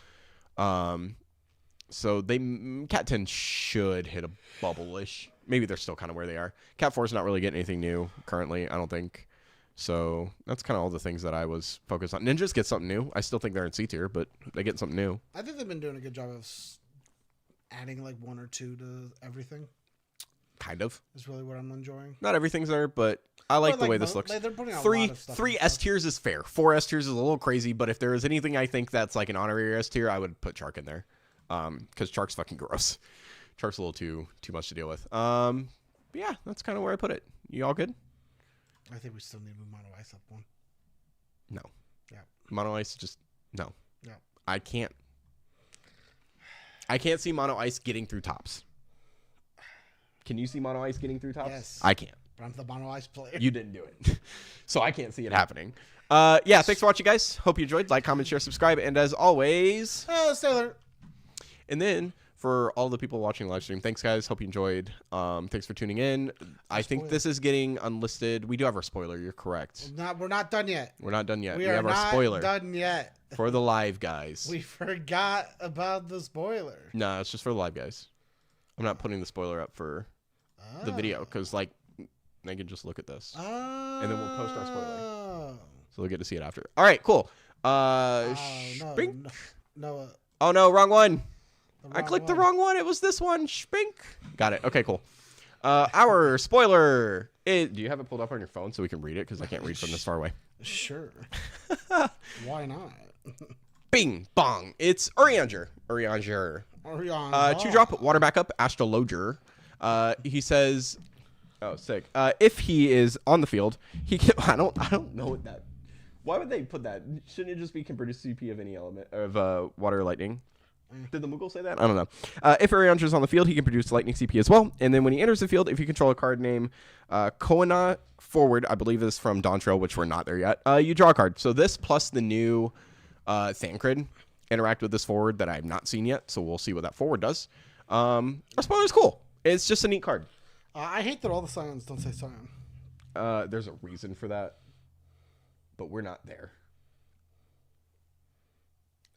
So Cat 10 should hit a bubble-ish. Maybe they're still kind of where they are. Cat 4 is not really getting anything new currently, I don't think. So that's kind of all the things that I was focused on. Ninjas get something new. I still think they're in C tier, but they get something new. I think they've been doing a good job of adding like 1 or 2 to everything. Kind of. Is really what I'm enjoying. Not everything's there, but I like the way this looks. Like they're putting out three a lot of stuff S tiers is fair. 4 S tiers is a little crazy, but if there is anything I think that's like an honorary S tier, I would put Chark in there. Because Chark's fucking gross. Chark's a little too much to deal with. But yeah, that's kind of where I put it. You all good? I think we still need to move Mono Ice up 1. No. Yeah. Mono Ice just no. Yeah. I can't see Mono Ice getting through tops. Can you see Mono Ice getting through tops? Yes. I can't. But I'm the Mono Ice player. You didn't do it. So I can't see it happening. Yeah, thanks for watching, guys. Hope you enjoyed. Like, comment, share, subscribe, and as always... Stay alert. And then, for all the people watching the live stream, thanks, guys. Hope you enjoyed. Thanks for tuning in. I think this is getting unlisted. We do have our spoiler. You're correct. We're not done yet. We're not done yet. We have are our spoiler. not done yet. For the live guys. We forgot about the spoiler. No, it's just for the live guys. I'm not putting the spoiler up for the video because, like, they can just look at this. And then we'll post our spoiler. So they'll get to see it after. All right, cool. No. Oh, no, wrong one. I clicked the wrong one. It was this one. Spink. Got it. Okay, cool. Our spoiler. Do you have it pulled up on your phone so we can read it? Because I can't read from this far away. Sure. Why not? Bing, bong. It's Urianger. 2-drop, water backup, Astrologer. He says, oh, sick. If he is on the field, he can, I don't know what that, why would they put that? Shouldn't it just be can produce CP of any element of water or lightning? Did the Moogle say that? I don't know. If Urianger is on the field, he can produce lightning CP as well. And then when he enters the field, if you control a card named Koana forward, I believe is from Dawntrail, which we're not there yet, you draw a card. So this plus the new Thancred interact with this forward that I have not seen yet. So we'll see what that forward does. Our spoiler is cool. It's just a neat card. I hate that all the Scions don't say Scion. There's a reason for that, but we're not there.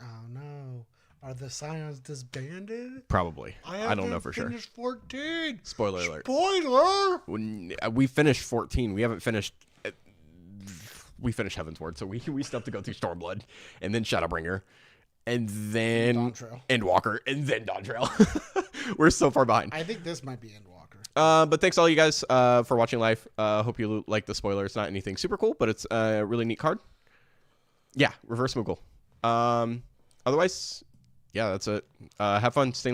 Oh, no. Are the Scions disbanded? Probably. I don't know for sure. Finished 14. Spoiler alert. Spoiler! We finished 14. We haven't finished... We finished Heavensward, so we still have to go through Stormblood, and then Shadowbringer, and then Endwalker, and then Dawntrail. We're so far behind. I think this might be Endwalker. But thanks all you guys for watching live. Hope you like the spoiler. It's not anything super cool, but it's a really neat card. Yeah, reverse Moogle. Otherwise, yeah, that's it. Have fun. Stay